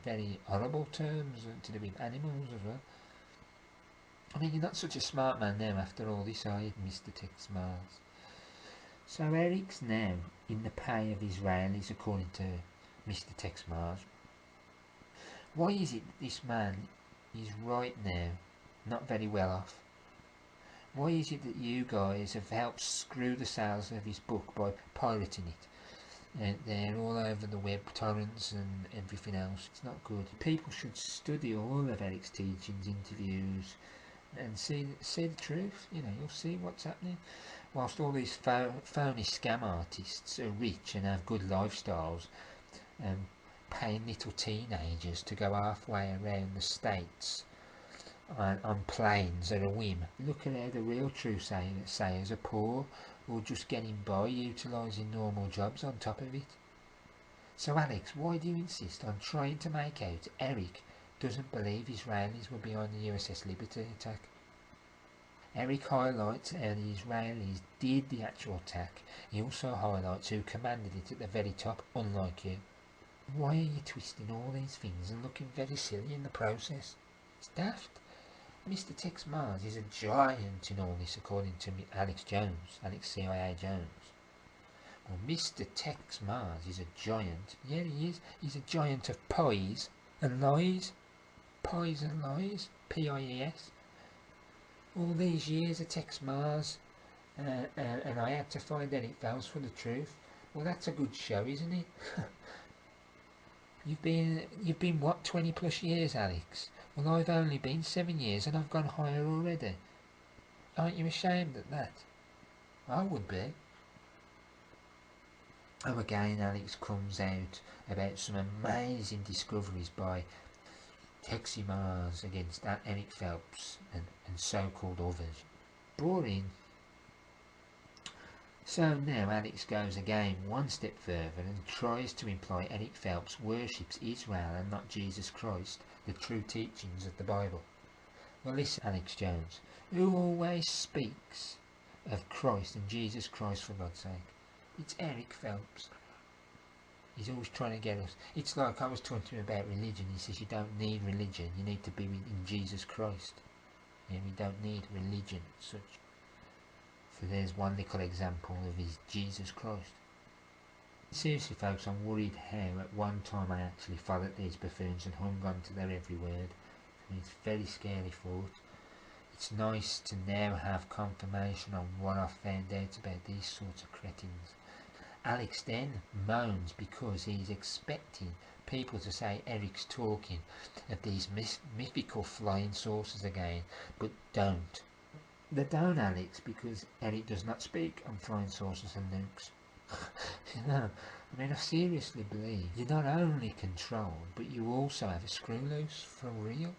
very horrible terms to do with animals as well? I mean, you're not such a smart man now after all this, are you, Mr. Tex Mars? So Eric's now in the pay of Israelis, according to Mr. Tex Mars. Why is it that this man is right now not very well off? Why is it that you guys have helped screw the sales of his book by pirating it? And they're all over the web, torrents and everything else. It's not good. People should study all of Eric's teachings, interviews, and see the truth. You know, you'll see what's happening. Whilst all these phony scam artists are rich and have good lifestyles, paying little teenagers to go halfway around the States on planes at a whim. Look at how the real true sayers are poor or just getting by, utilising normal jobs on top of it. So Alex, why do you insist on trying to make out Eric doesn't believe Israelis were behind the USS Liberty attack? Eric highlights how the Israelis did the actual attack. He also highlights who commanded it at the very top, unlike you. Why are you twisting all these things and looking very silly in the process? It's daft. Mr. Tex Mars is a giant in all this, according to Alex CIA Jones. Well, Mr. Tex Mars is a giant. Yeah, he is. He's a giant of pies and lies. Pies and lies. P-I-E-S. All these years of Tex Mars, and I had to find Eric Phelps for the truth. Well, that's a good show, isn't it? You've been what, 20 plus years, Alex? Well, I've only been 7 years and I've gone higher already. Aren't you ashamed at that? I would be. Oh, again, Alex comes out about some amazing discoveries by Tex Mars against Eric Phelps and so-called others. Boring. So now Alex goes again one step further and tries to imply Eric Phelps worships Israel and not Jesus Christ, the true teachings of the Bible. Well, listen, Alex Jones, who always speaks of Christ and Jesus Christ, for God's sake? It's Eric Phelps. He's always trying to get us. It's like I was talking to him about religion. He says you don't need religion, you need to be in Jesus Christ. Yeah, we don't need religion as such. So there's one little example of his Jesus Christ. Seriously folks, I'm worried how at one time I actually followed these buffoons and hung on to their every word. I mean, it's a very scary thought. It's nice to now have confirmation on what I've found out about these sorts of cretins. Alex then moans because he's expecting people to say Eric's talking of these mythical flying saucers again, but don't. They don't, Alex, because Eric does not speak on flying saucers and nukes. You know, I mean, I seriously believe you're not only controlled, but you also have a screw loose, for real.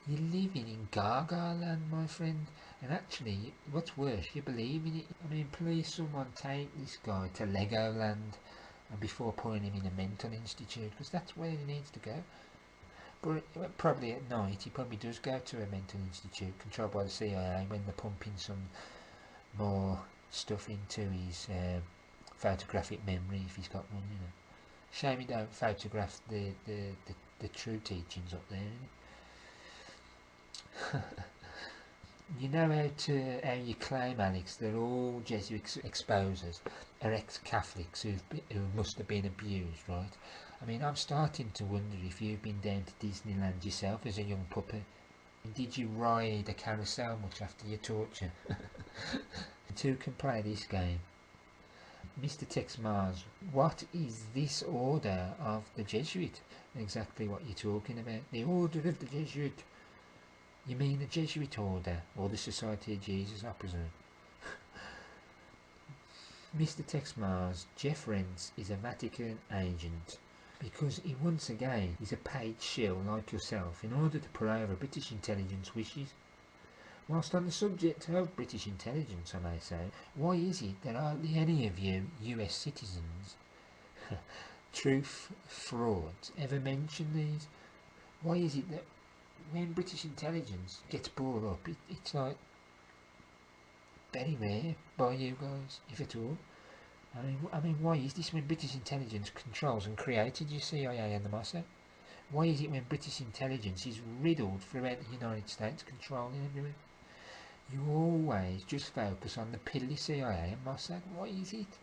You're living in Gaga land, my friend, and actually, what's worse, you believe in it. I mean, please someone take this guy to Legoland and before putting him in a mental institute, because that's where he needs to go. But probably at night, he probably does go to a mental institute controlled by the CIA when they're pumping some more stuff into his photographic memory, if he's got one, you know. Shame he don't photograph the true teachings up there, isn't it? You know how you claim, Alex, that all Jesuit exposers are ex-Catholics who must have been abused, right? I mean, I'm starting to wonder if you've been down to Disneyland yourself as a young puppet. Did you ride a carousel much after your torture? Who can play this game? Mr. Tex Mars, what is this order of the Jesuit? Exactly what you're talking about. The order of the Jesuit. You mean the Jesuit order, or the Society of Jesus, I presume? Mr. Tex Mars, Jeff Rents is a Vatican agent because he once again is a paid shill like yourself in order to put over British intelligence wishes. Whilst on the subject of British intelligence, I may say, why is it that hardly any of you US citizens, truth, frauds, ever mention these? Why is it that when British intelligence gets brought up, it's like very rare by you guys, if at all? I mean, why is this when British intelligence controls and created your CIA and the Mossad? Why is it when British intelligence is riddled throughout the United States, controlling everywhere? You always just focus on the piddly CIA and Mossad. Why is it?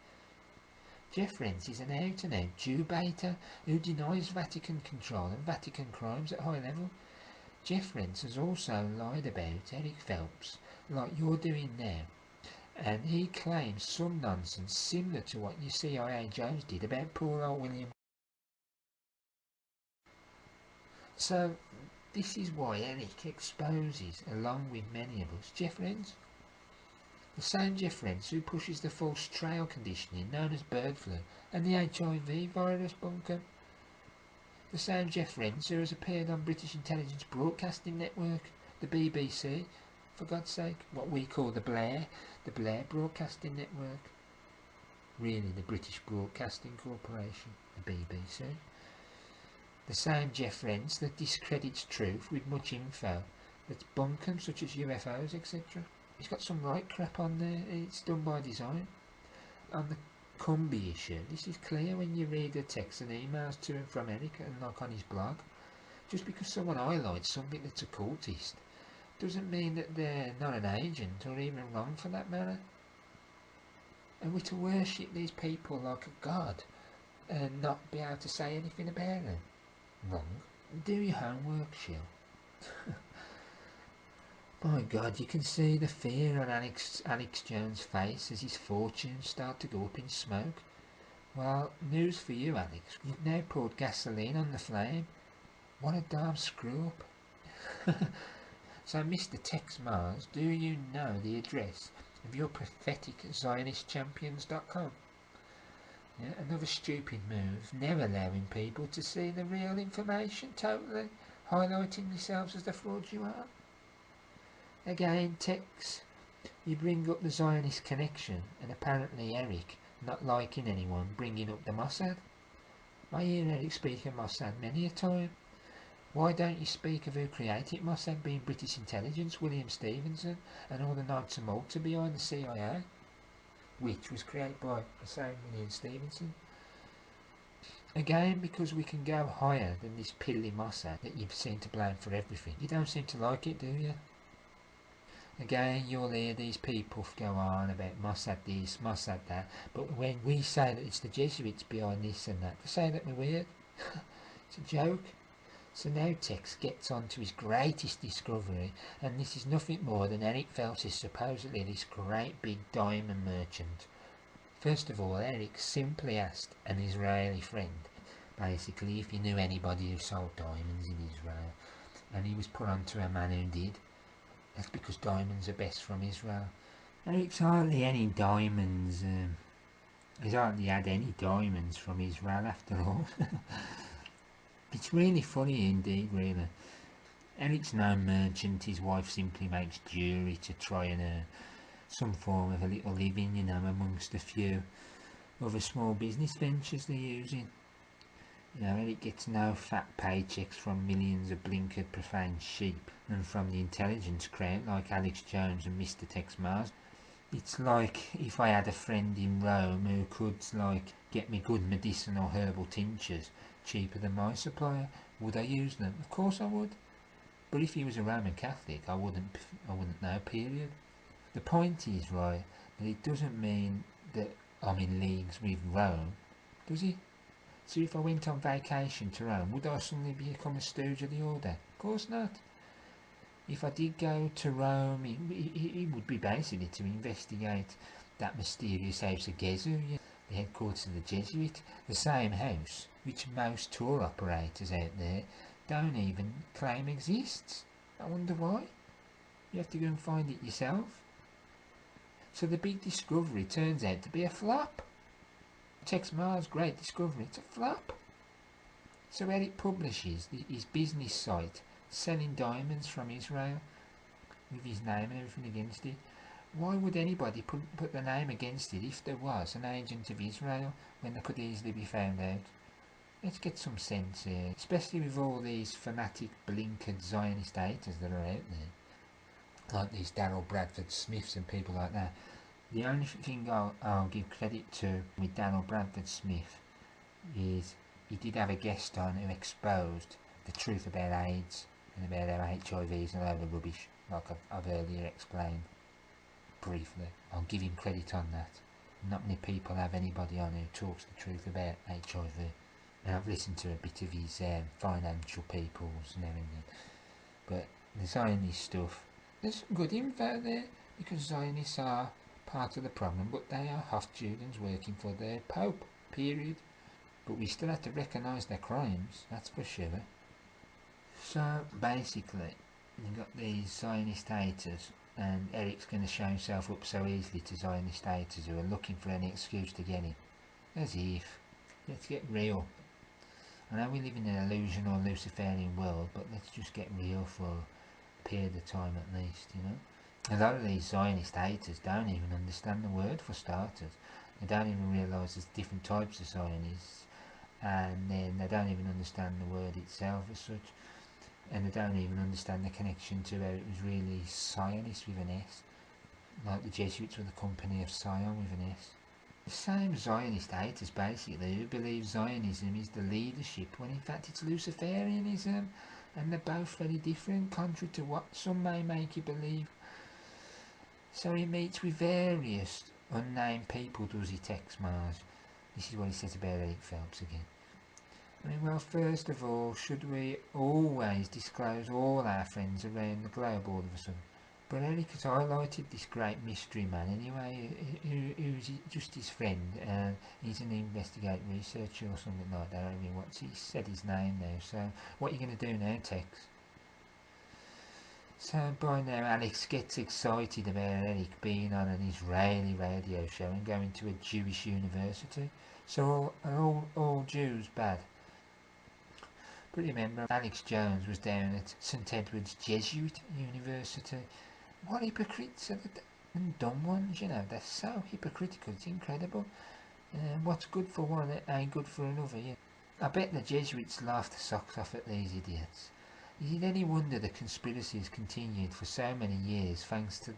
Jeff Rents is an out-and-out Jew baiter who denies Vatican control and Vatican crimes at high level. Jeff Rents has also lied about Eric Phelps, like you're doing now, and he claims some nonsense similar to what your CIA Jones did about poor old William. So, this is why Eric exposes, along with many of us, Jeff Rents. The same Jeff Rents who pushes the false trail conditioning known as bird flu and the HIV virus bunker. The same Jeff Rents who has appeared on British Intelligence Broadcasting Network, the BBC, for God's sake, what we call the Blair Broadcasting Network. Really the British Broadcasting Corporation, the BBC. The same Jeff Rents that discredits truth with much info, that's bunkum such as UFOs, etc. He's got some right crap on there, it's done by design. On the Cumby issue, this is clear when you read the texts and emails to and from Eric and like on his blog. Just because someone highlights something that's occultist doesn't mean that they're not an agent or even wrong for that matter. And we're to worship these people like a god and not be able to say anything about them. Wrong. Do your homework, Shill. My God, you can see the fear on Alex Jones' face as his fortunes start to go up in smoke. Well, news for you, Alex. You've now poured gasoline on the flame. What a damn screw up. So, Mr. Tex Mars, do you know the address of your pathetic ZionistChampions.com? Yeah, another stupid move, never allowing people to see the real information totally, highlighting yourselves as the frauds you are. Again, Tex, you bring up the Zionist connection, and apparently Eric not liking anyone bringing up the Mossad. I hear Eric speak of Mossad many a time. Why don't you speak of who created Mossad being British intelligence, William Stevenson, and all the Knights of Malta behind the CIA, which was created by the same William Stevenson? Again, because we can go higher than this piddly Mossad that you seem to blame for everything. You don't seem to like it, do you? Again, you'll hear these people go on about Mossad this, Mossad that, but when we say that it's the Jesuits behind this and that, they say that we're weird. It's a joke. So now Tex gets on to his greatest discovery, and this is nothing more than Eric Phelps is supposedly this great big diamond merchant. First of all, Eric simply asked an Israeli friend, basically, if he knew anybody who sold diamonds in Israel, and he was put onto a man who did. That's because diamonds are best from Israel. Eric's hardly any diamonds, he's hardly had any diamonds from Israel after all. It's really funny indeed, really. Eric's no merchant, his wife simply makes jewellery to try and earn some form of a little living, you know, amongst a few other small business ventures they're using. You know, Eric gets no fat paychecks from millions of blinkered profane sheep and from the intelligence crowd like Alex Jones and Mr. Tex Mars. It's like if I had a friend in Rome who could, like, get me good medicinal herbal tinctures cheaper than my supplier. Would I use them? Of course I would. But if he was a Roman Catholic, I wouldn't know, period. The point is, right, that it doesn't mean that I'm in leagues with Rome, does it? So if I went on vacation to Rome, would I suddenly become a stooge of the order? Of course not. If I did go to Rome, it would be basically to investigate that mysterious house of Jesuit, the headquarters of the Jesuit, the same house which most tour operators out there don't even claim exists. I wonder why. You have to go and find it yourself. So the big discovery turns out to be a flop. Tex Mars' great discovery, it's a flop. So Eric publishes his business site selling diamonds from Israel with his name and everything against it. Why would anybody put the name against it if there was an agent of Israel when they could easily be found out? Let's get some sense here, especially with all these fanatic blinkered Zionist haters that are out there, like these Darrell Bradford Smiths and people like that. The only thing I'll give credit to with Darrell Bradford Smith is he did have a guest on who exposed the truth about AIDS and about how HIV is a load of rubbish, like I've earlier explained briefly. I'll give him credit on that. Not many people have anybody on who talks the truth about HIV. And I've listened to a bit of his financial peoples and everything. But the Zionist stuff, there's some good info there, because Zionists are part of the problem, but they are Hofjudens working for their Pope, period. But we still have to recognise their crimes, that's for sure. So basically, you've got these Zionist haters, and Eric's going to show himself up so easily to Zionist haters who are looking for any excuse to get him. As if. Let's get real. I know we live in an illusion or Luciferian world, but let's just get real for a period of time at least, you know. A lot of these Zionist haters don't even understand the word, for starters. They don't even realise there's different types of Zionists, and then they don't even understand the word itself as such, and they don't even understand the connection to how it was really Zionist with an S, like the Jesuits were the company of Zion with an S. The same Zionist haters basically who believe Zionism is the leadership when in fact it's Luciferianism, and they're both very different, contrary to what some may make you believe. So he meets with various unnamed people, does he, Tex Mars? This is what he says about Eric Phelps again. I mean, well, first of all, should we always disclose all our friends around the globe all of a sudden? But Eric has highlighted this great mystery man anyway, who's just his friend. He's an investigative researcher or something like that. I mean, he said his name now, so what are you going to do now, Tex? So by now Alex gets excited about Eric being on an Israeli radio show and going to a Jewish university. So are all Jews bad? But remember, Alex Jones was down at St Edward's Jesuit University. What hypocrites are the dumb ones, you know, they're so hypocritical, it's incredible. What's good for one ain't good for another, yeah. I bet the Jesuits laughed the socks off at these idiots. Is it any wonder the conspiracy has continued for so many years thanks to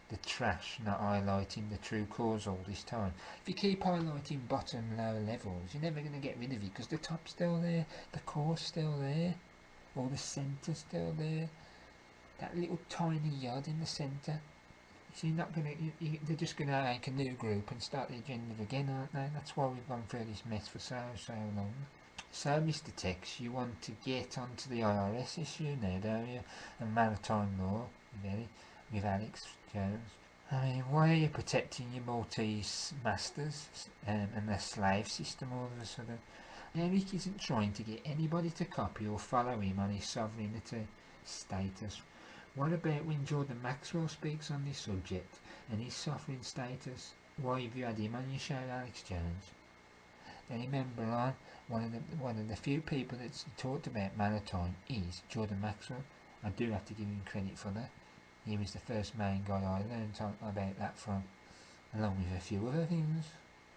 the trash not highlighting the true cause all this time? If you keep highlighting bottom and lower levels, you're never going to get rid of it, because the top's still there, the core's still there, or the centre's still there. That little tiny yod in the centre. So you're not going to, they're just going to make a new group and start the agenda again, aren't they? That's why we've gone through this mess for so long. So, Mr. Tex, you want to get onto the IRS issue now, don't you? And maritime law, with Alex Jones. I mean, why are you protecting your Maltese masters and their slave system all of a sudden? Eric isn't trying to get anybody to copy or follow him on his sovereignty status. What about when Jordan Maxwell speaks on this subject and his sovereign status? Why have you had him on your show, Alex Jones? Then remember one of the few people that's talked about maritime is Jordan Maxwell. I do have to give him credit for that. He was the first main guy I learned about that from, along with a few other things.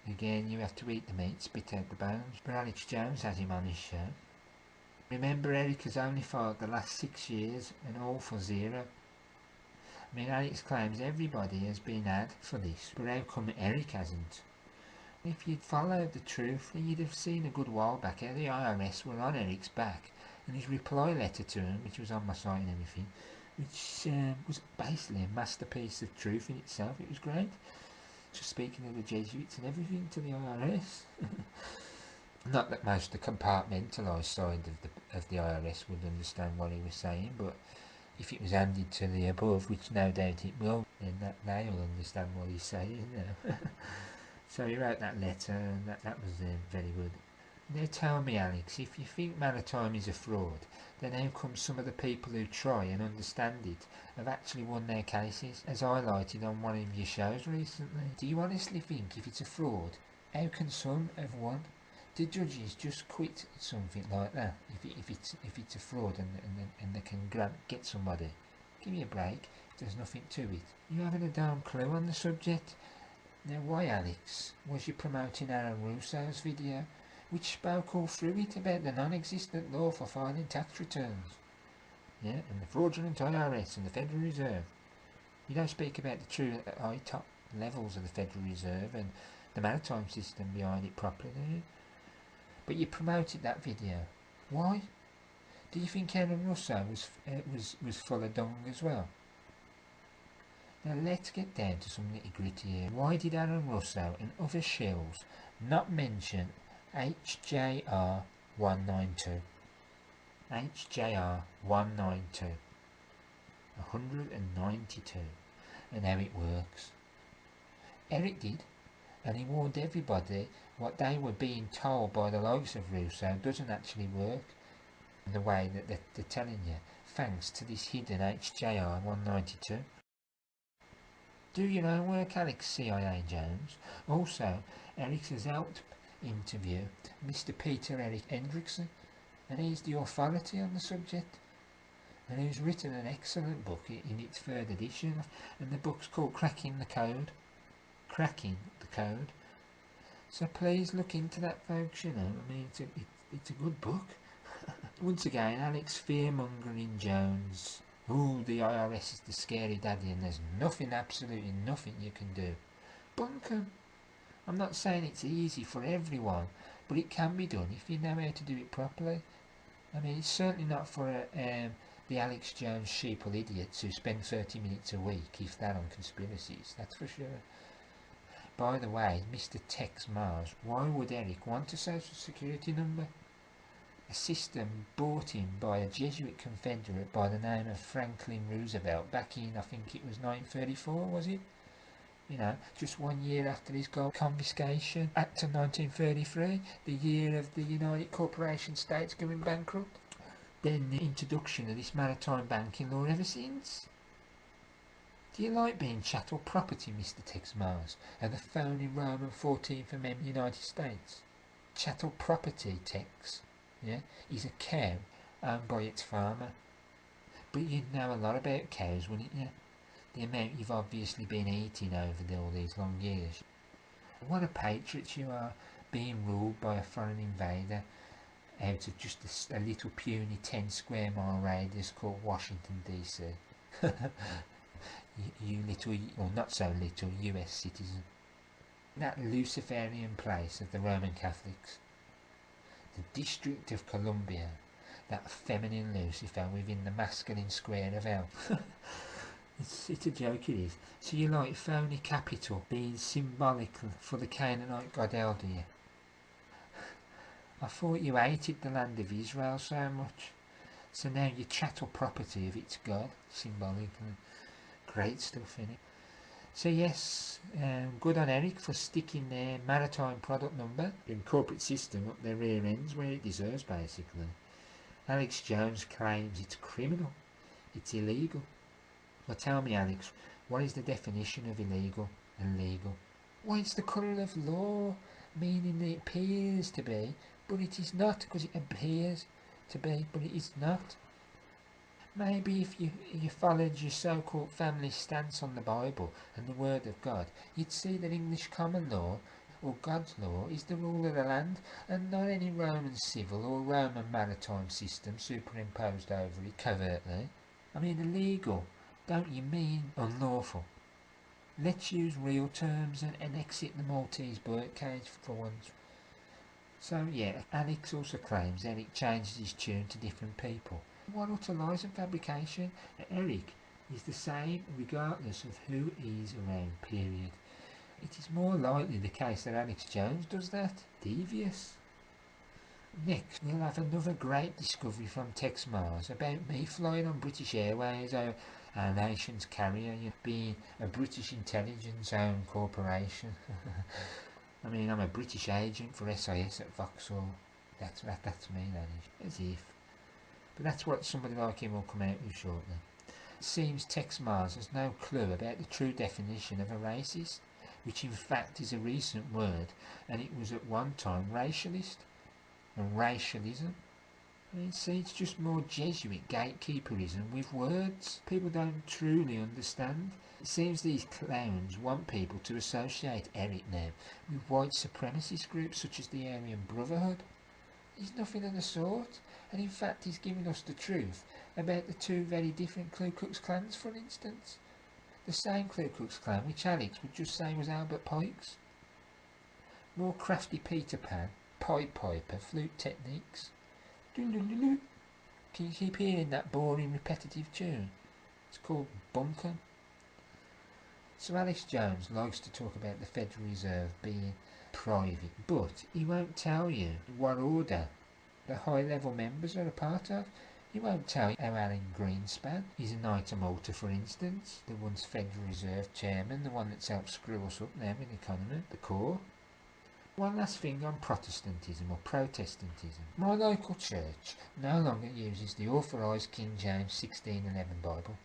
Again, you have to eat the meat, spit out the bones. But Alex Jones has him on his show. Remember, Eric has only filed the last 6 years and all for zero. I mean, Alex claims everybody has been had for this, but how come Eric hasn't? If you'd followed the truth, then you'd have seen a good while back how the IRS were on Eric's back, and his reply letter to him, which was on my site and everything, which was basically a masterpiece of truth in itself. It was great. Just speaking of the Jesuits and everything to the IRS. Not that most of the compartmentalised side of the IRS would understand what he was saying, but if it was handed to the above, which no doubt it will, then they'll understand what he's saying. You know? So he wrote that letter, and that was very good. Now tell me, Alex, if you think maritime is a fraud, then how come some of the people who try and understand it have actually won their cases, as highlighted on one of your shows recently? Do you honestly think if it's a fraud, how can some have won? Do judges just quit something like that if it's a fraud and they can get somebody? Give me a break. There's nothing to it. You haven't a damn clue on the subject. Now why, Alex, was you promoting Aaron Russo's video, which spoke all through it about the non-existent law for filing tax returns? Yeah, and the fraudulent IRS and the Federal Reserve. You don't speak about the true high top levels of the Federal Reserve and the maritime system behind it properly, do you? But you promoted that video. Why? Do you think Aaron Russo was full of dung as well? Now let's get down to some nitty gritty here. Why did Aaron Russo and other shills not mention HJR 192? HJR 192. 192. And how it works. Eric did, and he warned everybody what they were being told by the likes of Russo doesn't actually work in the way that they're telling you, thanks to this hidden HJR 192. Do your own work, Alex CIA Jones. Also, Eric has helped interview Mr. Peter Eric Hendrickson, and he's the authority on the subject, and he's written an excellent book in its third edition, and the book's called Cracking the Code. Cracking the Code. So please look into that, folks. You know, I mean, it's a good book. Once again, Alex fear-mongering Jones. Ooh, the IRS is the scary daddy and there's nothing, absolutely nothing you can do. Bunk 'em. I'm not saying it's easy for everyone, but it can be done if you know how to do it properly. I mean, it's certainly not for the Alex Jones sheeple idiots who spend 30 minutes a week, if that, on conspiracies, that's for sure. By the way, Mr. Tex Mars, why would Eric want a social security number? A system brought in by a Jesuit Confederate by the name of Franklin Roosevelt back in, I think it was 1934, was it? You know, just 1 year after his Gold Confiscation Act of 1933, the year of the United Corporation States going bankrupt. Then the introduction of this maritime banking law ever since. Do you like being chattel property, Mr. Tex Mars, and the phony Roman 14th Amendment United States? Chattel property, Tex, yeah, is a cow owned by its farmer. But you'd know a lot about cows, wouldn't you? The amount you've obviously been eating over all these long years. What a patriot you are, being ruled by a foreign invader out of just a little puny 10 square mile radius called Washington DC. you little, or not so little, US citizen. That Luciferian place of the Roman Catholics. The District of Columbia, that feminine Lucifer within the masculine square of hell. It's a joke, it is. So you like phony capital being symbolic for the Canaanite god El, do you? I thought you hated the land of Israel so much. So now you chattel property of its god, symbolically. Great stuff, innit? So yes, good on Eric for sticking their maritime product number in corporate system up their rear ends where it deserves, basically. Alex Jones claims it's criminal, it's illegal. Well, tell me, Alex, what is the definition of illegal and legal? Well, it's the colour of law, meaning that it appears to be, but it is not, because it appears to be, but it is not. Maybe if you followed your so-called family stance on the Bible and the Word of God, you'd see that English common law, or God's law, is the rule of the land, and not any Roman civil or Roman maritime system superimposed over it covertly. I mean, illegal, don't you mean unlawful? Let's use real terms and exit the Maltese birdcage for once. So yeah, Alex also claims Eric changes his tune to different people. What utter lies and fabrication. Eric is the same regardless of who is around, period. It is more likely the case that Alex Jones does that. Devious. Next, we'll have another great discovery from Tex Mars about me flying on British Airways, our nation's carrier, being a British intelligence-owned corporation. I mean, I'm a British agent for SIS at Vauxhall. That's me, that is. As if. But that's what somebody like him will come out with shortly. It seems Tex Mars has no clue about the true definition of a racist, which in fact is a recent word, and it was at one time racialist. And racialism. I mean, see, it's just more Jesuit gatekeeperism with words. People don't truly understand. It seems these clowns want people to associate Eric now with white supremacist groups such as the Aryan Brotherhood. He's nothing of the sort, and in fact he's giving us the truth about the two very different Ku Klux Klans, for instance. The same Ku Klux Klan which Alex would just say was Albert Pike's. More crafty Peter Pan, Pied Piper, flute techniques. Dun dun dun dun. Can you keep hearing that boring repetitive tune? It's called bunkum. So Alex Jones likes to talk about the Federal Reserve being private, but he won't tell you what order the high-level members are a part of. He won't tell you how Alan Greenspan is a Knight of Malta, for instance, the once Federal Reserve chairman, the one that's helped screw us up now in the economy, the core. One last thing on Protestantism or Protestantism. My local church no longer uses the authorised King James 1611 Bible.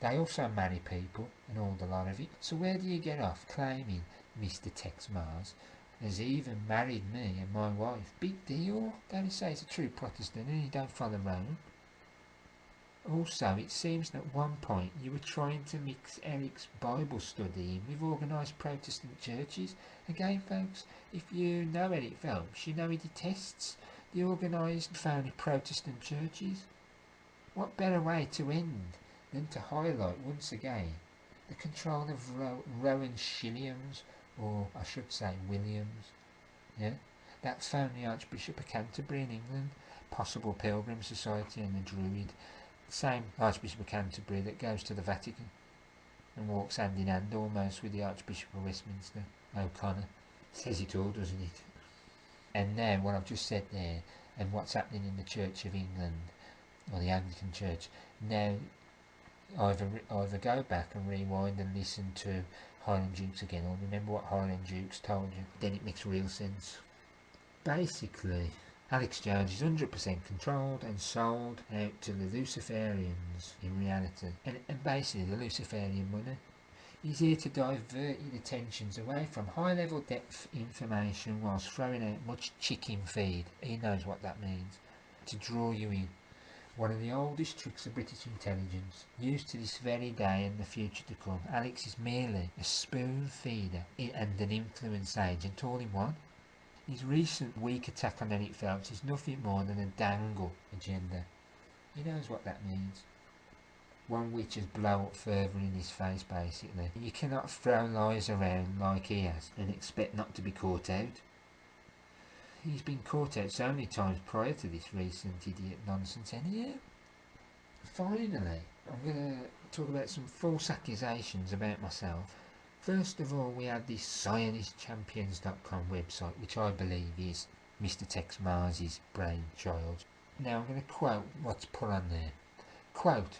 They also marry people and all the lot of it. So where do you get off claiming Mr. Tex Mars has even married me and my wife? Big deal. Don't say he's a true Protestant and he don't follow Rome. Also, it seems that at one point you were trying to mix Eric's Bible study with organised Protestant churches. Again, folks, if you know Eric Phelps, you know he detests the organised phony Protestant churches. What better way to end than to highlight once again the control of Rowan Shilliams, or I should say Williams, yeah, that phony Archbishop of Canterbury in England, possible Pilgrim Society and the Druid. Same Archbishop of Canterbury that goes to the Vatican and walks hand in hand almost with the Archbishop of Westminster, O'Connor. Says it all, doesn't it? And now what I've just said there and what's happening in the Church of England, or the Anglican Church, now either go back and rewind and listen to Highland Dukes again, or remember what Highland Dukes told you, then it makes real sense. Basically, Alex Jones is 100% controlled and sold out to the Luciferians in reality, and basically the Luciferian money. He's here to divert your attentions away from high-level depth information whilst throwing out much chicken feed. He knows what that means. To draw you in. One of the oldest tricks of British intelligence, used to this very day and the future to come. Alex is merely a spoon feeder and an influence agent all in one. His recent weak attack on Eric Phelps is nothing more than a dangle agenda. He knows what that means. One which has blown up further in his face, basically. You cannot throw lies around like he has and expect not to be caught out. He's been caught out so many times prior to this recent idiot nonsense anyhow. Finally, I'm going to talk about some false accusations about myself. First of all, we have this ZionistChampions.com website, which I believe is Mr. Tex Mars' brainchild. Now I'm going to quote what's put on there. Quote,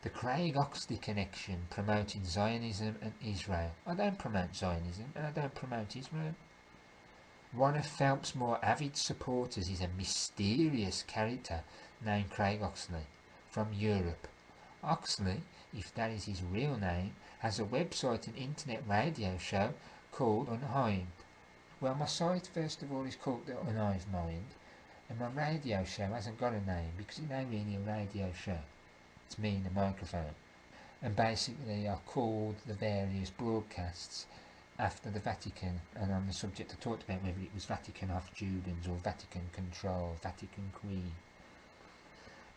"The Craig Oxley connection promoting Zionism and Israel." I don't promote Zionism and I don't promote Israel. One of Phelps' more avid supporters is a mysterious character named Craig Oxley from Europe. Oxley, if that is his real name, has a website and internet radio show called Unhived. Well, my site first of all is called The Unhived Mind, and my radio show hasn't got a name because it ain't really a radio show. It's me and a microphone. And basically I called the various broadcasts after the Vatican, and on the subject I talked about whether it was Vatican off Judans or Vatican Control, Vatican Queen.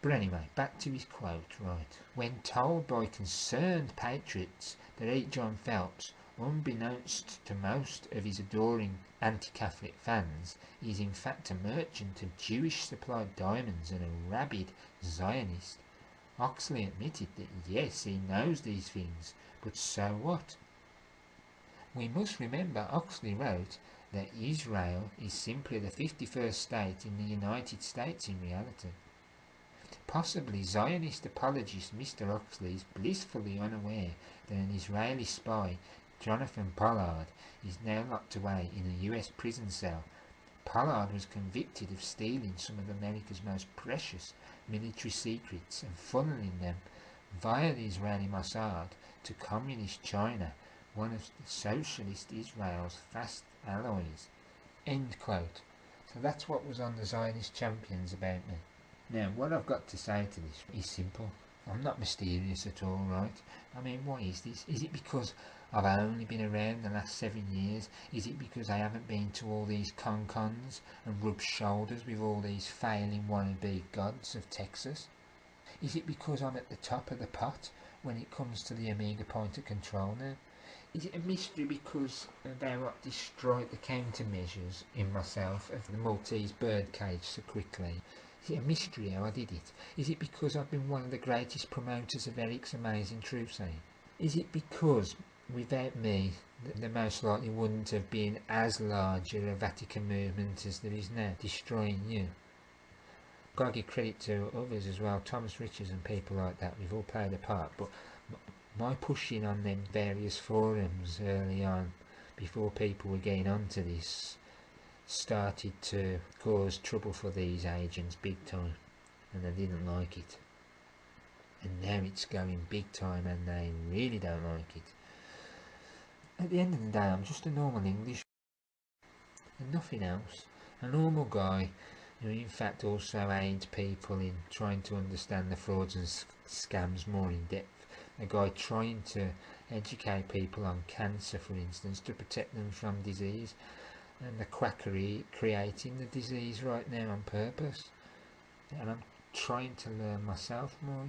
But anyway, back to his quote, right. "When told by concerned patriots that John Phelps Unbeknownst to most of his adoring anti-Catholic fans, he is in fact a merchant of Jewish-supplied diamonds and a rabid Zionist. Oxley admitted that yes, he knows these things, but so what? We must remember Oxley wrote that Israel is simply the 51st state in the United States in reality. Possibly Zionist apologist Mr. Oxley is blissfully unaware that an Israeli spy, Jonathan Pollard, is now locked away in a US prison cell. Pollard was convicted of stealing some of America's most precious military secrets and funneling them via the Israeli Mossad to communist China, one of the socialist Israel's fast allies. End quote. So that's what was on the Zionist Champions about me. Now, what I've got to say to this is simple. I'm not mysterious at all, right? I mean, what is this? Is it because I've only been around the last 7 years? Is it because I haven't been to all these con-cons and rubbed shoulders with all these failing wannabe gods of Texas? Is it because I'm at the top of the pot when it comes to the Omega point of control now? Is it a mystery because they what destroyed the countermeasures in myself of the Maltese birdcage so quickly? Is it a mystery how I did it? Is it because I've been one of the greatest promoters of Eric's amazing truth saying? Is it because without me there most likely wouldn't have been as large a Vatican movement as there is now, destroying you? Got to give credit to others as well, Thomas Richards and people like that. We've all played a part, but my pushing on them various forums early on, before people were getting onto this, started to cause trouble for these agents big time, and they didn't like it. And now it's going big time and they really don't like it. At the end of the day, I'm just a normal English and nothing else. A normal guy who in fact also aids people in trying to understand the frauds and scams more in depth. A guy trying to educate people on cancer, for instance, to protect them from disease, and the quackery creating the disease right now on purpose. And I'm trying to learn myself more,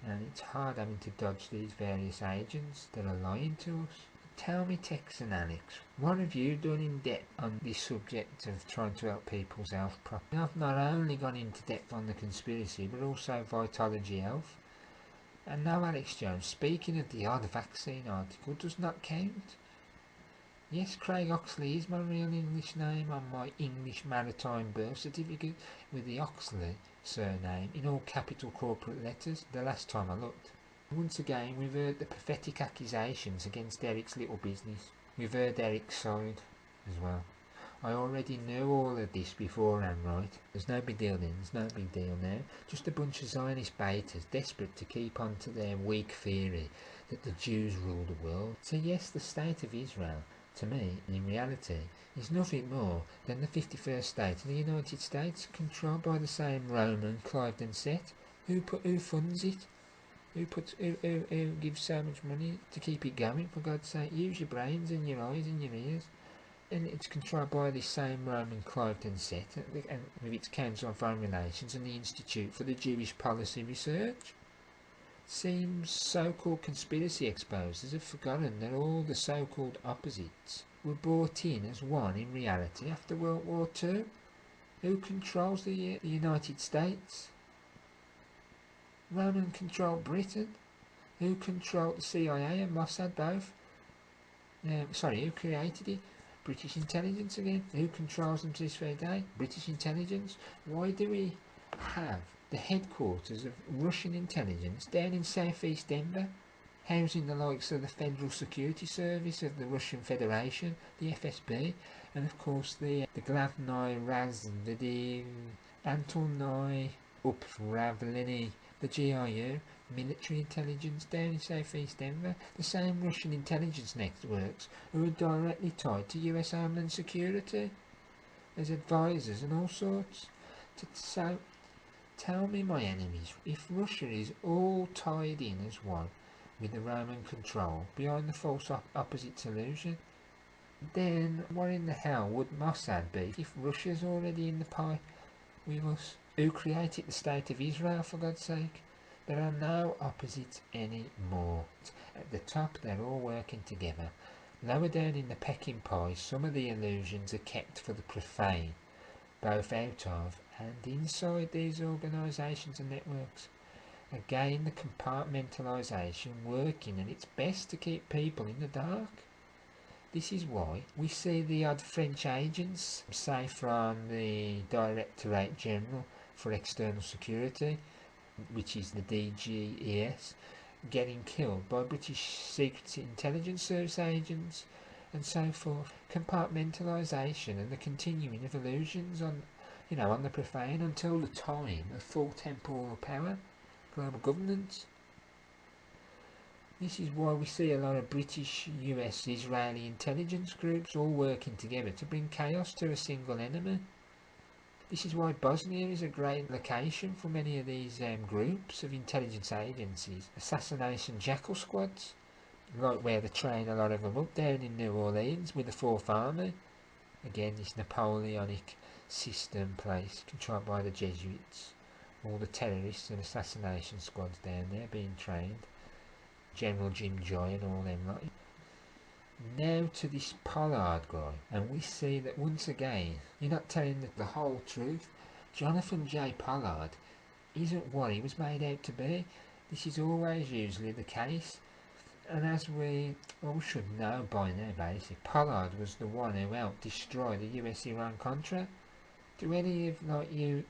and it's hard having to dodge these various agents that are lying to us. Tell me, Tex and Alex, what have you done in depth on this subject of trying to help people's health properly? I've not only gone into depth on the conspiracy, but also vitology health. And now, Alex Jones, speaking of the odd vaccine article, does not count. Yes, Craig Oxley is my real English name on my English maritime birth certificate, with the Oxley surname in all capital corporate letters the last time I looked. Once again, we've heard the pathetic accusations against Eric's little business. We've heard Eric's side as well. I already knew all of this beforehand, right? There's no big deal then, there's no big deal now. Just a bunch of Zionist betas desperate to keep on to their weak theory that the Jews rule the world. So yes, the state of Israel, to me, in reality, is nothing more than the 51st state of the United States, controlled by the same Roman Cliveden set. Who funds it? Who gives so much money to keep it going? For God's sake, use your brains and your eyes and your ears. And it's controlled by this same Roman Cliveden set, and with its Council on Foreign Relations and the Institute for the Jewish Policy Research. Seems so-called conspiracy exposers have forgotten that all the so-called opposites were brought in as one in reality after World War II. Who controls the United States? Roman controlled Britain. Who controlled the CIA and Mossad both? Who created it? British intelligence again. Who controls them to this very day? British intelligence. Why do we have the headquarters of Russian intelligence down in southeast Denver, housing the likes of the Federal Security Service of the Russian Federation, the FSB, and of course the Glavnoy Razvedi Antonnoy Upravlenie, the GRU, military intelligence down in southeast Denver, the same Russian intelligence networks who are directly tied to US Homeland Security as advisors and all sorts. So tell me, my enemies, if Russia is all tied in as one with the Roman control behind the false opposite illusion, then what in the hell would Mossad be if Russia's already in the pie with us? Who created the state of Israel, for God's sake? There are no opposites anymore. At the top, they're all working together. Lower down in the pecking pie, some of the illusions are kept for the profane, both out of and inside these organisations and networks. Again, the compartmentalisation working at its best to keep people in the dark. This is why we see the odd French agents, say from the Directorate General for External Security, which is the DGES, getting killed by British Secret Intelligence Service agents and so forth. Compartmentalisation and the continuing of illusions on the profane until the time of full temporal power, global governance. This is why we see a lot of British, US, Israeli intelligence groups all working together to bring chaos to a single enemy. This is why Bosnia is a great location for many of these groups of intelligence agencies, assassination jackal squads, like where they train a lot of them up down in New Orleans with the 4th Army. Again, this Napoleonic system place controlled by the Jesuits. All the terrorists and assassination squads down there being trained. General Jim Joy and all them lot. Now to this Pollard guy, and we see that once again, you're not telling the whole truth. Jonathan J. Pollard isn't what he was made out to be. This is always usually the case, and as we should know by now basically, Pollard was the one who helped destroy the US-Iran Contra. Do any of you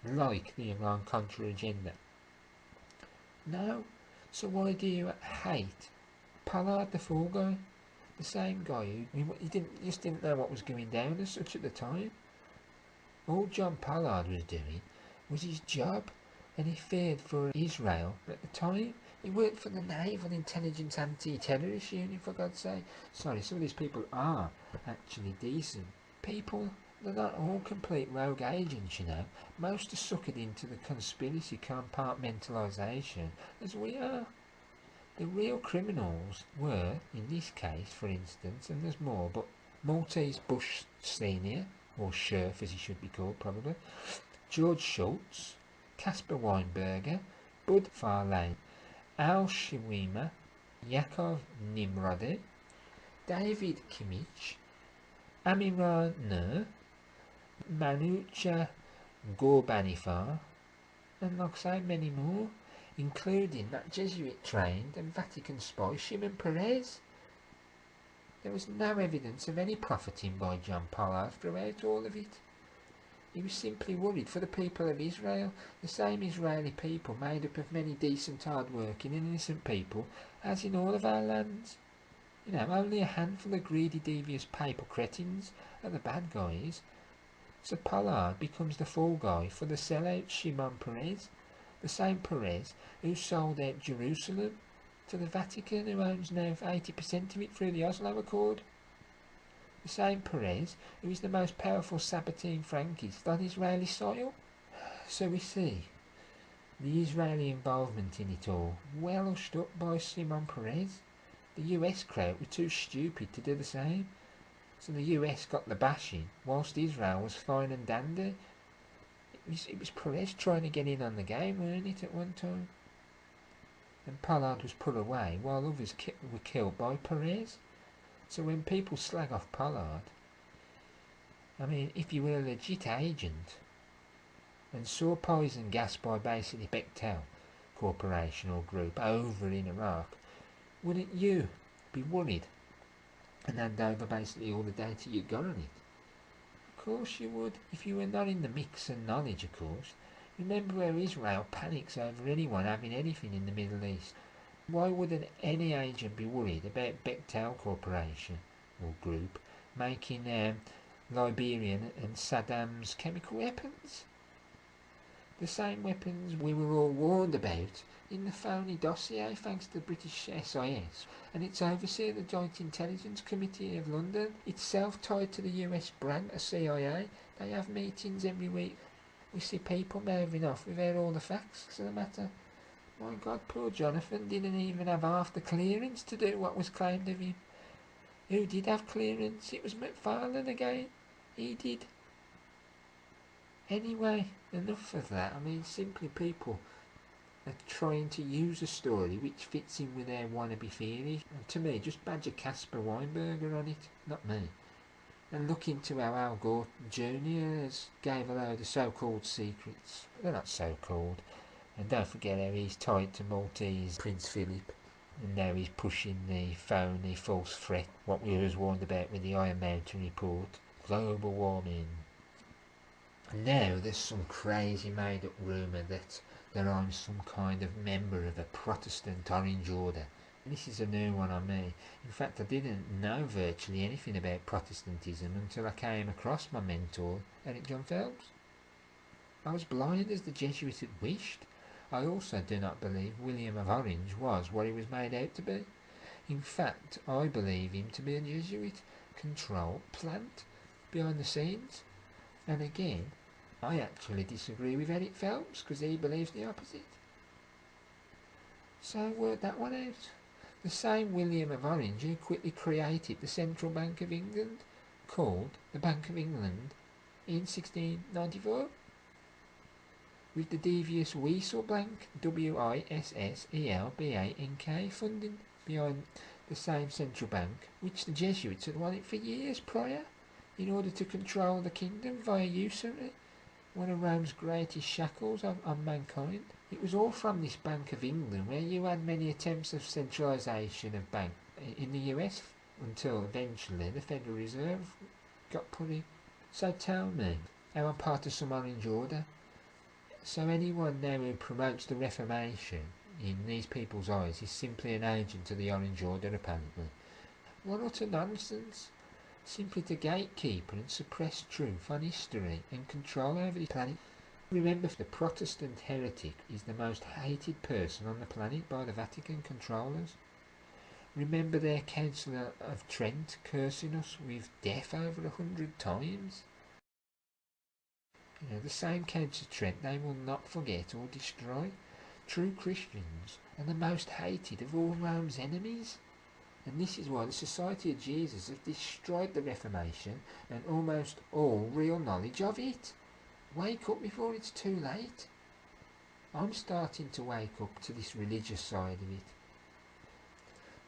like the Iran-Contra agenda? No? So why do you hate Pollard, the fall guy? The same guy who just didn't know what was going down as such at the time. All John Pollard was doing was his job, and he feared for Israel at the time. He worked for the Naval Intelligence Anti-Terrorist Unit, for God's sake. Sorry, some of these people are actually decent people. They're not all complete rogue agents, Most are suckered into the conspiracy compartmentalisation, as we are. The real criminals were, in this case, for instance, and there's more, but Maltese Bush Senior, or Scherf as he should be called probably, George Shultz, Caspar Weinberger, Bud Farlane, Al Shiwima, Yakov Nimrodi, David Kimmich, Amiran Nur, Manucha Gorbanifar, and like I say, many more, including that Jesuit-trained and Vatican spy Shimon Peres. There was no evidence of any profiting by John Pollard throughout all of it. He was simply worried for the people of Israel, the same Israeli people made up of many decent, hard-working and innocent people, as in all of our lands. Only a handful of greedy, devious papal cretins are the bad guys. So Pollard becomes the fall guy for the sellout Shimon Peres, the same Peres who sold out Jerusalem to the Vatican, who owns now 80% of it through the Oslo Accord. The same Peres who is the most powerful Sabbatean Frankist on Israeli soil. So we see the Israeli involvement in it all, well hushed up by Shimon Peres. The US crowd were too stupid to do the same. So the US got the bashing, whilst Israel was fine and dandy. It was Peres trying to get in on the game, weren't it, at one time? And Pollard was put away while others were killed by Peres. So when people slag off Pollard, if you were a legit agent and saw poison gas by basically Bechtel Corporation or Group over in Iraq, wouldn't you be worried and hand over basically all the data you got on it? Of course you would, if you were not in the mix and knowledge, of course. Remember where Israel panics over anyone having anything in the Middle East. Why wouldn't any agent be worried about Bechtel Corporation or Group making Liberian and Saddam's chemical weapons? The same weapons we were all warned about in the phony dossier thanks to the British SIS and its overseer, the Joint Intelligence Committee of London, itself tied to the US branch, a CIA. They have meetings every week. We see people moving off without all the facts of the matter. My God, poor Jonathan didn't even have half the clearance to do what was claimed of him. Who did have clearance? It was McFarlane again. He did. Anyway, enough of that. Simply people are trying to use a story which fits in with their wannabe theory. And to me, just badge a Casper Weinberger on it, not me. And look into how Al Gore Jr. gave a load of so-called secrets. They're not so-called. And don't forget how he's tied to Maltese Prince Philip. And now he's pushing the phony false threat, what we was warned about with the Iron Mountain report, global warming. And now there's some crazy made up rumour that I'm some kind of member of a Protestant Orange Order. This is a new one on me. In fact, I didn't know virtually anything about Protestantism until I came across my mentor, Eric John Phelps. I was blind as the Jesuit had wished. I also do not believe William of Orange was what he was made out to be. In fact, I believe him to be a Jesuit, control, plant, behind the scenes. And again, I actually disagree with Eric Phelps because he believes the opposite. So word that one out. The same William of Orange who quickly created the Central Bank of England, called the Bank of England, in 1694. With the devious Wieselbank, Wisselbank funding behind the same central bank, which the Jesuits had wanted for years prior, in order to control the kingdom via usury, one of Rome's greatest shackles on mankind. It was all from this Bank of England where you had many attempts of centralisation of bank in the US, until eventually the Federal Reserve got put in. So tell me, how I'm part of some Orange Order? So anyone now who promotes the Reformation, in these people's eyes, is simply an agent of the Orange Order, apparently. What utter nonsense! Simply to gatekeep and suppress truth on history and control over the planet. Remember, the Protestant heretic is the most hated person on the planet by the Vatican controllers. Remember their Councillor of Trent cursing us with death over 100 times? The same Council of Trent they will not forget or destroy. True Christians are the most hated of all Rome's enemies. And this is why the Society of Jesus have destroyed the Reformation and almost all real knowledge of it. Wake up before it's too late. I'm starting to wake up to this religious side of it.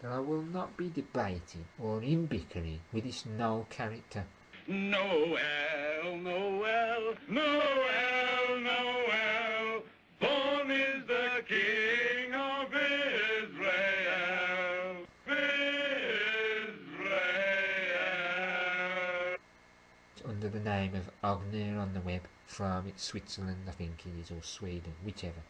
That I will not be debating or in bickering with this null character. Noel, Noel, Noel, Noel, born is the King of Israel, Israel. Under the name of Oxley on the web, from Switzerland I think it is, or Sweden, whichever.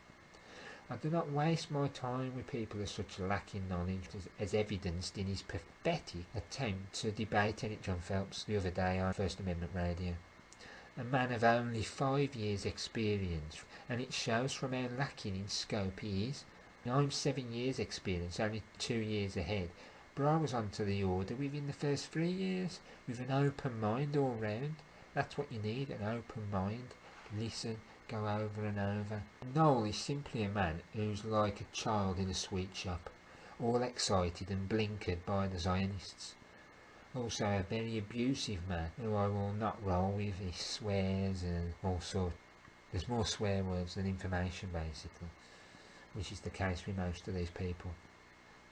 I do not waste my time with people of such lacking knowledge as evidenced in his pathetic attempt to debate Eric John Phelps the other day on First Amendment Radio. A man of only 5 years' experience, and it shows from how lacking in scope he is. I'm 7 years' experience, only 2 years ahead, but I was onto the order within the first 3 years, with an open mind all round. That's what you need, an open mind. Listen, go over and over. Noel is simply a man who's like a child in a sweet shop, all excited and blinkered by the Zionists. Also a very abusive man who I will not roll with. He swears and all sorts. There's more swear words than information basically, which is the case with most of these people.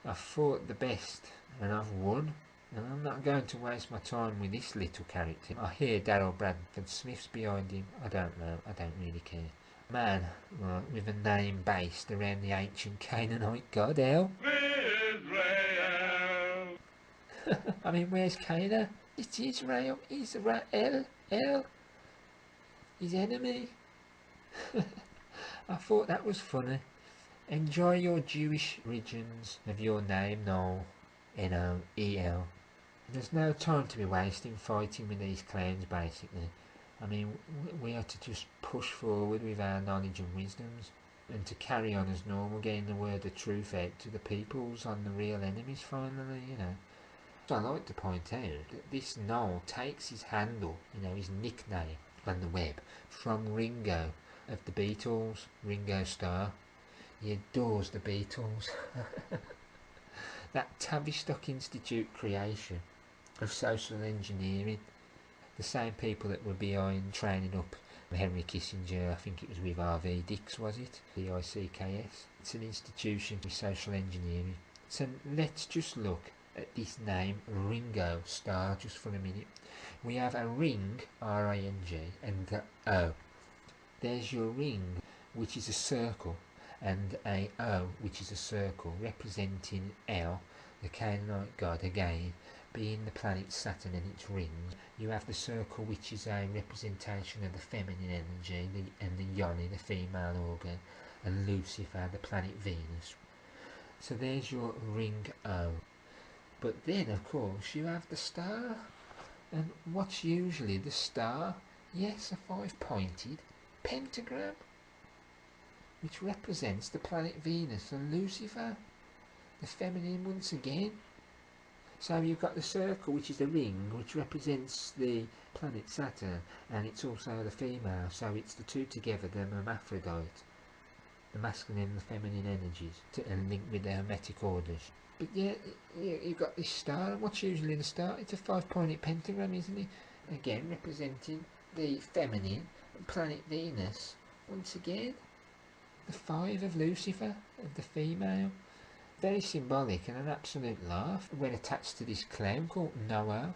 I've fought the best and I've won, and I'm not going to waste my time with this little character. I hear Darrell Bradford Smith's behind him. I don't know, I don't really care. Man, right, with a name based around the ancient Canaanite god El. Israel. I mean, where's Canaan? It's Israel. Israel. El. His enemy. I thought that was funny. Enjoy your Jewish origins of your name, Noel. N-O-E-L. There's no time to be wasting fighting with these clowns, basically. I mean, we have to just push forward with our knowledge and wisdoms, and to carry on as normal, getting the word of truth out to the peoples on the real enemies finally, So I like to point out that this Noel takes his handle, his nickname on the web, from Ringo of the Beatles, Ringo Starr. He adores the Beatles. That Tavistock Institute creation of social engineering, the same people that were behind training up Henry Kissinger, I think it was with R.V. Dix, was it? D-I-C-K-S. It's an institution for social engineering. So let's just look at this name, Ringo Starr, just for a minute. We have a ring, R-I-N-G, and the O. There's your ring, which is a circle, and a O, which is a circle, representing El, the Canaanite god, again, being the planet Saturn and its rings. You have the circle, which is a representation of the feminine energy, and the yoni, the female organ, and Lucifer, the planet Venus. So there's your ring O. But then, of course, you have the star. And what's usually the star? Yes, a 5-pointed pentagram, which represents the planet Venus and Lucifer, the feminine once again. So you've got the circle, which is the ring, which represents the planet Saturn, and it's also the female, so it's the two together, the hermaphrodite, the masculine and the feminine energies, and linked with the hermetic orders. But yeah, you've got this star, and what's usually the star? It's a 5-pointed pentagram, isn't it? Again, representing the feminine, planet Venus, once again, the 5 of Lucifer, and the female. Very symbolic and an absolute laugh when attached to this clown called Noel.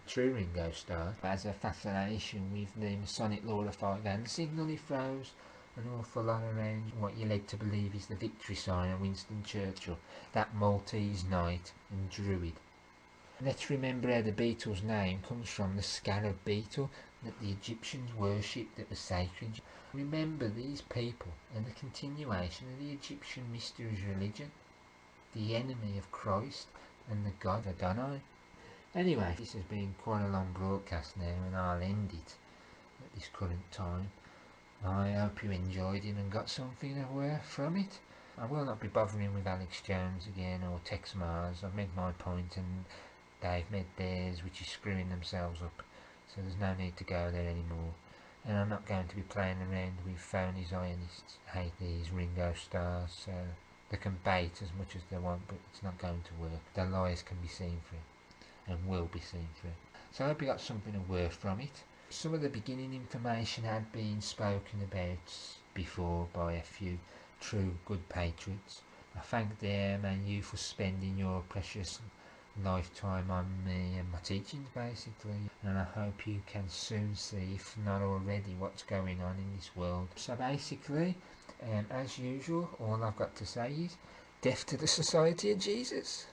True Ringo Starr has a fascination with the Masonic law of 5 hand signal. He throws an awful lot around what you're led to believe is the victory sign of Winston Churchill, that Maltese knight and druid. Let's remember how the Beetle's name comes from the scarab beetle that the Egyptians worshipped that was sacred. Remember these people and the continuation of the Egyptian mysteries religion, the enemy of Christ and the god Adonai. Anyway, this has been quite a long broadcast now, and I'll end it at this current time. I hope you enjoyed it and got something of worth from it. I will not be bothering with Alex Jones again or Tex Mars. I've made my point and they've made theirs, which is screwing themselves up, so there's no need to go there anymore. And I'm not going to be playing around with phony Zionists. I hate these Ringo Starrs, so they can bait as much as they want, but it's not going to work. Their lies can be seen through, and will be seen through. So I hope you got something of worth from it. Some of the beginning information had been spoken about before by a few true good patriots. I thank them and you for spending your precious lifetime on me and my teachings, basically, and I hope you can soon see, if not already, what's going on in this world. So basically, as usual, all I've got to say is death to the Society of Jesus.